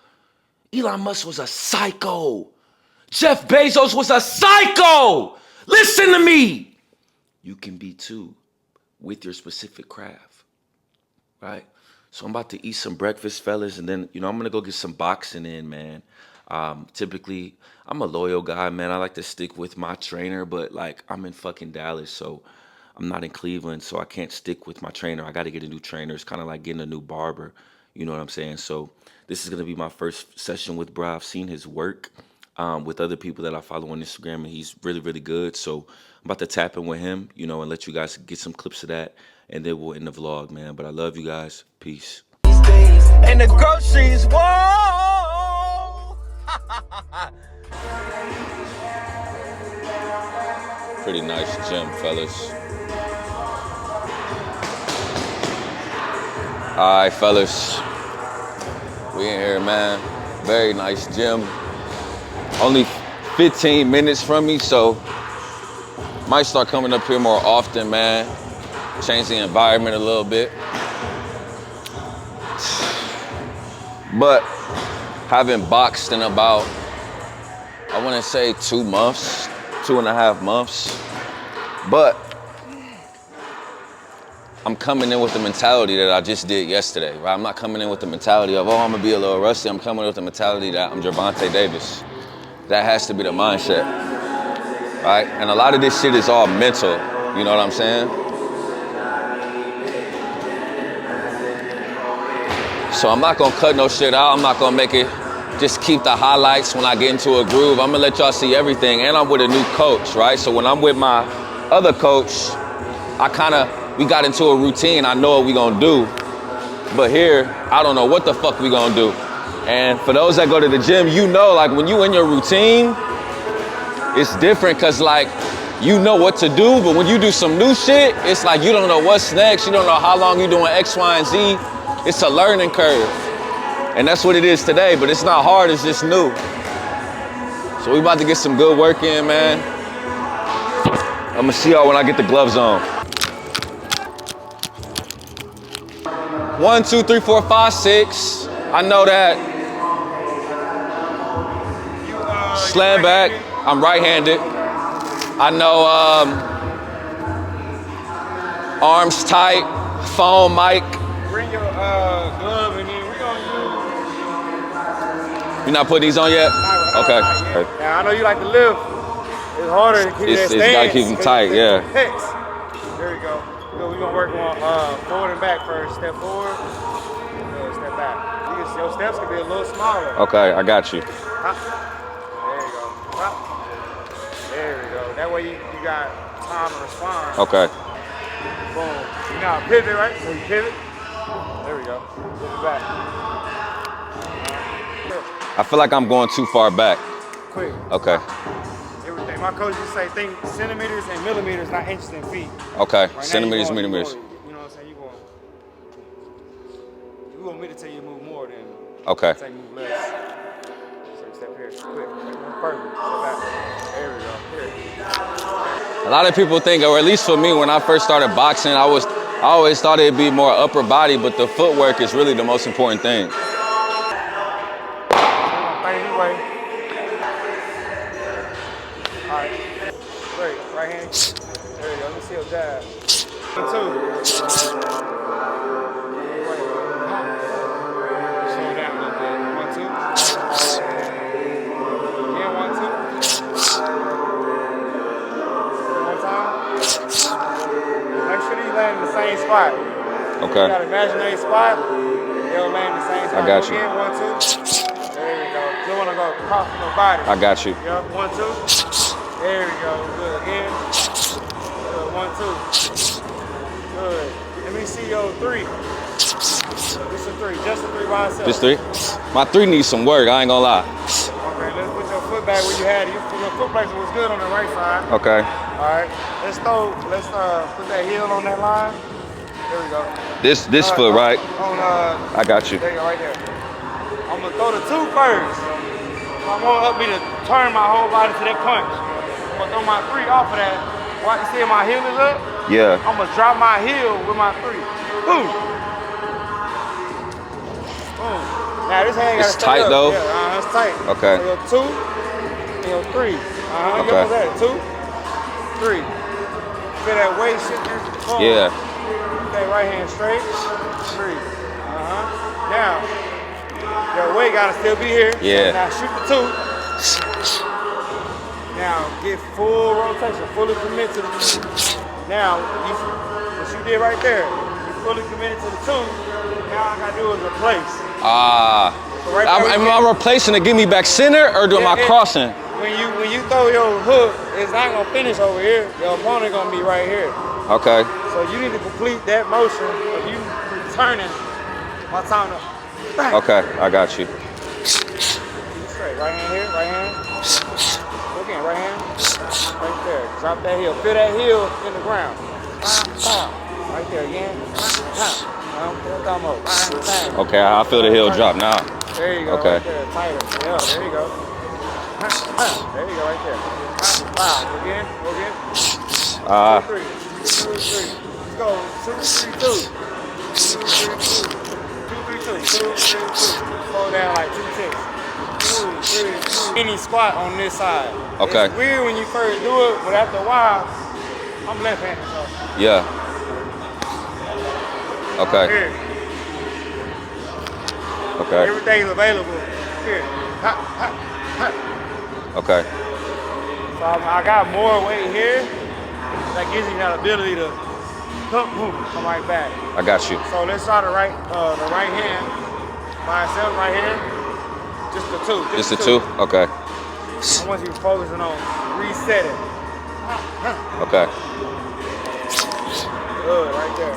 Elon Musk was a psycho. Jeff Bezos was a psycho. Listen to me. You can be too with your specific craft, right? So I'm about to eat some breakfast, fellas, and then, I'm going to go get some boxing in, man. Typically, I'm a loyal guy, man. I like to stick with my trainer, but, I'm in fucking Dallas, so I'm not in Cleveland, so I can't stick with my trainer. I got to get a new trainer. It's kind of like getting a new barber. You know what I'm saying? So this is going to be my first session with bro. I've seen his work with other people that I follow on Instagram, and he's really, really good. So I'm about to tap in with him, and let you guys get some clips of that, and then we'll end the vlog, man. But I love you guys. Peace. And the groceries, whoa! Pretty nice gym, fellas. All right, fellas. We in here, man. Very nice gym. Only 15 minutes from me, so might start coming up here more often, man. Change the environment a little bit. But haven't boxed in about, I want to say 2 months, 2.5 months. But I'm coming in with the mentality that I just did yesterday, right? I'm not coming in with the mentality of, I'm gonna be a little rusty. I'm coming with the mentality that I'm Gervonta Davis. That has to be the mindset, right? And a lot of this shit is all mental, you know what I'm saying? So I'm not gonna cut no shit out. I'm not gonna make it, just keep the highlights when I get into a groove. I'm gonna let y'all see everything. And I'm with a new coach, right? So when I'm with my other coach, we got into a routine. I know what we gonna do. But here, I don't know what the fuck we gonna do. And for those that go to the gym, when you in your routine, it's different because you know what to do. But when you do some new shit, it's like you don't know what's next. You don't know how long you're doing X, Y, and Z. It's a learning curve. And that's what it is today, but it's not hard, it's just new. So we about to get some good work in, man. I'm gonna see y'all when I get the gloves on. 1, 2, 3, 4, 5, 6. I know that. Slam back, I'm right-handed. I know arms tight, phone mic. Bring your glove and then we're gonna use. You not putting these on yet? Okay. Now I know you like to lift. It's harder to keep that stance. It's gotta keep them tight, yeah. There we go. We're gonna work on forward and back first. Step forward, step back. Your steps can be a little smaller. Okay, I got you. Hop. There you go. Hop. There we go. That way you got time to respond. Okay. Boom. You now pivot, right? So you pivot. There we go. Pivot back. I feel like I'm going too far back. Quick. Okay. Everything. My coach used to say, think centimeters and millimeters, not inches and feet. Okay. Right, Centimeters, millimeters. You know what I'm saying? You want me to tell you to move more than okay. say move less. So step here, quick. Perfect. Step back. There we go. Here. A lot of people think, or at least for me, when I first started boxing, I always thought it'd be more upper body, but the footwork is really the most important thing. Anyway. All right. Great. Right hand. There you go. Let me see your jab. 1, 2. Slow down a little bit. 1, 2. Again, 1, 2. One time. Make sure that you land in the same spot. Okay. You got imaginary spot. They'll land the same time. I got you. Again, 1, 2. There we go. You want to go across your body. I got you. Yup, 1, 2. There we go. Good. Again. Good. 1, 2. Good. Let me see your 3. Just a 3. Just a 3 by itself. Just 3? My 3 needs some work, I ain't gonna lie. Okay, let's put your foot back where you had it. Your foot placement was good on the right side. Okay. Alright. Let's put that heel on that line. There we go. This foot, right? I got you. There you go, right there. I'm gonna throw the 2 first. I want me to turn my whole body to that punch. I'm gonna throw my 3 off of that. Watch, you see my heel is up? Yeah. I'm gonna drop my heel with my 3. Boom. Boom. Now this hand It's gotta stay tight, up. though? Yeah, it's tight. Okay. So your 2 and your 3. Okay. Give us that. 2, 3. Feel that weight shifting? Boom. Yeah. Keep that right hand straight. 3. Now, your weight gotta still be here. Yeah. Now shoot the 2. Now get full rotation, fully commit to the 2. Now, what you did right there, you fully committed to the 2. Now all I gotta do is replace. So right there, am I replacing to get me back center, or am I crossing? When you throw your hook, it's not gonna finish over here. Your opponent gonna be right here. Okay. So you need to complete that motion of you returning my time to bang. Okay, I got you. Keep straight. Right hand here, right hand. Go again, right hand. Right there. Drop that heel. Feel that heel in the ground. Right there again. Okay, I feel the heel drop now. There you go. Okay. Right there. Tighter. Yeah, there you go. There you go, right there. Go again. Go again. 2, 3. 2, 3. Let's go. 2, 3, 2. 2, 3, 2. 2, 3, 2. 2, 3, 2. Slow down like 2 ticks. 2, 3, 2. Any squat on this side. Okay. It's weird when you first do it, but after a while, I'm left-handed. So. Yeah. Okay. Here. Okay. Everything's available. Here. Ha, ha, ha. Okay. So I got more weight here. That gives you that ability to come right back. I got you. So let's try the right hand by itself right here. Just the 2. Just the 2? Okay. I want you focusing on resetting. Okay. Good, right there.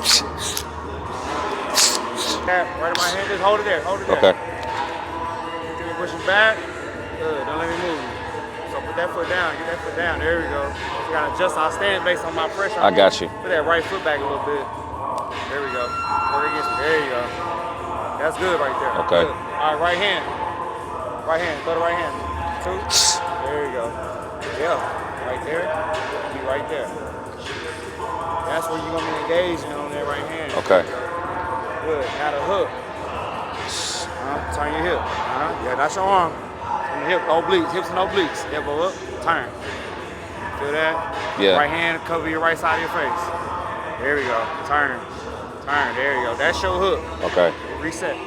Tap right in my hand. Just hold it there. Hold it there. Okay. Keep it pushing back. Good. Don't let me move. So put that foot down. Get that foot down. There we go. You gotta adjust our stance based on my pressure. I got you. Put that right foot back a little bit. There we go. There you go. That's good right there. Okay. Good. All right, right hand. Right hand. Go to right hand. 2. There you go. Yeah. Right there. Be right there. That's where you're gonna be engaging on that right hand. Okay. Good. Now the hook. Turn your hip. Yeah, that's your arm. Turn your hip, obliques, hips and obliques. Elbow up, turn. Feel that? Yeah. Right hand cover your right side of your face. There we go. Turn. Turn. There you go. That's your hook. Okay. Reset.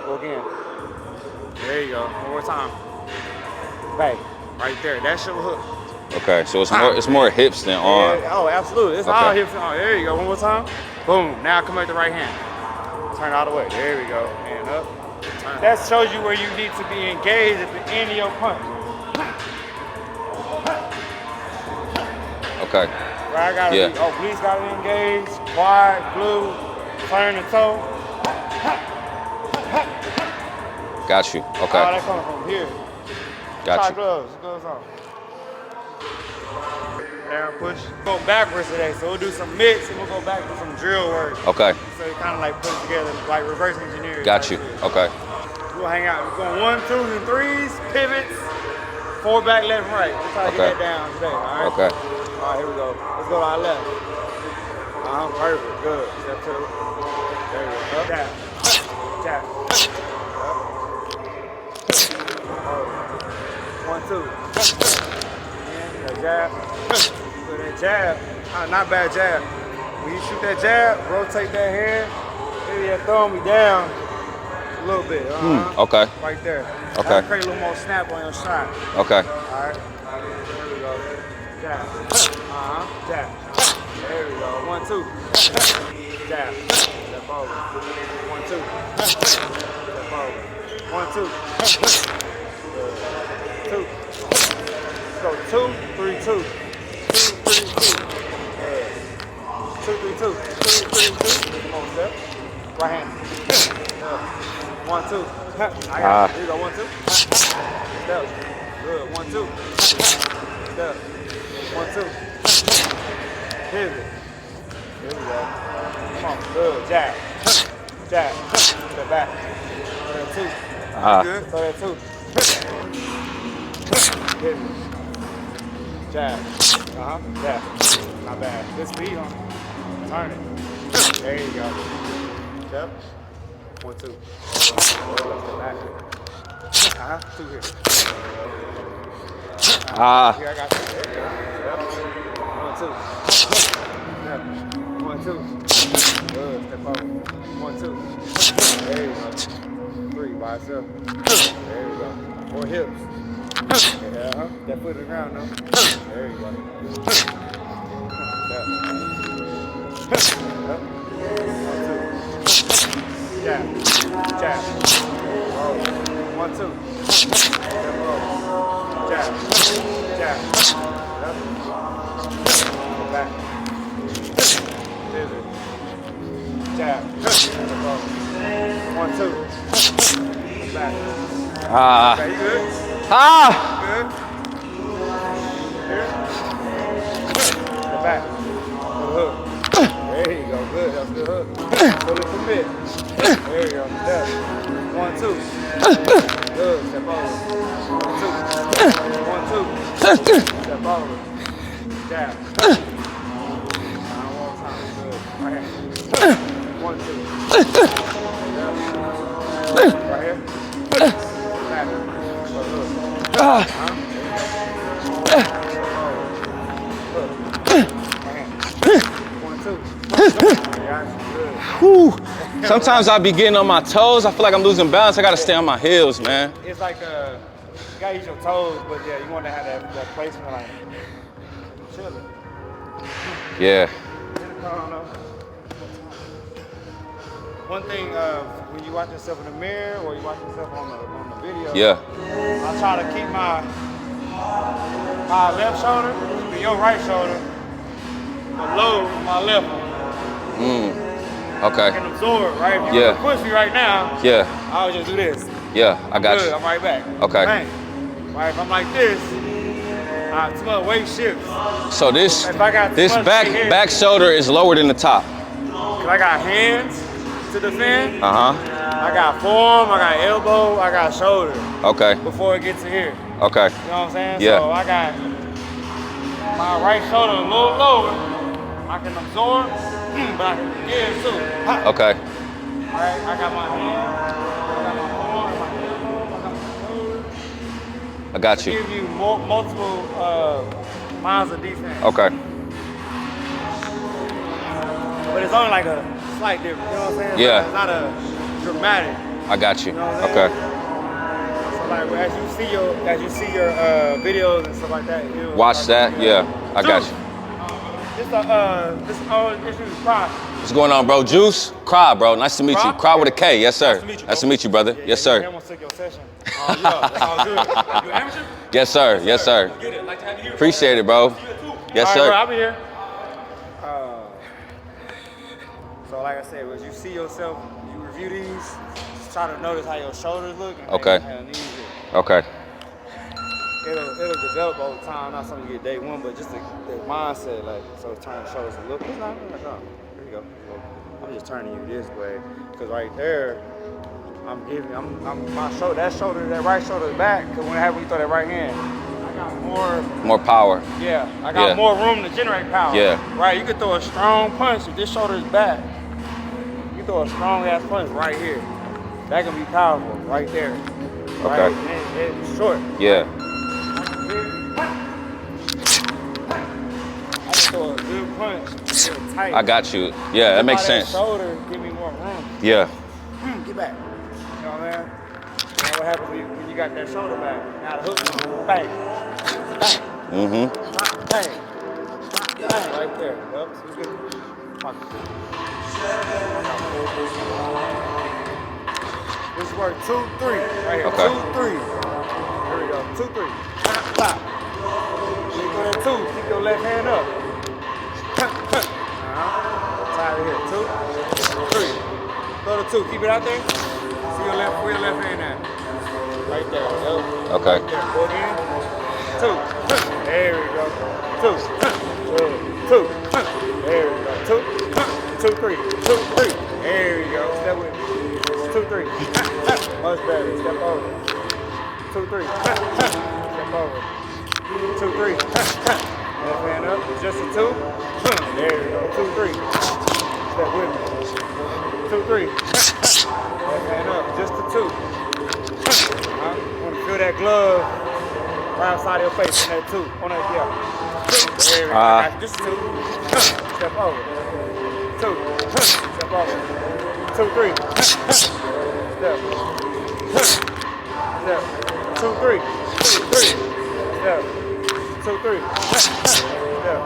Go again. There you go. One more time. Back. Right there. That's your hook. Okay. So it's more hips than arm. Yeah, oh, absolutely. It's Okay. all hips and arm. There you go. One more time. Boom. Now come back to right hand. Turn all the way. There we go. And up. Turn. That shows you where you need to be engaged at the end of your punch. Okay. Right, I gotta Yeah. be, obliques gotta be engaged. Quad, glue, turn the toe. Got you. Okay. All that coming from here. Got Try you. gloves on. Down, push. Go backwards today, so we'll do some mix and we'll go back to some drill work. Okay. So you kind of like put it together, like reverse engineering. Got you. Okay. We'll hang out. We're going 1, 2, and 3s, pivots, 4 back, left, and right. We'll try to Okay. get that down today, all right? Okay. All right, here we go. Let's go to our left. Perfect. Good. Step to the there we go. Up. Tap. Tap. Up. 1, 2. And that jab. Good, that jab. Not bad jab. When you shoot that jab, rotate that hand. Maybe that throw me down a little bit. Okay. Right there. Okay. That'll create a little more snap on your shot. Okay. All right. There we go. Jab. Jab. There we go. 1, 2. Jab. Step on. over. 1, 2. Step over. 1, 2. 2. Let's go 2, 3, 2. 2, 3, 2. 2, 3, 2. 2, 3, 2. Come on, step. Right hand. 1, 2. I got it. Here you go. 1, 2. Step. Good. 1, 2. Step. 1, 2. Pivot. Here we go. Come on. Good. Jab. Jab. Step back. Throw that 2. Good. Throw that 2. Pivot. Jab. Jab. Not bad. Good speed on it. Turn it. There you go. Step. 1, 2. Step back. 2 here. Here, I got you. There you go. Step. 1, 2. Step. 1, 2. Good. Step over. 1, 2. There you go. 3 by itself. There you go. 4 hips. Yeah, that foot in the ground now. There you go. Step. 1, 2. Jab. Jab. Roll. 1, 2. Step roll. Jab. Jab. Yep. Go back. Pivot. Jab. Step roll. 1, 2. Back. Okay, you good? Good. Here. Go back. Good hook. There you go. Good. That's a good hook. Pull it from mid. There you go. Step. 1, 2. Good. Step over. 1, 2. 1, 2. Step over. Jab. One more time. Good. Right here. 1, 2. Right here. Back. Good hook. Whew. Sometimes I be getting on my toes. I feel like I'm losing balance. I gotta stay on my heels, man. It's like you gotta use your toes, but yeah, you want to have that placement like chilling. Yeah. One thing, when you watch yourself in the mirror or you watch yourself on the video, Yeah. I try to keep my left shoulder to your right shoulder below my left one. Okay. I can absorb, right? If you Yeah. push me right now, Yeah. I'll just do this. Yeah, I got Good, you. I'm right back. Okay. Bang. Right, if I'm like this, too much weight shifts. So this If I got too this much back weight here, back shoulder is lower than the top. 'cause I got hands to defend. Uh-huh. I got forearm, I got elbow, I got shoulder Okay. before it gets to here. Okay. You know what I'm saying? Yeah. So I got my right shoulder a little lower. I can absorb, but I can give too. Ha. Okay. All right, I got my hand, I got my forearm, my elbow, I got my shoulder. I got you. Give you multiple miles of defense. Okay. But it's only like a slight difference. You know what I'm saying? Yeah. It's not a dramatic. I got you. You know what I'm Okay. saying? So like as you see your videos and stuff like that, you Watch that. Yeah. I got you. This is Cry. What's going on, bro? Juice? Cry, bro. Nice to meet you. Cry? Cry with a K. Yes, sir. Nice to meet you, brother. Yes, sir. I almost took your session. Oh, yeah, that's all good. You amateur? Yes, sir. Yes, sir. Get it. Like to have you here. Appreciate it, bro. Yes, All right, sir. bro, I'll be here. So like I said, as you see yourself, you review these, just try to notice how your shoulders look and Okay. how your knees look. Okay. It'll develop over time, not something you get day one, but just the mindset, like, so turn the shoulders a little. It's not, here you go. I'm just turning you this way, because right there, my shoulder, that right shoulder is back, because when you throw that right hand, I got More power. yeah, I got more room to generate power. Yeah. Right, you can throw a strong punch if this shoulder is back. You throw a strong ass punch right here. That can be powerful, right there. Right? Okay. And it's short. Yeah. I can throw a good punch, real tight. I got you. Yeah, that makes sense. Shoulder, give me more room. Yeah. Get back. You know what I'm saying? Now what happens when you got that shoulder back? Now the hook, bang, bang, Mm-hmm. bang, bang, right there. Yep, so you can pocket. This work 2-3 right here. Okay. 2-3. Here we go. 2-3. Pop. You go to 2. Keep your left hand up. Side here. 2, 3. Go to 2. Keep it out there. See your left. Where your left hand at? Right there. Yep. Okay. Right there. Go again. 2. There we go. 2. 2. There we go. 2. 2, 3. 2, 3. There we go. Step with me. 2, 3. Much better. Step over. 2, 3. Step over. 2, 3. Left hand up. Just a 2. There we go. 2, 3. Step with me. 2, 3. Left hand up. Just a 2. Want to feel that glove right outside your face on that 2. On that, yeah. There we go. Just a 2. Step over. 2. Step over. 2, 3. Step. Step. 2, 3. 3. Step. 2, 3. Step.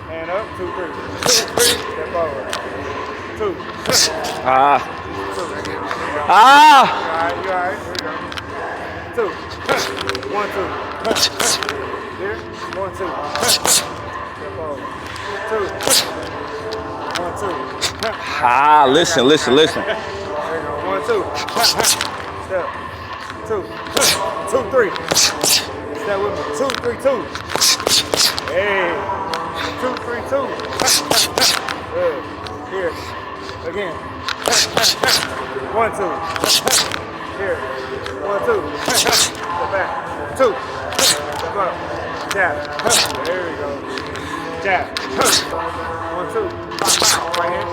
Hand up. 2, 3. 3. Step over. 2. 2. You alright? Here we go. 2. 1, 2. Here. 1, 2. Step over. 2. 1, 2. Listen. There you go. 1, 2. Step. 2. 2, 3. Step with me. 2, 3, 2. Hey. 2, 3, 2. Good. Here. Again. 1, 2. Here. 1, 2. Step back. 2. Step up. Jab. There we go. Jab. 1, 2. Right hand.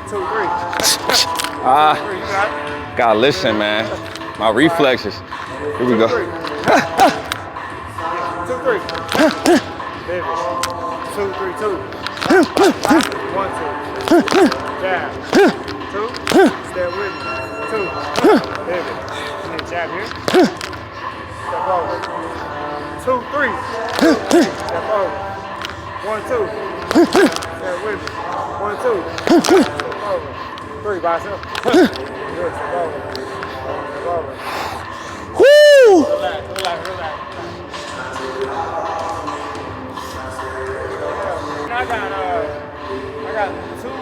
2, 3. 2, 3. You got it? Gotta listen, man. My reflexes. Here we go. 2, 3. 2, 3, 2. 1, 2. Jab. 2. Step with me. 2. Pivot. And then jab here. Step over. 2, 3. Step over. 1, 2. Step with me. 1, 2. Step over. 3 by yourself. Good. Step over. Step over. Woo! Relax.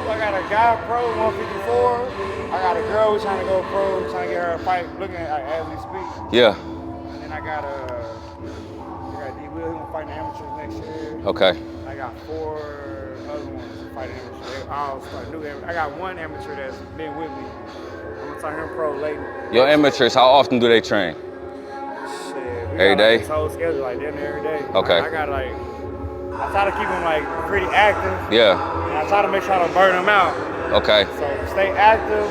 I got a guy pro 154. I got a girl who's trying to go pro, trying to get her a fight, looking at as we speak. Yeah. And then I got D. Will, he's gonna fight in the amateurs next year. Okay. I got 4 other ones fighting amateurs. They all start new amateurs. I got 1 amateur that's been with me. I'm gonna turn him pro later. Your amateurs, how often do they train? Shit, we Every got, day? Like, this whole schedule, like damn near every day. Okay. I got like, I try to keep them like pretty active. Yeah. And I try to make sure I don't burn them out. Okay. So stay active.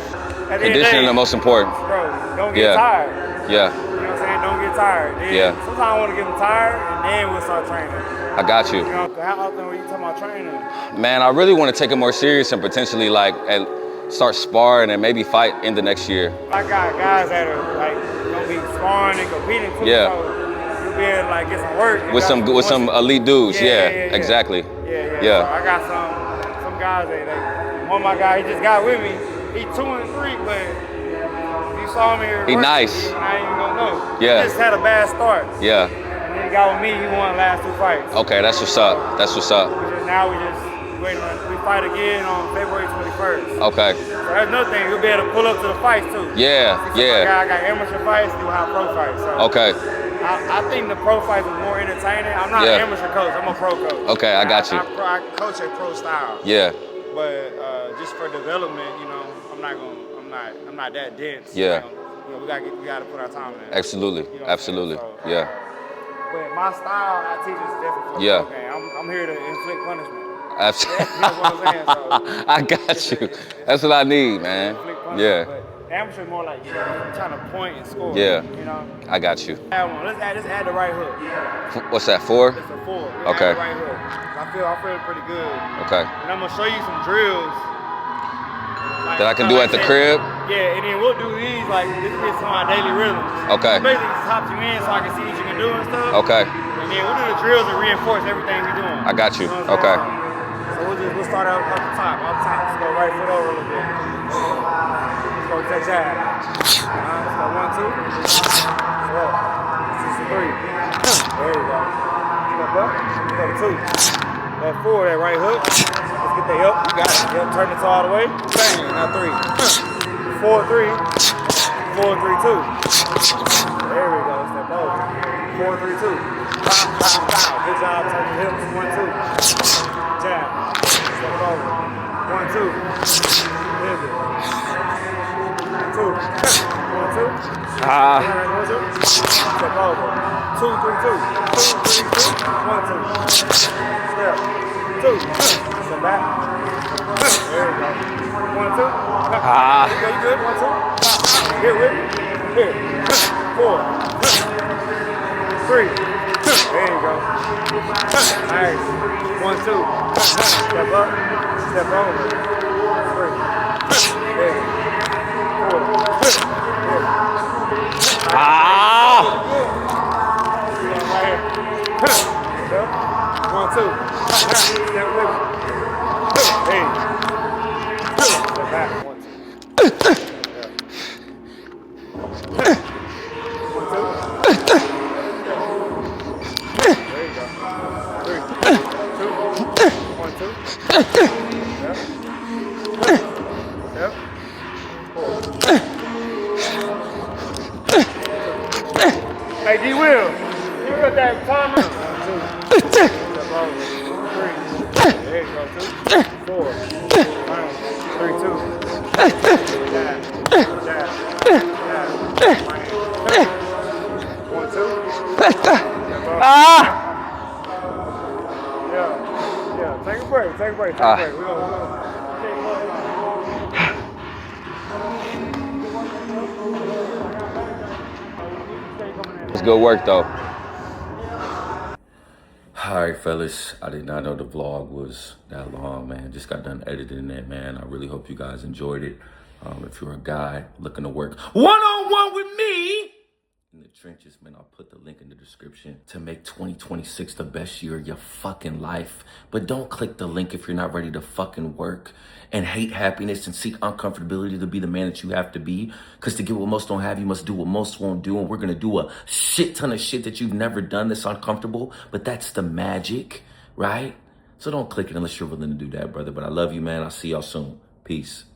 At the end of the Conditioning day, the most important. bro, don't get tired. Yeah. You know what I'm saying? Don't get tired. Then Yeah. Sometimes I want to get them tired, and then we'll start training. I got you. You know, how often were you talking about training? Man, I really want to take it more serious and potentially start sparring and maybe fight in the next year. I got guys that are like gonna be sparring and competing too. Yeah. So you'll be able to like get some work. With some elite dudes. Yeah. Exactly. Yeah. Yeah. So I got some guys that one of my guys, he just got with me. He 2 and 3, but you saw him here. He nice. I ain't even gonna know. Yeah. He just had a bad start. Yeah. And then he got with me. He won the last 2 fights. Okay, that's what's up. That's what's up. Now we waiting on. We fight again on February 21st. Okay. So that's another thing. We'll be able to pull up to the fights too. Yeah. I got amateur fights, do have pro fights. So Okay. I think the pro fights are more entertaining. I'm not an amateur coach. I'm a pro coach. Okay, I got you. I coach a pro style. Yeah. But just for development, you know, I'm not that dense. Yeah. You know, we gotta put our time in. Absolutely. You know Absolutely. so, Yeah. But my style, I teach is different from Yeah. the game. I'm here to inflict punishment. Absolutely. You know what I'm saying? So, I got you. That's what I need, man. inflict punishment. Yeah. But amateur more like you're trying to point and score. Yeah. You know. I got you. Let's add the right hook. What's that, 4? It's a 4. Okay. Add the right hook. I feel pretty good. Okay. And I'm gonna show you some drills That I can do at the crib? Yeah, and then we'll do these like this is some of my daily rhythms. Okay. Basically, just hop you in so I can see what you can do and stuff. Okay. And then we'll do the drills and reinforce everything we're doing. I got you. know what I'm Okay. saying? So we'll start start up the top. Let's go right foot over a little bit. Let's go take jab. Let's go 1, 2. Yeah. This is 3. There you go. Step up. Go to 2. That 4, that right hook. Let's get that up. You got it. Yep, turn it all the way. Bang. Now 3. 4, 3. 4, 3, 2. There we go. Step over. 4, 3, 2. Pow, pow, pow. Good job. Turn the hips. 1, 2. Jab. Step it over. 1, 2. Pivot. 2. 1, 2. Ah. 1, 2. Step over. 2, 3, 2. 2, 3, 2. 1, 2. Step. 2. Step back. There we go. 1, 2. Ah. There you go. You good? 1, 2. Here with me. Here. 4. 3. There you go. Nice. 1, 2. Step up. Step over. 3. There. 4. Here. Ah. Right here. Step. 1, 2. Step with me. Hey. Step back. 1, 2. Hey, D. Will, you got that timer? 1, 2. Step over. 3. There you go. 2. 4. 3, 2. Jab. Jab. Jab. 1, 2. Ah. Yeah. Take a break. Take a break. We're It's good work though. All right, fellas. I did not know the vlog was that long, man. Just got done editing it, man. I really hope you guys enjoyed it. If you're a guy looking to work one-on-one with me in the trenches, man, I'll put the link in the description to make 2026 the best year of your fucking life. But don't click the link if you're not ready to fucking work and hate happiness and seek uncomfortability to be the man that you have to be. Because to get what most don't have, you must do what most won't do. And we're going to do a shit ton of shit that you've never done that's uncomfortable. But that's the magic, right? So don't click it unless you're willing to do that, brother. But I love you, man. I'll see y'all soon. Peace.